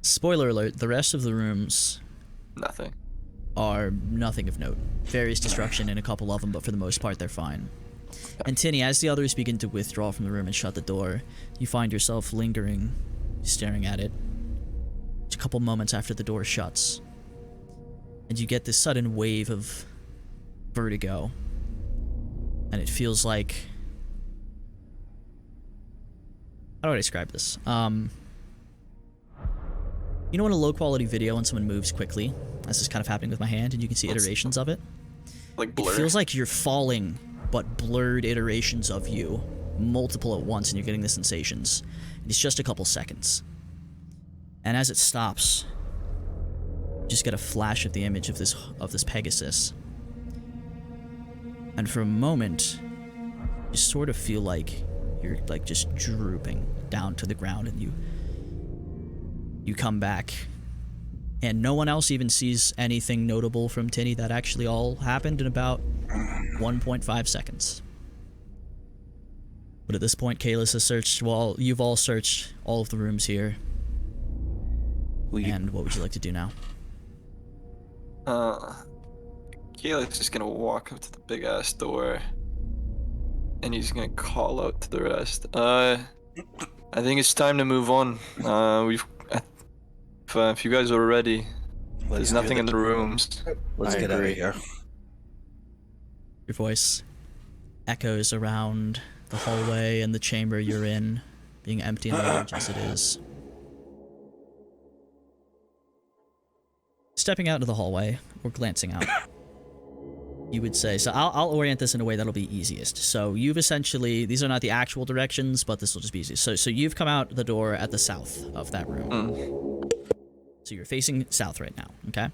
Spoiler alert, the rest of the rooms
Nothing.
are nothing of note. Various destruction in a couple of them, but for the most part, they're fine. And Tinny, as the others begin to withdraw from the room and shut the door, you find yourself lingering, staring at it. It's a couple moments after the door shuts. And you get this sudden wave of vertigo. And it feels like... How do I describe this? You know in a low-quality video when someone moves quickly? This is kind of happening with my hand, and you can see iterations of it.
Like blur.
It feels like you're falling, but blurred iterations of you, multiple at once, and you're getting the sensations. And it's just a couple seconds. And as it stops, you just get a flash of the image of this Pegasus. And for a moment, you sort of feel like you're like just drooping down to the ground, and you come back, and no one else even sees anything notable from Tinny. That actually all happened in about 1.5 seconds. But at this point, Kalis has searched, well, you've all searched all of the rooms here. And what would you like to do now?
Kalis is gonna walk up to the big ass door, and he's gonna call out to the rest. I think it's time to move on. If you guys are ready, there's nothing in the rooms.
Let's get out of here.
Your voice echoes around the hallway and the chamber you're in, being empty and large as it is. Stepping out into the hallway, or glancing out, you would say. So I'll orient this in a way that'll be easiest. So you've essentially, these are not the actual directions, but this will just be easy. So you've come out the door at the south of that room. So you're facing south right now, okay?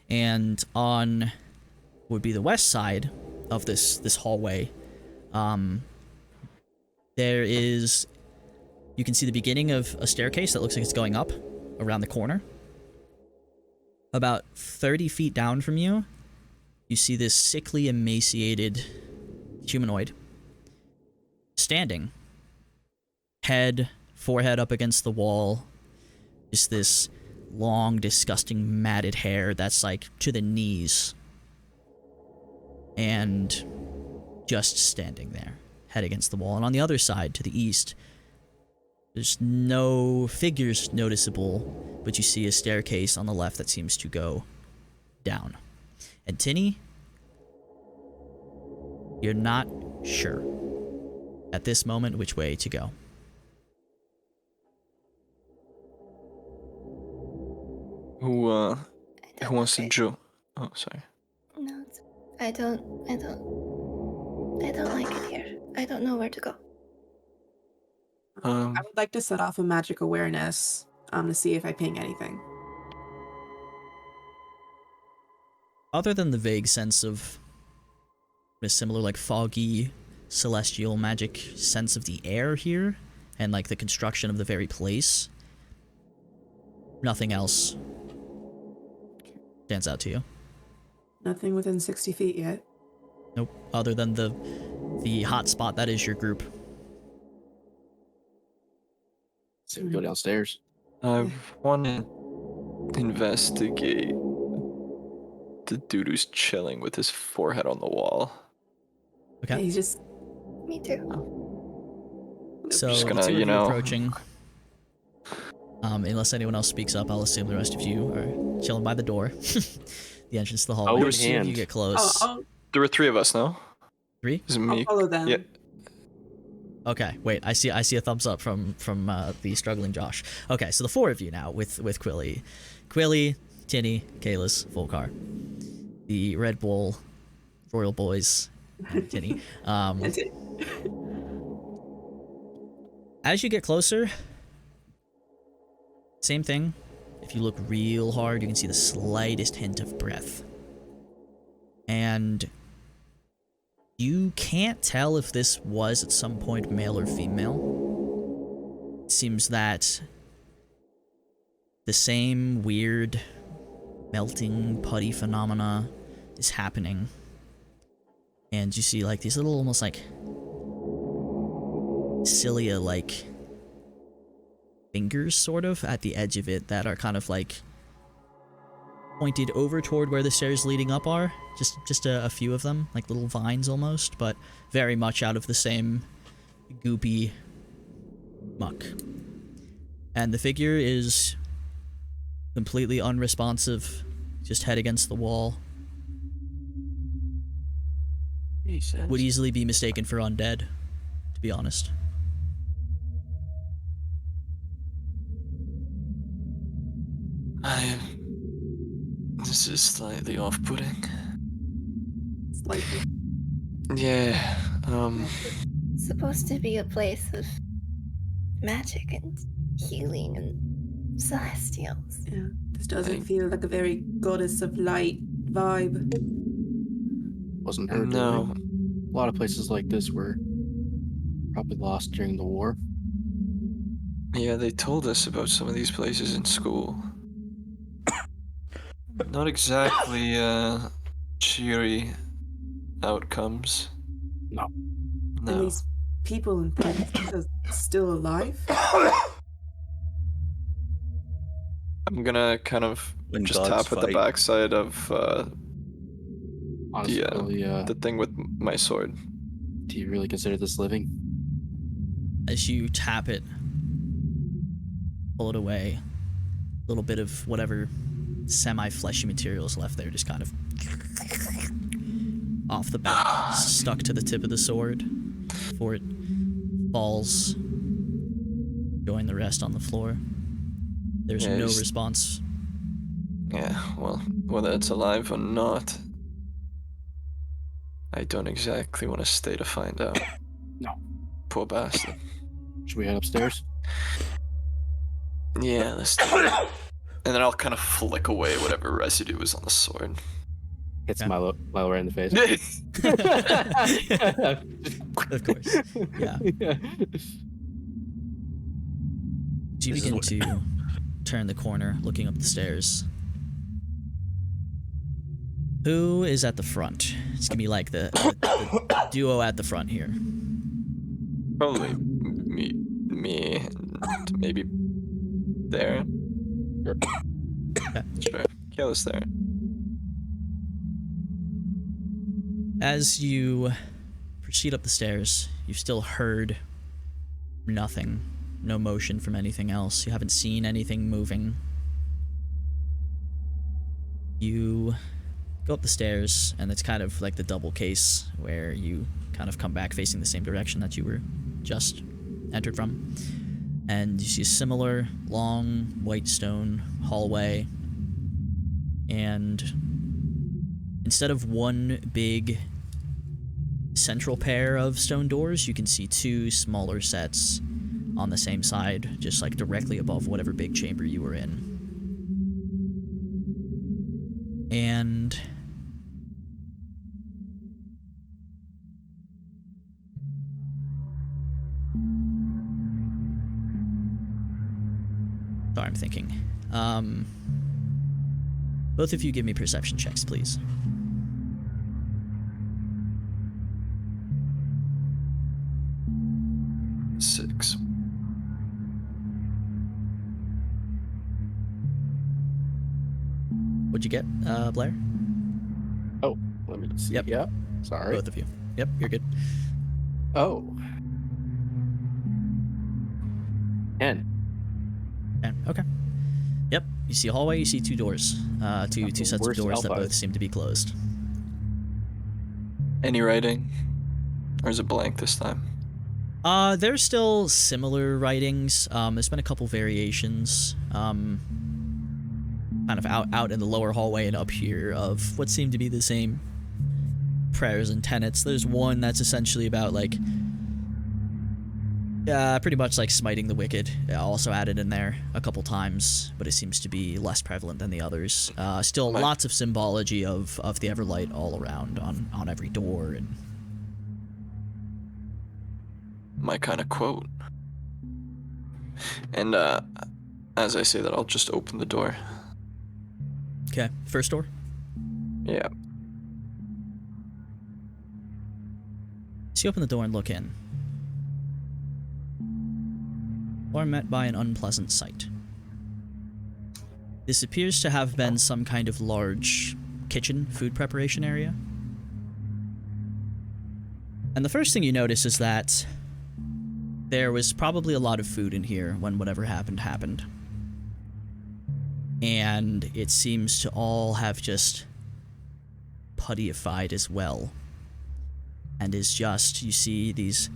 And on would be the west side of this hallway. There is, you can see the beginning of a staircase that looks like it's going up around the corner. About 30 feet down from you, you see this sickly, emaciated humanoid standing, forehead up against the wall, just this long, disgusting, matted hair that's like to the knees, and just standing there, head against the wall. And on the other side, to the east, there's no figures noticeable, but you see a staircase on the left that seems to go down. And Tinny, you're not sure at this moment which way to go.
Who wants to joke? Oh, sorry.
No, I don't like it here. I don't know where to go.
I would like to set off a magic awareness to see if I ping anything.
Other than the vague sense of a similar, like, foggy, celestial magic sense of the air here, and, like, the construction of the very place, nothing else stands out to you.
Nothing within 60 feet yet.
Nope, other than the hot spot that is your group.
So we go downstairs.
I want to investigate the dude who's chilling with his forehead on the wall.
Okay.
Yeah, he's just...
Me too.
So,
just gonna,
the two of
you know,
approaching. Unless anyone else speaks up, I'll assume the rest of you are chilling by the door. The entrance to the hallway.
Open
As soon as you
hand.
get close.
There were 3 of us, no?
3?
Is it
I'll
me?
follow them.
Yeah.
Okay, wait. I see a thumbs up from the struggling Josh. Okay, so the 4 of you now with Quilly, Tinny, Kalis, Volcar, the Red Bull, Royal Boys, and Tinny.
That's it.
As you get closer, same thing. If you look real hard, you can see the slightest hint of breath. And you can't tell if this was at some point male or female. It seems that the same weird melting putty phenomena is happening. And you see like these little almost like cilia like fingers sort of at the edge of it that are kind of like pointed over toward where the stairs leading up are. Just a few of them, like little vines almost, but very much out of the same goopy muck. And the figure is completely unresponsive, just head against the wall. Would easily be mistaken for undead, to be honest.
This is slightly off-putting.
Slightly.
Yeah,
It's supposed to be a place of magic and healing and celestials.
Yeah, this doesn't feel like a very goddess of light vibe.
Wasn't heard.
No.
A lot of places like this were probably lost during the war.
Yeah, they told us about some of these places in school. Not exactly, cheery outcomes.
No.
And
No.
these people and things are still alive?
I'm gonna kind of
When
just
gods
tap at the
fight.
backside of
Honestly,
the thing with my sword.
do you really consider this living?
As you tap it, pull it away, a little bit of whatever semi-fleshy material is left there just kind of off the back, stuck to the tip of the sword before it falls, join the rest on the floor. There's
Yeah,
no
just-
response.
Yeah, well, whether it's alive or not, I don't exactly want to stay to find out.
No.
Poor bastard.
Should we head upstairs?
Yeah, let's do it. And then I'll kind of flick away whatever residue is on the sword.
Hits
Yeah.
Milo right in the face.
Of course. Yeah. Do you
This is
begin to turn the corner, looking up the stairs? Who is at the front? It's gonna be like the duo at the front here.
Probably me, and maybe there. Sure. Kayla's there.
As you proceed up the stairs, you've still heard nothing. No motion from anything else. You haven't seen anything moving. You go up the stairs, and it's kind of like the double case where you kind of come back facing the same direction that you were just entered from. And you see a similar long white stone hallway. And instead of one big central pair of stone doors, you can see two smaller sets on the same side, just like directly above whatever big chamber you were in. And sorry, I'm thinking. Both of you give me perception checks, please.
Six.
What'd you get, Blair?
Oh, let me see.
Yep.
Yeah. Sorry.
Both of you. Yep, you're good.
Oh. 10.
And okay. Yep, you see a hallway, you see two doors. Two sets of
worst
doors that
alpha.
both seem to be closed.
Any writing? Or is it blank this time?
There's still similar writings. There's been a couple variations. Kind of out in the lower hallway and up here of what seem to be the same prayers and tenets. There's one that's essentially about like pretty much like smiting the wicked, also added in there a couple times, but it seems to be less prevalent than the others. Still lots of symbology of the Everlight all around on every door. And
My kind of quote. And as I say that, I'll just open the door.
okay, first door.
Yeah.
So you open the door and look in. You are met by an unpleasant sight. This appears to have been some kind of large kitchen food preparation area. And the first thing you notice is that there was probably a lot of food in here when whatever happened. And it seems to all have just puttyified as well. And is just, you see these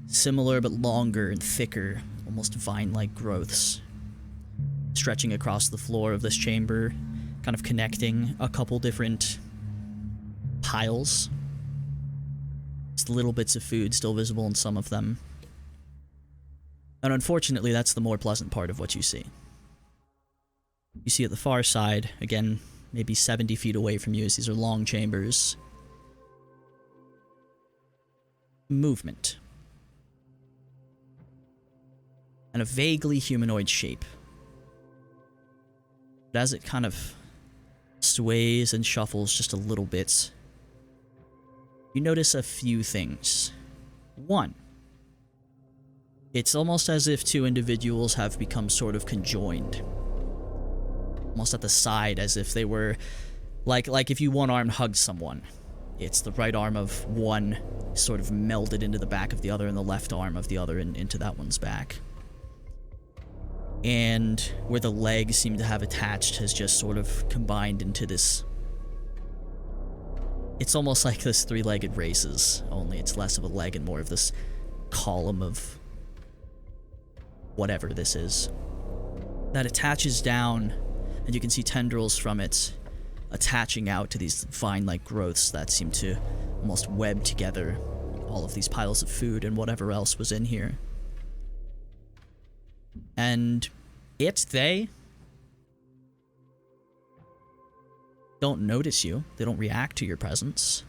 similar but longer and thicker, almost vine-like growths stretching across the floor of this chamber, kind of connecting a couple different piles. Just little bits of food still visible in some of them. And unfortunately, that's the more pleasant part of what you see. You see at the far side, again, maybe 70 feet away from you, as these are long chambers, movement. And a vaguely humanoid shape. But as it kind of sways and shuffles just a little bit, you notice a few things. One, it's almost as if two individuals have become sort of conjoined. Almost at the side, as if they were like if you one-armed hugged someone. It's the right arm of one sort of melded into the back of the other, and the left arm of the other into that one's back. And where the legs seem to have attached has just sort of combined into this. It's almost like this three-legged races, only it's less of a leg and more of this column of whatever this is that attaches down, and you can see tendrils from it attaching out to these vine-like growths that seem to almost web together all of these piles of food and whatever else was in here. And they don't notice you. They don't react to your presence.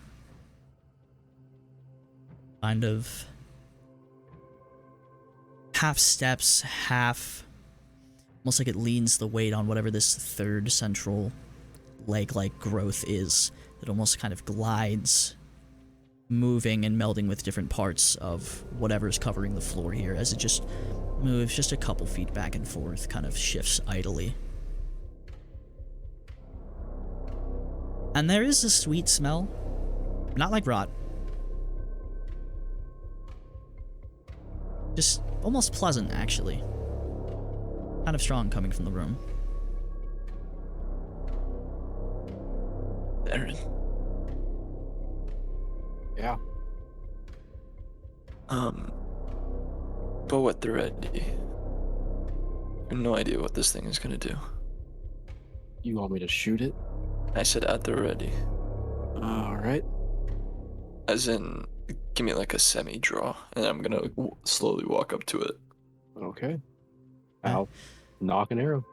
Kind of half steps, half almost like it leans the weight on whatever this third central leg-like growth is. It almost kind of glides, moving and melding with different parts of whatever's covering the floor here as it just moves just a couple feet back and forth, kind of shifts idly. And there is a sweet smell. Not like rot. Just almost pleasant, actually. Kind of strong coming from the room.
Aaron.
Yeah.
Bow at the ready. I have no idea what this thing is gonna do.
You want me to shoot it?
I said at the ready.
Alright.
As in, give me like a semi-draw, and I'm gonna slowly walk up to it.
Okay. I'll knock an arrow.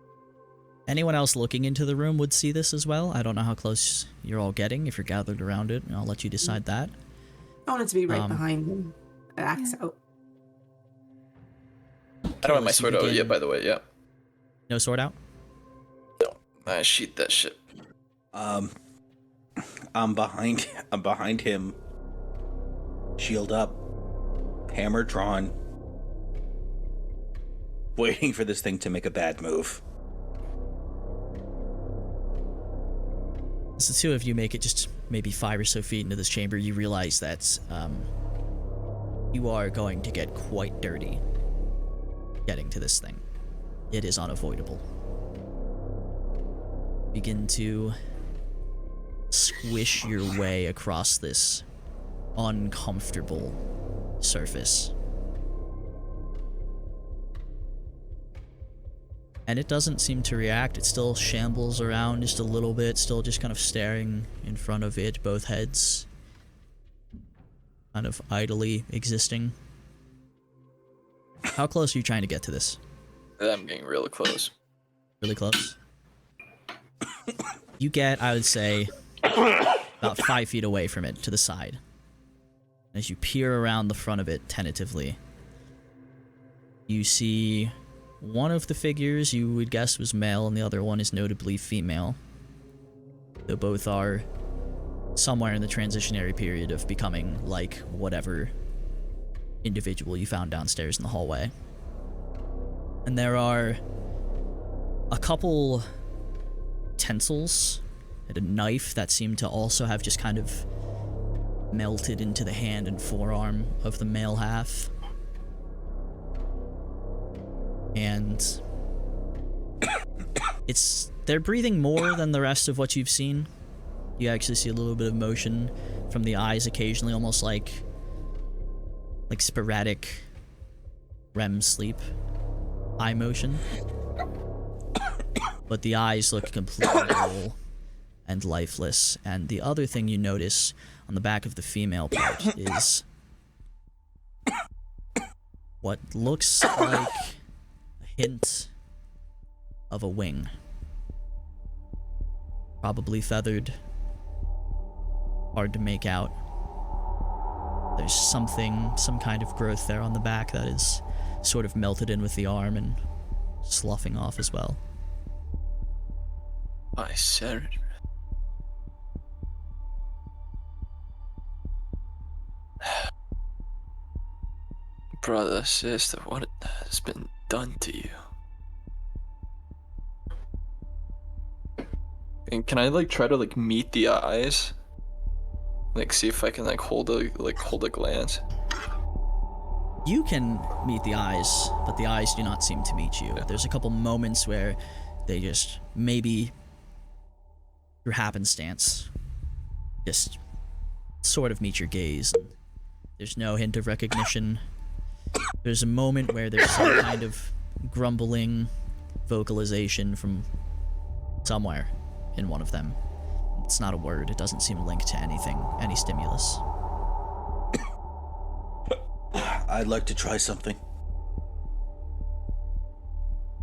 Anyone else looking into the room would see this as well. I don't know how close you're all getting, if you're gathered around it, and I'll let you decide that.
I want it to be right behind him. Axe out.
I don't have my sword out yet, by the way. Yeah.
No sword out?
No. I sheath that shit.
I'm behind him. Shield up. Hammer drawn. Waiting for this thing to make a bad move.
As the two of you make it just maybe 5 or so feet into this chamber, you realize that you are going to get quite dirty getting to this thing. It is unavoidable. Begin to squish your way across this uncomfortable surface. And it doesn't seem to react. It still shambles around just a little bit, still just kind of staring in front of it, both heads kind of idly existing. How close are you trying to get to this?
I'm getting real close.
Really close? You get, I would say, about 5 feet away from it, to the side. As you peer around the front of it tentatively, you see one of the figures you would guess was male, and the other one is notably female. Though both are somewhere in the transitionary period of becoming like whatever individual you found downstairs in the hallway. And there are a couple utensils and a knife that seem to also have just kind of melted into the hand and forearm of the male half. And they're breathing more than the rest of what you've seen. You actually see a little bit of motion from the eyes occasionally, almost like sporadic REM sleep eye motion. But the eyes look completely dull and lifeless. And the other thing you notice on the back of the female part is what looks like hint of a wing. Probably feathered. Hard to make out. There's some kind of growth there on the back that is sort of melted in with the arm and sloughing off as well.
I said it. Brother, sister, what has been done to you? And can I try to meet the eyes? See if I can hold a glance.
You can meet the eyes, but the eyes do not seem to meet you. There's a couple moments where they just maybe through happenstance just sort of meet your gaze. There's no hint of recognition. There's a moment where there's some kind of grumbling vocalization from somewhere in one of them. It's not a word. It doesn't seem linked to anything, any stimulus.
I'd like to try something.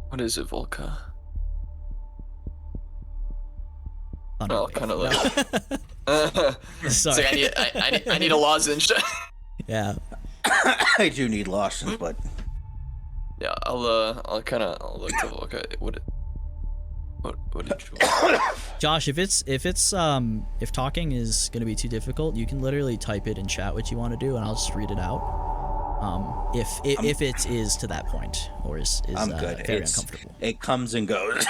What is it, Volca?
Well,
kind of like. It's
Sorry.
like I need a lozenge.
Yeah.
I do need lozenge, but
Yeah, I'll look to Volca. What did you want?
Josh, if talking is gonna be too difficult, you can literally type it in chat what you want to do, and I'll just read it out. If it is to that point, or is
I'm good.
very uncomfortable.
It comes and goes.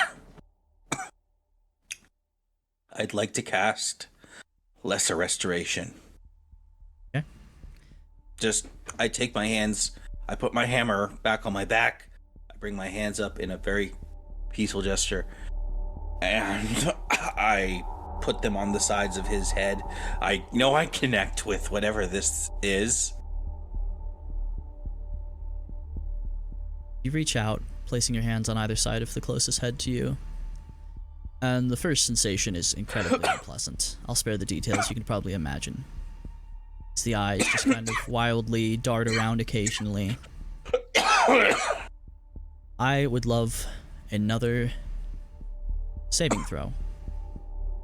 I'd like to cast Lesser Restoration.
Okay.
I take my hands, I put my hammer back on my back, I bring my hands up in a very peaceful gesture, and I put them on the sides of his head. I know I connect with whatever this is.
You reach out, placing your hands on either side of the closest head to you. And the first sensation is incredibly unpleasant. I'll spare the details, you can probably imagine. As the eyes just kind of wildly dart around occasionally. I would love another saving throw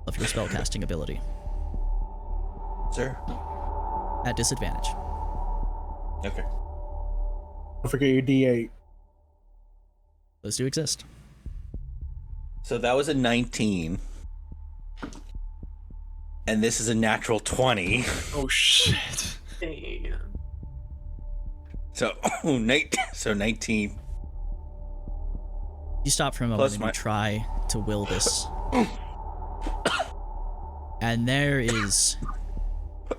of your spellcasting ability.
Sir?
At disadvantage.
Okay.
Don't forget your D8.
Those do exist.
So that was a 19. And this is a natural 20.
Oh shit.
Damn.
So 19.
You stop for a moment
Plus
and
my-
you try to will this. And there is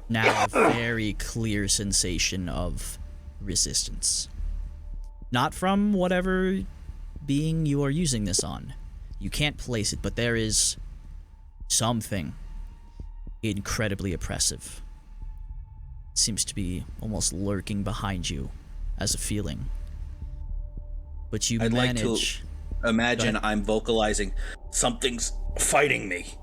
now a very clear sensation of resistance. Not from whatever being you are using this on. You can't place it, but there is something incredibly oppressive. It seems to be almost lurking behind you as a feeling. But you
I'd like
manage...
to imagine
Go ahead.
I'm vocalizing something's fighting me.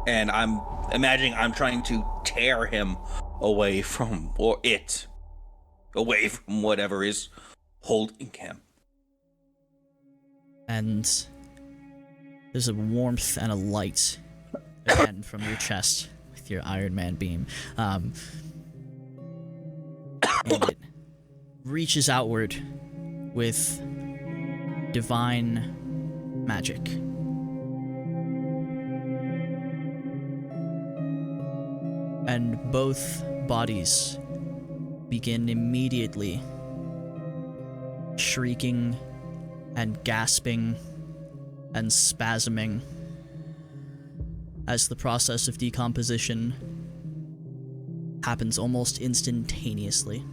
And I'm imagining I'm trying to tear him away from, or it, away from whatever is holding him.
And there's a warmth and a light again from your chest with your Iron Man beam. And it reaches outward with divine magic. And both bodies begin immediately shrieking and gasping and spasming as the process of decomposition happens almost instantaneously.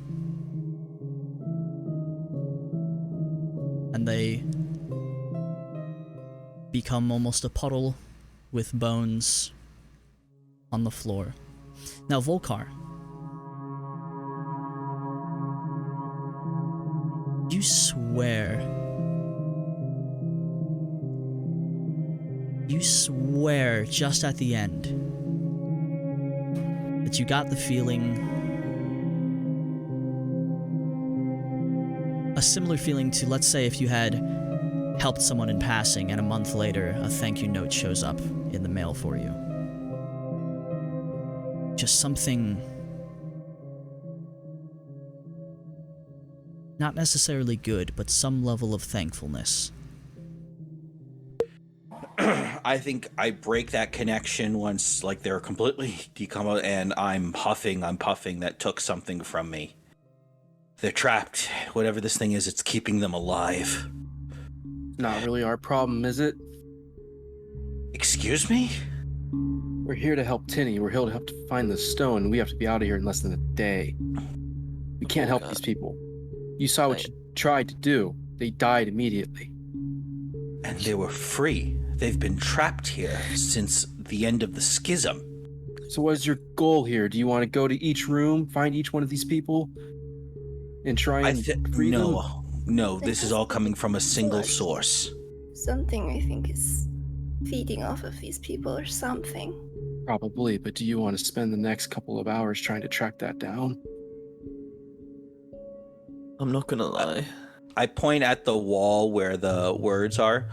And they become almost a puddle with bones on the floor. Now, Volcar, you swear just at the end that you got the feeling, a similar feeling to, let's say, if you had helped someone in passing and a month later a thank you note shows up in the mail for you. Just something not necessarily good, but some level of thankfulness.
I think I break that connection once, like, they're completely decomposed, and I'm puffing. That took something from me. They're trapped. Whatever this thing is, it's keeping them alive.
Not really our problem, is it?
Excuse me?
We're here to help Tinny. We're here to help to find the stone. We have to be out of here in less than a day. We can't help these people. You saw what you tried to do. They died immediately.
And they were free. They've been trapped here since the end of the schism.
So what is your goal here? Do you want to go to each room, find each one of these people, and try and free them?
No, this is all coming from a single source.
Something I think is feeding off of these people or something.
Probably, but do you want to spend the next couple of hours trying to track that down?
I'm not gonna lie.
I point at the wall where the words are.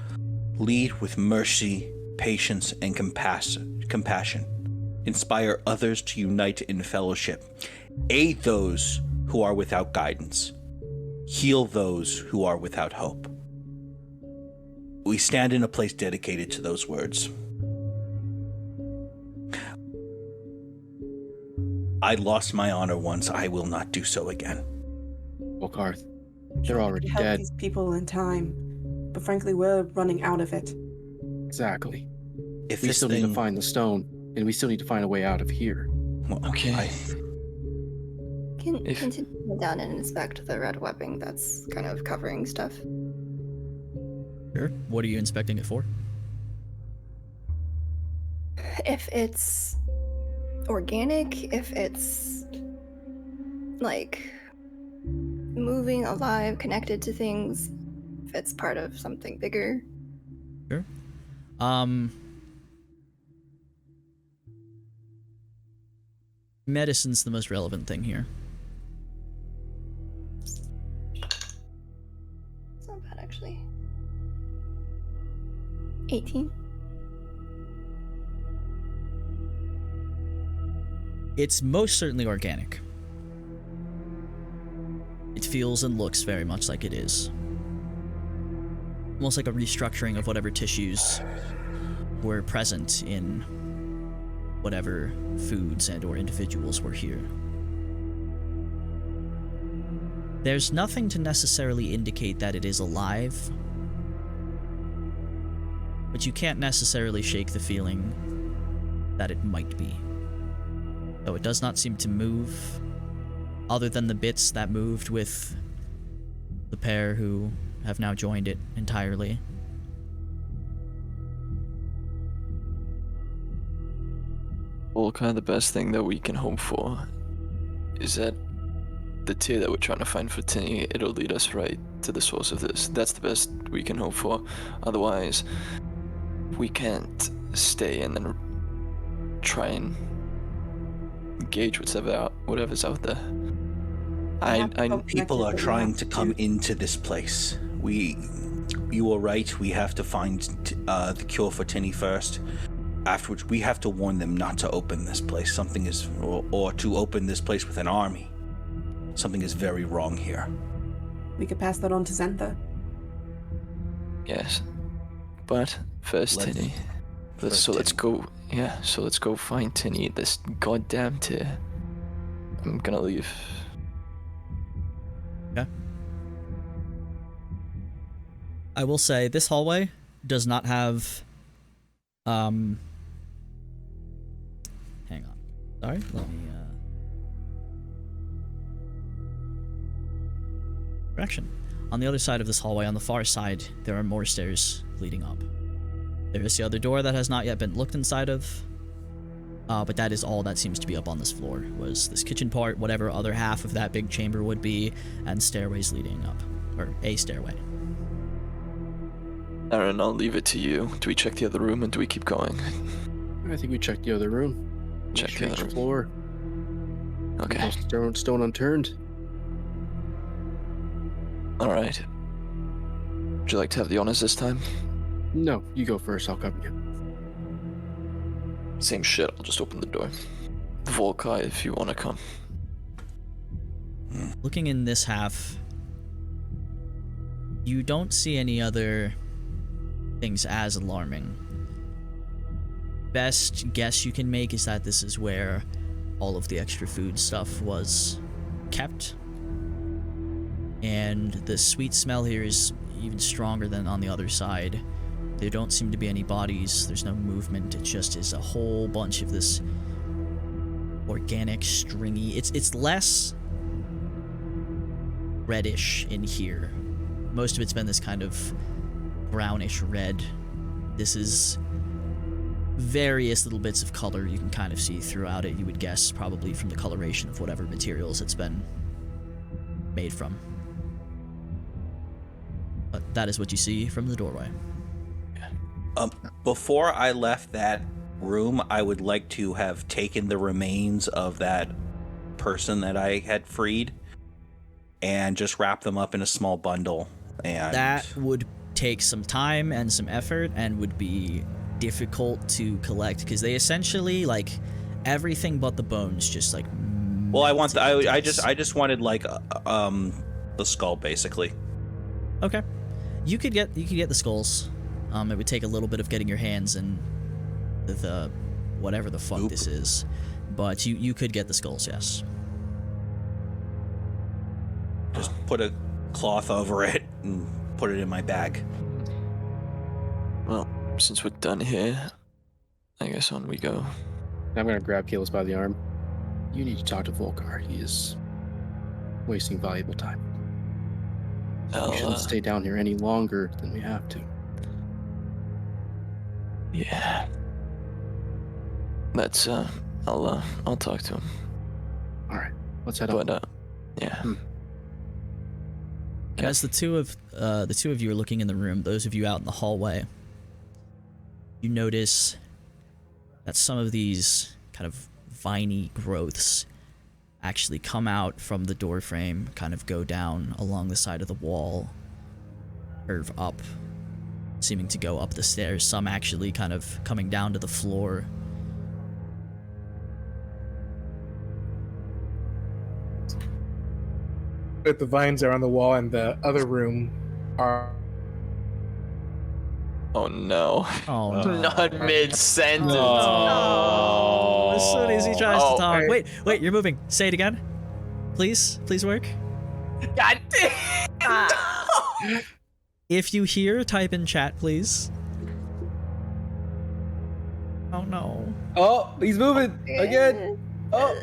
Lead with mercy, patience, and compassion. Inspire others to unite in fellowship. Aid those who are without guidance. Heal those who are without hope. We stand in a place dedicated to those words. I lost my honor once. I will not do so again.
Well, Garth, they're already
help
dead.
these people in time, but frankly, we're running out of it.
Exactly.
If
We
this
still
thing,
need to find the stone, and we still need to find a way out of here.
well,
Okay.
Can
If-
continue down and inspect the red webbing that's kind of covering stuff.
Sure. What are you inspecting it for?
If it's organic, if it's like moving, alive, connected to things, if it's part of something bigger.
Sure. Medicine's the most relevant thing here.
It's not bad actually. 18.
It's most certainly organic. It feels and looks very much like it is. Almost like a restructuring of whatever tissues were present in whatever foods and or individuals were here. There's nothing to necessarily indicate that it is alive, but you can't necessarily shake the feeling that it might be. Though it does not seem to move, other than the bits that moved with the pair who have now joined it entirely.
Well, kind of the best thing that we can hope for is that the tier that we're trying to find for Tinny, it'll lead us right to the source of this. That's the best we can hope for. Otherwise, we can't stay and then try and engage whatever's out there.
People are trying to come into this place. You are right. We have to find the cure for Tinny first. Afterwards, we have to warn them not to open this place. Or to open this place with an army. Something is very wrong here.
We could pass that on to Zentha.
Yes. But first, Tinny. Let's go. Yeah, so let's go find Tinny, this goddamn tier. I'm gonna leave.
Okay. I will say this hallway does not have hang on. Sorry, let me correction. On the other side of this hallway, on the far side, there are more stairs leading up. There is the other door that has not yet been looked inside of. But that is all that seems to be up on this floor, was this kitchen part, whatever other half of that big chamber would be, and stairways leading up. Or a stairway.
Aaron, I'll leave it to you. Do we check the other room and do we keep going?
I think we checked the other room.
Check the other room.
Floor.
Okay.
Stone unturned.
Alright. Would you like to have the honors this time?
No, you go first. I'll cover you.
Same shit, I'll just open the door. Volkai, if you want to come.
Looking in this half, you don't see any other things as alarming. Best guess you can make is that this is where all of the extra food stuff was kept. And the sweet smell here is even stronger than on the other side. There don't seem to be any bodies, there's no movement, it just is a whole bunch of this organic, stringy... It's less reddish in here. Most of it's been this kind of brownish red. This is various little bits of color you can kind of see throughout it, you would guess, probably from the coloration of whatever materials it's been made from. But that is what you see from the doorway.
Before I left that room, I would like to have taken the remains of that person that I had freed and just wrap them up in a small bundle. And
That would take some time and some effort and would be difficult to collect because they essentially like everything but the bones just like.
Well, I just wanted like the skull basically.
Okay, you could get the skulls. It would take a little bit of getting your hands in the whatever the fuck this is, but you could get the skulls. Yes.
Just put a cloth over it and put it in my bag.
Well, since we're done here, I guess on we go.
I'm gonna grab Kalis by the arm. You need to talk to Volkar. He is wasting valuable time. We shouldn't stay down here any longer than we have to.
Yeah. Let's I'll talk to him.
All right, let's head on.
But yeah.
As the two of you are looking in the room, those of you out in the hallway, you notice that some of these kind of viney growths actually come out from the door frame, kind of go down along the side of the wall, curve up, seeming to go up the stairs, some actually kind of coming down to the floor.
But the vines are on the wall, and the other room are.
Oh no.
Oh no.
Not mid-sentence.
Oh, as soon as he tries to talk.
okay.
Wait, you're moving. Say it again. Please work.
God damn.
If you hear, type in chat, please. Oh no.
Oh, he's moving again. Oh,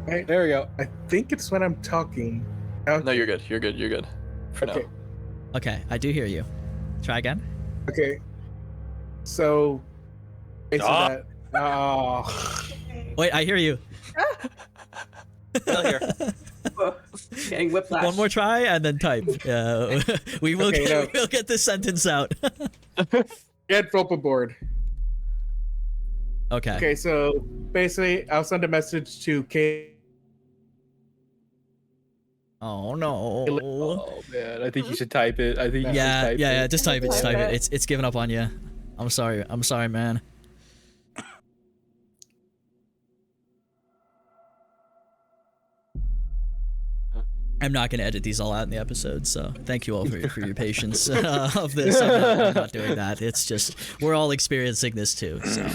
Right?
there we go.
I think it's when I'm talking.
No, you're good. You're good. For
Okay.
now.
Okay, I do hear you. Try again.
Okay. So. Based on that. Oh.
Wait, I hear you.
Still here.
Getting whiplash.
One more try and then type. We will
Okay, no.
we'll get this sentence out.
Get rope aboard.
Okay.
Okay, so basically, I'll send a message to Kate.
Oh no.
Oh man, I think you should type it. I think you should type it.
Yeah. Just type it. Just
Type
type it.
it.
It's giving up on you. I'm sorry, man. I'm not going to edit these all out in the episode, so thank you all for your patience of this. I'm not doing that. It's just, we're all experiencing this too, so.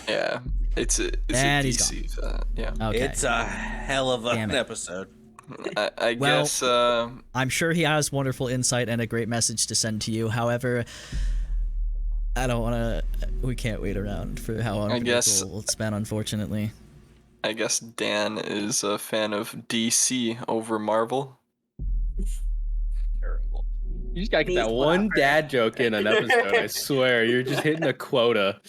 Yeah. It's a
And he's
DC. Yeah.
Okay.
It's a hell of
Damn
an
it.
episode.
I
Well-
guess
I'm sure he has wonderful insight and a great message to send to you. However, I don't want to, we can't wait around for how unpredictable it's been, unfortunately.
I guess Dan is a fan of DC over Marvel.
Terrible. You just gotta get that one dad joke in an episode. I swear, you're just hitting a quota.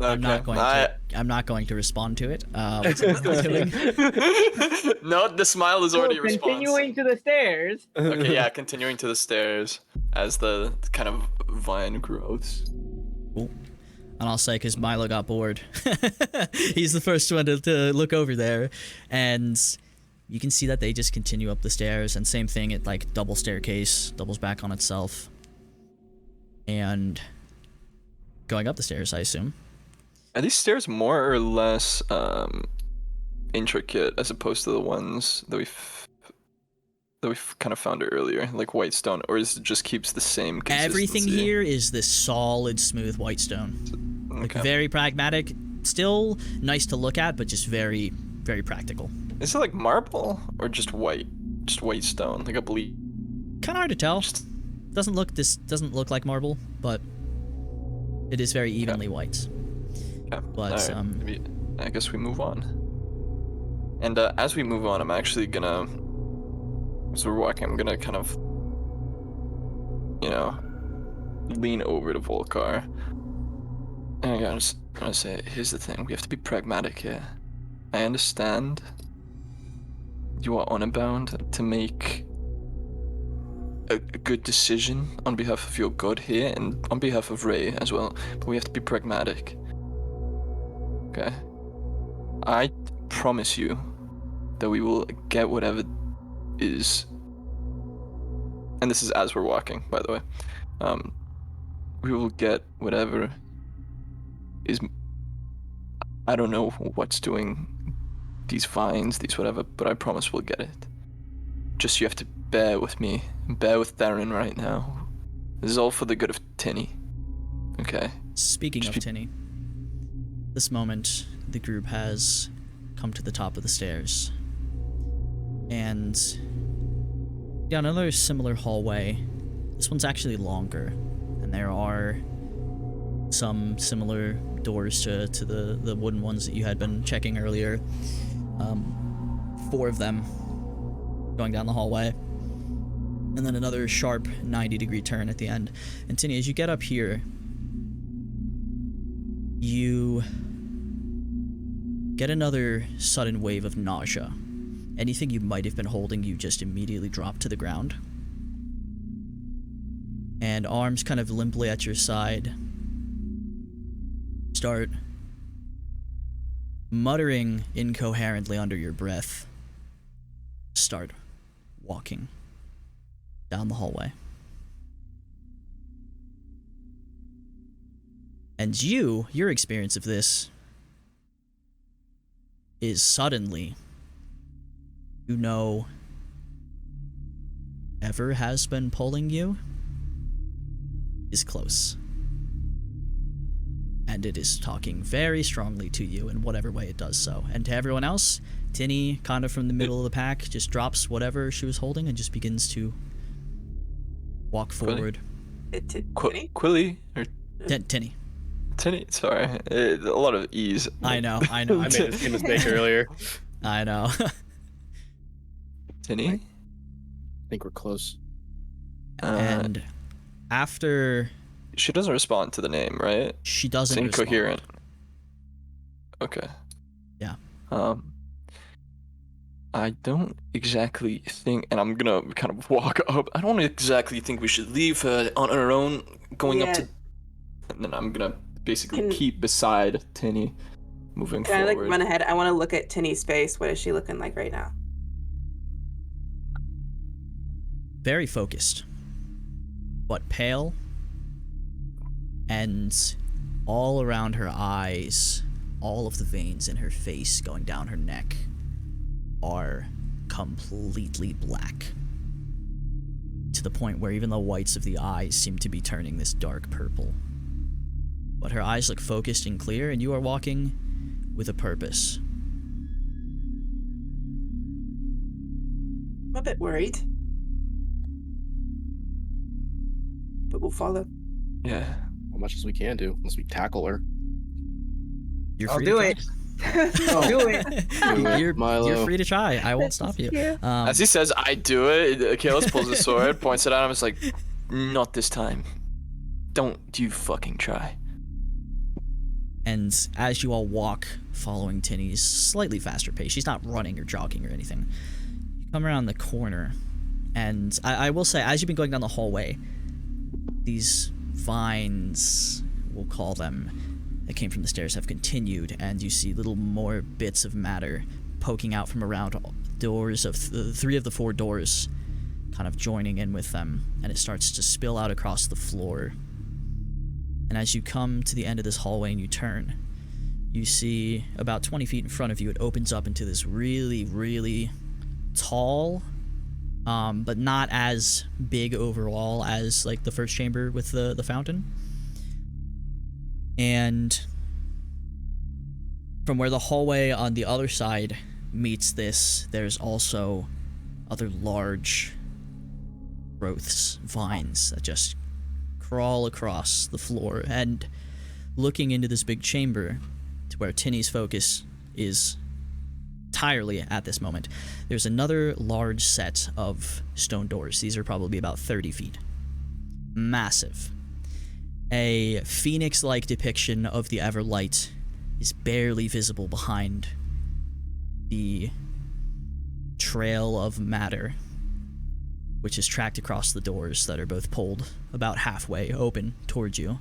I'm not going to respond to it. What's it doing?
No, the smile is already a response.
Continuing to the stairs.
Okay, yeah, continuing to the stairs as the kind of vine grows.
Cool. And I'll say, because Milo got bored, he's the first one to look over there, and you can see that they just continue up the stairs, and same thing, it like double staircase, doubles back on itself, and going up the stairs, I assume.
Are these stairs more or less intricate as opposed to the ones that we've kind of found earlier, like white stone, or is it just keeps the same consistency?
Everything here is this solid, smooth white stone. Like
Okay.
very pragmatic, still nice to look at, but just very, very practical.
Is it like marble or just white stone, like a bleed?
Kind of hard to tell. Doesn't look like marble, but it is very evenly white.
Yeah.
But,
I guess we move on. And as we move on, I'm actually gonna, as we're walking, I'm gonna kind of, lean over to Volkar. And I gotta say, here's the thing: we have to be pragmatic here. I understand you are unbound to make a good decision on behalf of your god here and on behalf of Ray as well, but we have to be pragmatic. Okay? I promise you that we will get whatever is, and this is as we're walking, by the way, we will get whatever is, I don't know what's doing these vines, these whatever, but I promise we'll get it. Just you have to bear with me, bear with Darren right now. This is all for the good of Tinny. Okay?
Speaking of Tinny, this moment the group has come to the top of the stairs. And down another similar hallway. This one's actually longer, and there are some similar doors to the wooden ones that you had been checking earlier. 4 of them going down the hallway, and then another sharp 90-degree turn at the end. And Tinny, as you get up here, you get another sudden wave of nausea. Anything you might have been holding, you just immediately drop to the ground. And arms kind of limply at your side start muttering incoherently under your breath. Start walking down the hallway. And your experience of this is suddenly, you know, whoever has been pulling you is close. And it is talking very strongly to you in whatever way it does so. And to everyone else, Tinny, kind of from the middle of the pack, just drops whatever she was holding and just begins to walk forward.
Quilly? Or
Tinny.
Tinny? Sorry. A lot of E's.
I know.
I made the same mistake earlier.
I know.
Tinny?
I think we're close.
And after...
She doesn't respond to the name, right?
She doesn't
It's incoherent. Okay.
Yeah.
I don't exactly think, and I'm gonna kind of walk up, I don't exactly think we should leave her on her own going up to... And then I'm gonna basically keep beside Tinny moving forward.
Can I run ahead? I want to look at Tinny's face. What is she looking like right now?
Very focused, but pale, and all around her eyes, all of the veins in her face going down her neck are completely black, to the point where even the whites of the eyes seem to be turning this dark purple. But her eyes look focused and clear, and you are walking with a purpose.
I'm a bit worried, but we'll follow.
Yeah.
As much as we can do, unless we tackle her.
You're
I'll
free
do
to
it.
try.
Do it.
You're free to try. I won't stop you.
As he says, I do it, Kalos pulls his sword, points it at him, it's like, not this time. Don't you fucking try.
And as you all walk, following Tinny's slightly faster pace, she's not running or jogging or anything, you come around the corner, and I will say, as you've been going down the hallway, these vines, we'll call them, that came from the stairs have continued, and you see little more bits of matter poking out from around doors of 3 of the 4 doors, kind of joining in with them, and it starts to spill out across the floor. And as you come to the end of this hallway and you turn, you see about 20 feet in front of you, it opens up into this really, really tall, but not as big overall as like the first chamber with the fountain. And from where the hallway on the other side meets this, there's also other large growths, vines that just crawl across the floor. And looking into this big chamber to where Tinny's focus is entirely at this moment, there's another large set of stone doors. These are probably about 30 feet. Massive. A phoenix-like depiction of the Everlight is barely visible behind the trail of matter. which is tracked across the doors that are both pulled about halfway open towards you.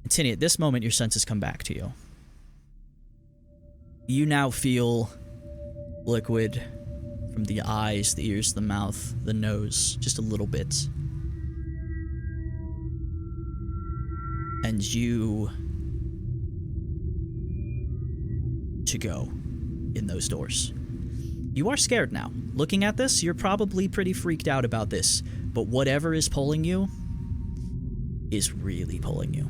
And Tinny, at this moment, your senses come back to you. You now feel liquid from the eyes, the ears, the mouth, the nose, just a little bit. And you to go in those doors. You are scared now. Looking at this, you're probably pretty freaked out about this, but whatever is pulling you is really pulling you.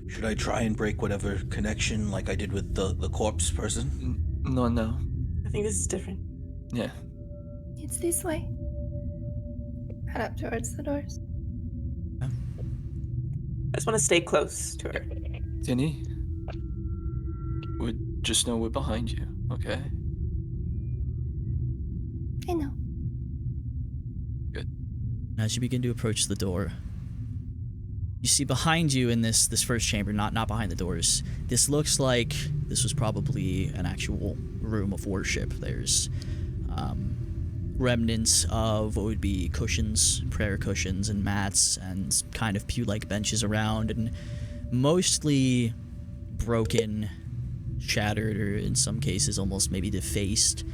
Should I try and break whatever connection like I did with the corpse person?
No.
I think this is different.
Yeah.
It's this way. Head up towards the doors.
I just want to stay close to her.
Tinny, just know we're behind you, okay?
I know.
Good.
As you begin to approach the door, you see behind you in this first chamber, not behind the doors, this looks like this was probably an actual room of worship. There's remnants of what would be cushions, prayer cushions and mats, and kind of pew-like benches around, and mostly broken, shattered, or in some cases almost maybe defaced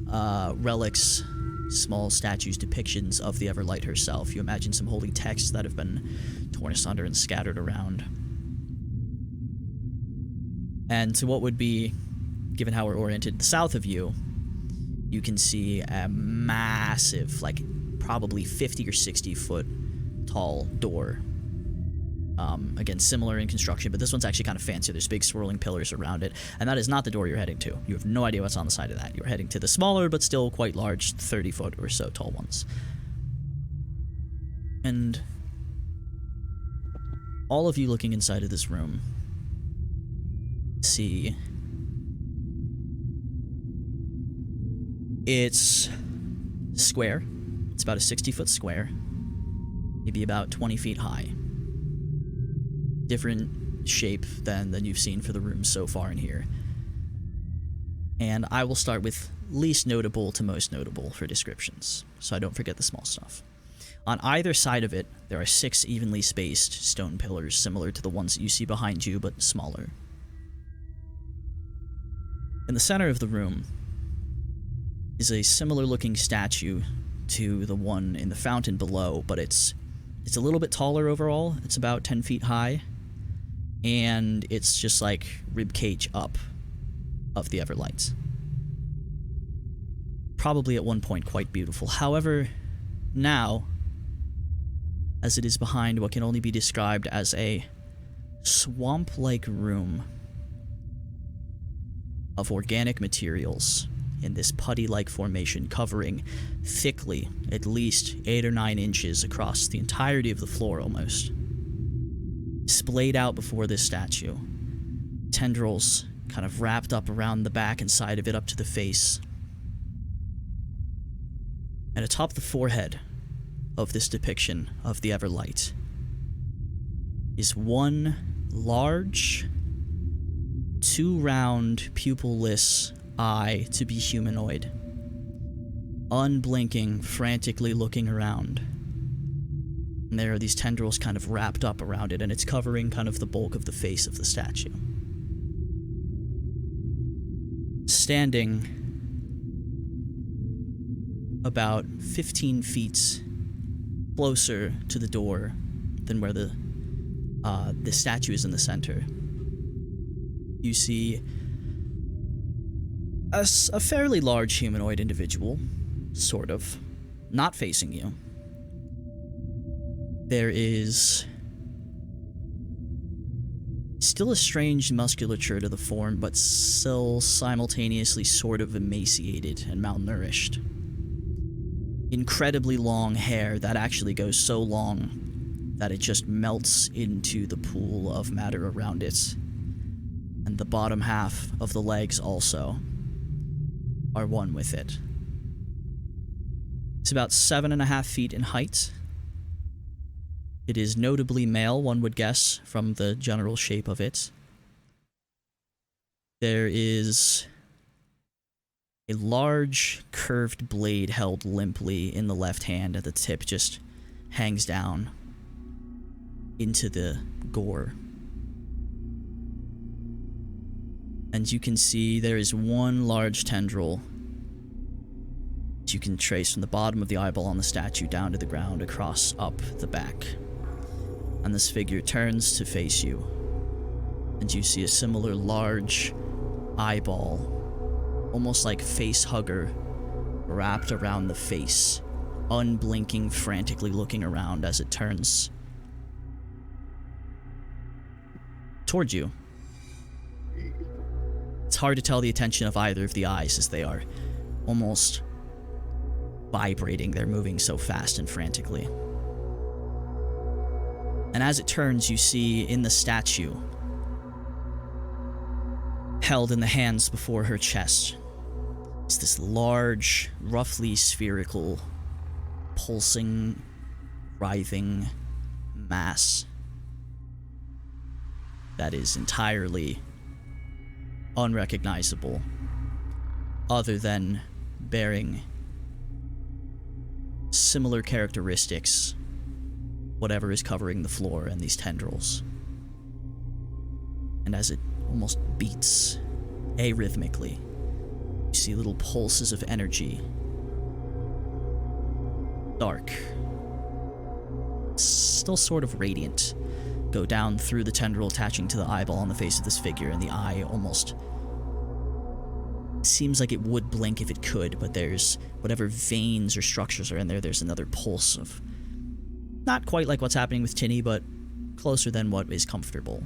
relics, small statues, depictions of the Everlight herself. You imagine some holy texts that have been torn asunder and scattered around. And to what would be, given how we're oriented south of you, you can see a massive, like probably 50 or 60 foot tall door. Again, similar in construction, but this one's actually kind of fancier. There's big swirling pillars around it, and that is not the door you're heading to. You have no idea what's on the side of that. You're heading to the smaller but still quite large 30 foot or so tall ones. And all of you looking inside of this room see it's square. It's about a 60-foot square, maybe about 20 feet high. Different shape than you've seen for the rooms so far in here. And I will start with least notable to most notable for descriptions, so I don't forget the small stuff. On either side of it, there are 6 evenly spaced stone pillars similar to the ones that you see behind you, but smaller. In the center of the room is a similar looking statue to the one in the fountain below, but it's a little bit taller overall. It's about 10 feet high, and it's just like ribcage up of the Everlight. Probably at one point quite beautiful. However, now, as it is behind what can only be described as a swamp-like room of organic materials in this putty-like formation, covering thickly at least 8 or 9 inches across the entirety of the floor almost. Splayed out before this statue, tendrils kind of wrapped up around the back and side of it up to the face. And atop the forehead of this depiction of the Everlight is one large, 2 round, pupilless eye to be humanoid, unblinking, frantically looking around. And there are these tendrils kind of wrapped up around it, and it's covering kind of the bulk of the face of the statue. Standing about 15 feet closer to the door than where the statue is in the center, you see a fairly large humanoid individual, sort of, not facing you. There is still a strange musculature to the form, but still simultaneously sort of emaciated and malnourished. Incredibly long hair that actually goes so long that it just melts into the pool of matter around it. And the bottom half of the legs also are one with it. It's about 7.5 feet in height. It is notably male, one would guess, from the general shape of it. There is a large curved blade held limply in the left hand at the tip just hangs down into the gore. And you can see there is one large tendril that you can trace from the bottom of the eyeball on the statue down to the ground, across, up the back. And this figure turns to face you, and you see a similar large eyeball, almost like face hugger, wrapped around the face, unblinking, frantically looking around as it turns toward you. It's hard to tell the attention of either of the eyes, as they are almost vibrating. They're moving so fast and frantically. And as it turns, you see in the statue, held in the hands before her chest, is this large, roughly spherical, pulsing, writhing mass that is entirely unrecognizable, other than bearing similar characteristics, whatever is covering the floor and these tendrils. And as it almost beats arrhythmically, you see little pulses of energy, dark, still sort of radiant, go down through the tendril attaching to the eyeball on the face of this figure, and the eye almost seems like it would blink if it could, but there's whatever veins or structures are in there, there's another pulse of, not quite like what's happening with Tinny, but closer than what is comfortable.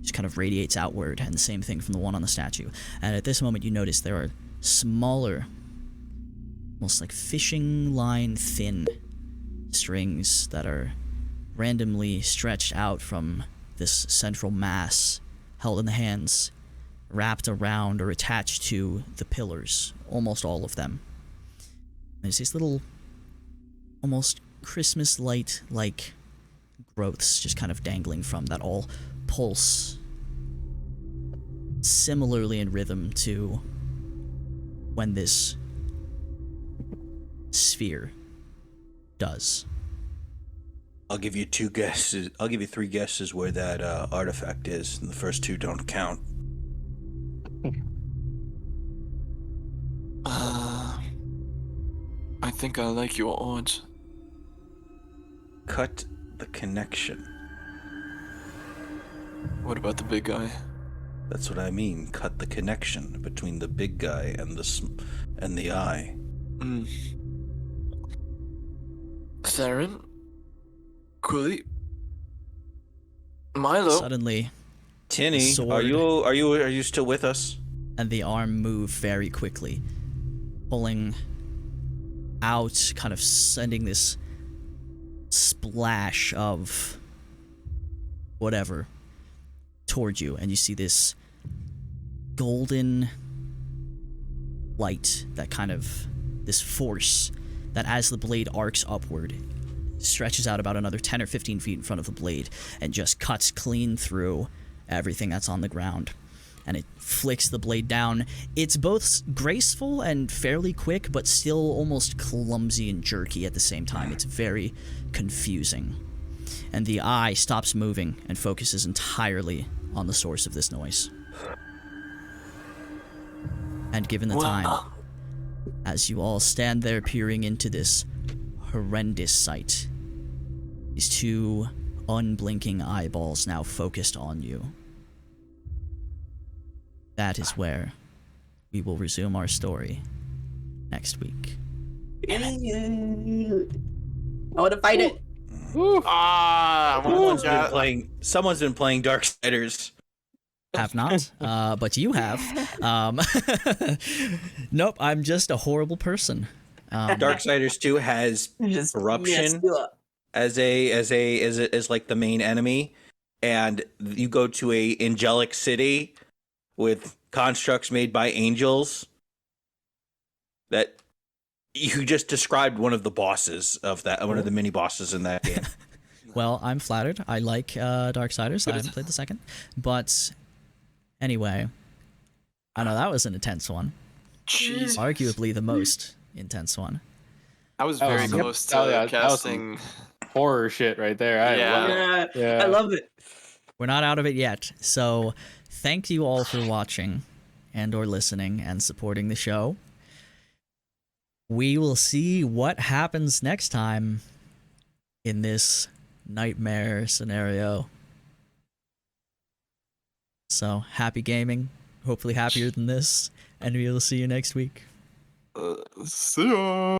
Just kind of radiates outward, and the same thing from the one on the statue. And at this moment you notice there are smaller, almost like fishing line thin strings that are randomly stretched out from this central mass held in the hands, wrapped around or attached to the pillars, almost all of them. There's these little, almost Christmas light-like growths just kind of dangling from that, all pulse similarly in rhythm to when this sphere does.
I'll give you 2 guesses. I'll give you 3 guesses where that artifact is, and the first 2 don't count.
I think I like your odds.
Cut the connection.
What about the big guy?
That's what I mean. Cut the connection between the big guy and the eye.
Theron? Quilly? Milo?
Suddenly,
Tinny,
sword,
are you still with us?
and the arm move very quickly, pulling out, kind of sending this splash of whatever toward you, and you see this golden light, that kind of, this force that as the blade arcs upward, stretches out about another 10 or 15 feet in front of the blade and just cuts clean through everything that's on the ground. And it flicks the blade down. It's both graceful and fairly quick, but still almost clumsy and jerky at the same time. It's very confusing. And the eye stops moving and focuses entirely on the source of this noise. And given the time, as you all stand there peering into this horrendous sight, these 2 unblinking eyeballs now focused on you, that is where we will resume our story next week.
I want to fight it.
Someone's been playing Darksiders.
Have not, but you have. Nope, I'm just a horrible person.
Darksiders 2 has corruption as like the main enemy, and you go to a angelic city with constructs made by angels. That you just described one of the bosses of that, one of the mini bosses in that game.
Well, I'm flattered. I like Darksiders. I haven't played the second, but anyway, I know that was an intense one.
Jeez.
Arguably the most intense one.
I was
That
very
was-
close to
that was
casting.
Horror shit right there. I
Yeah.
love it.
Yeah,
Yeah.
I love it.
We're not out of it yet. So thank you all for watching and or listening and supporting the show. We will see what happens next time in this nightmare scenario. So happy gaming. Hopefully happier than this. And we will see you next week.
See ya.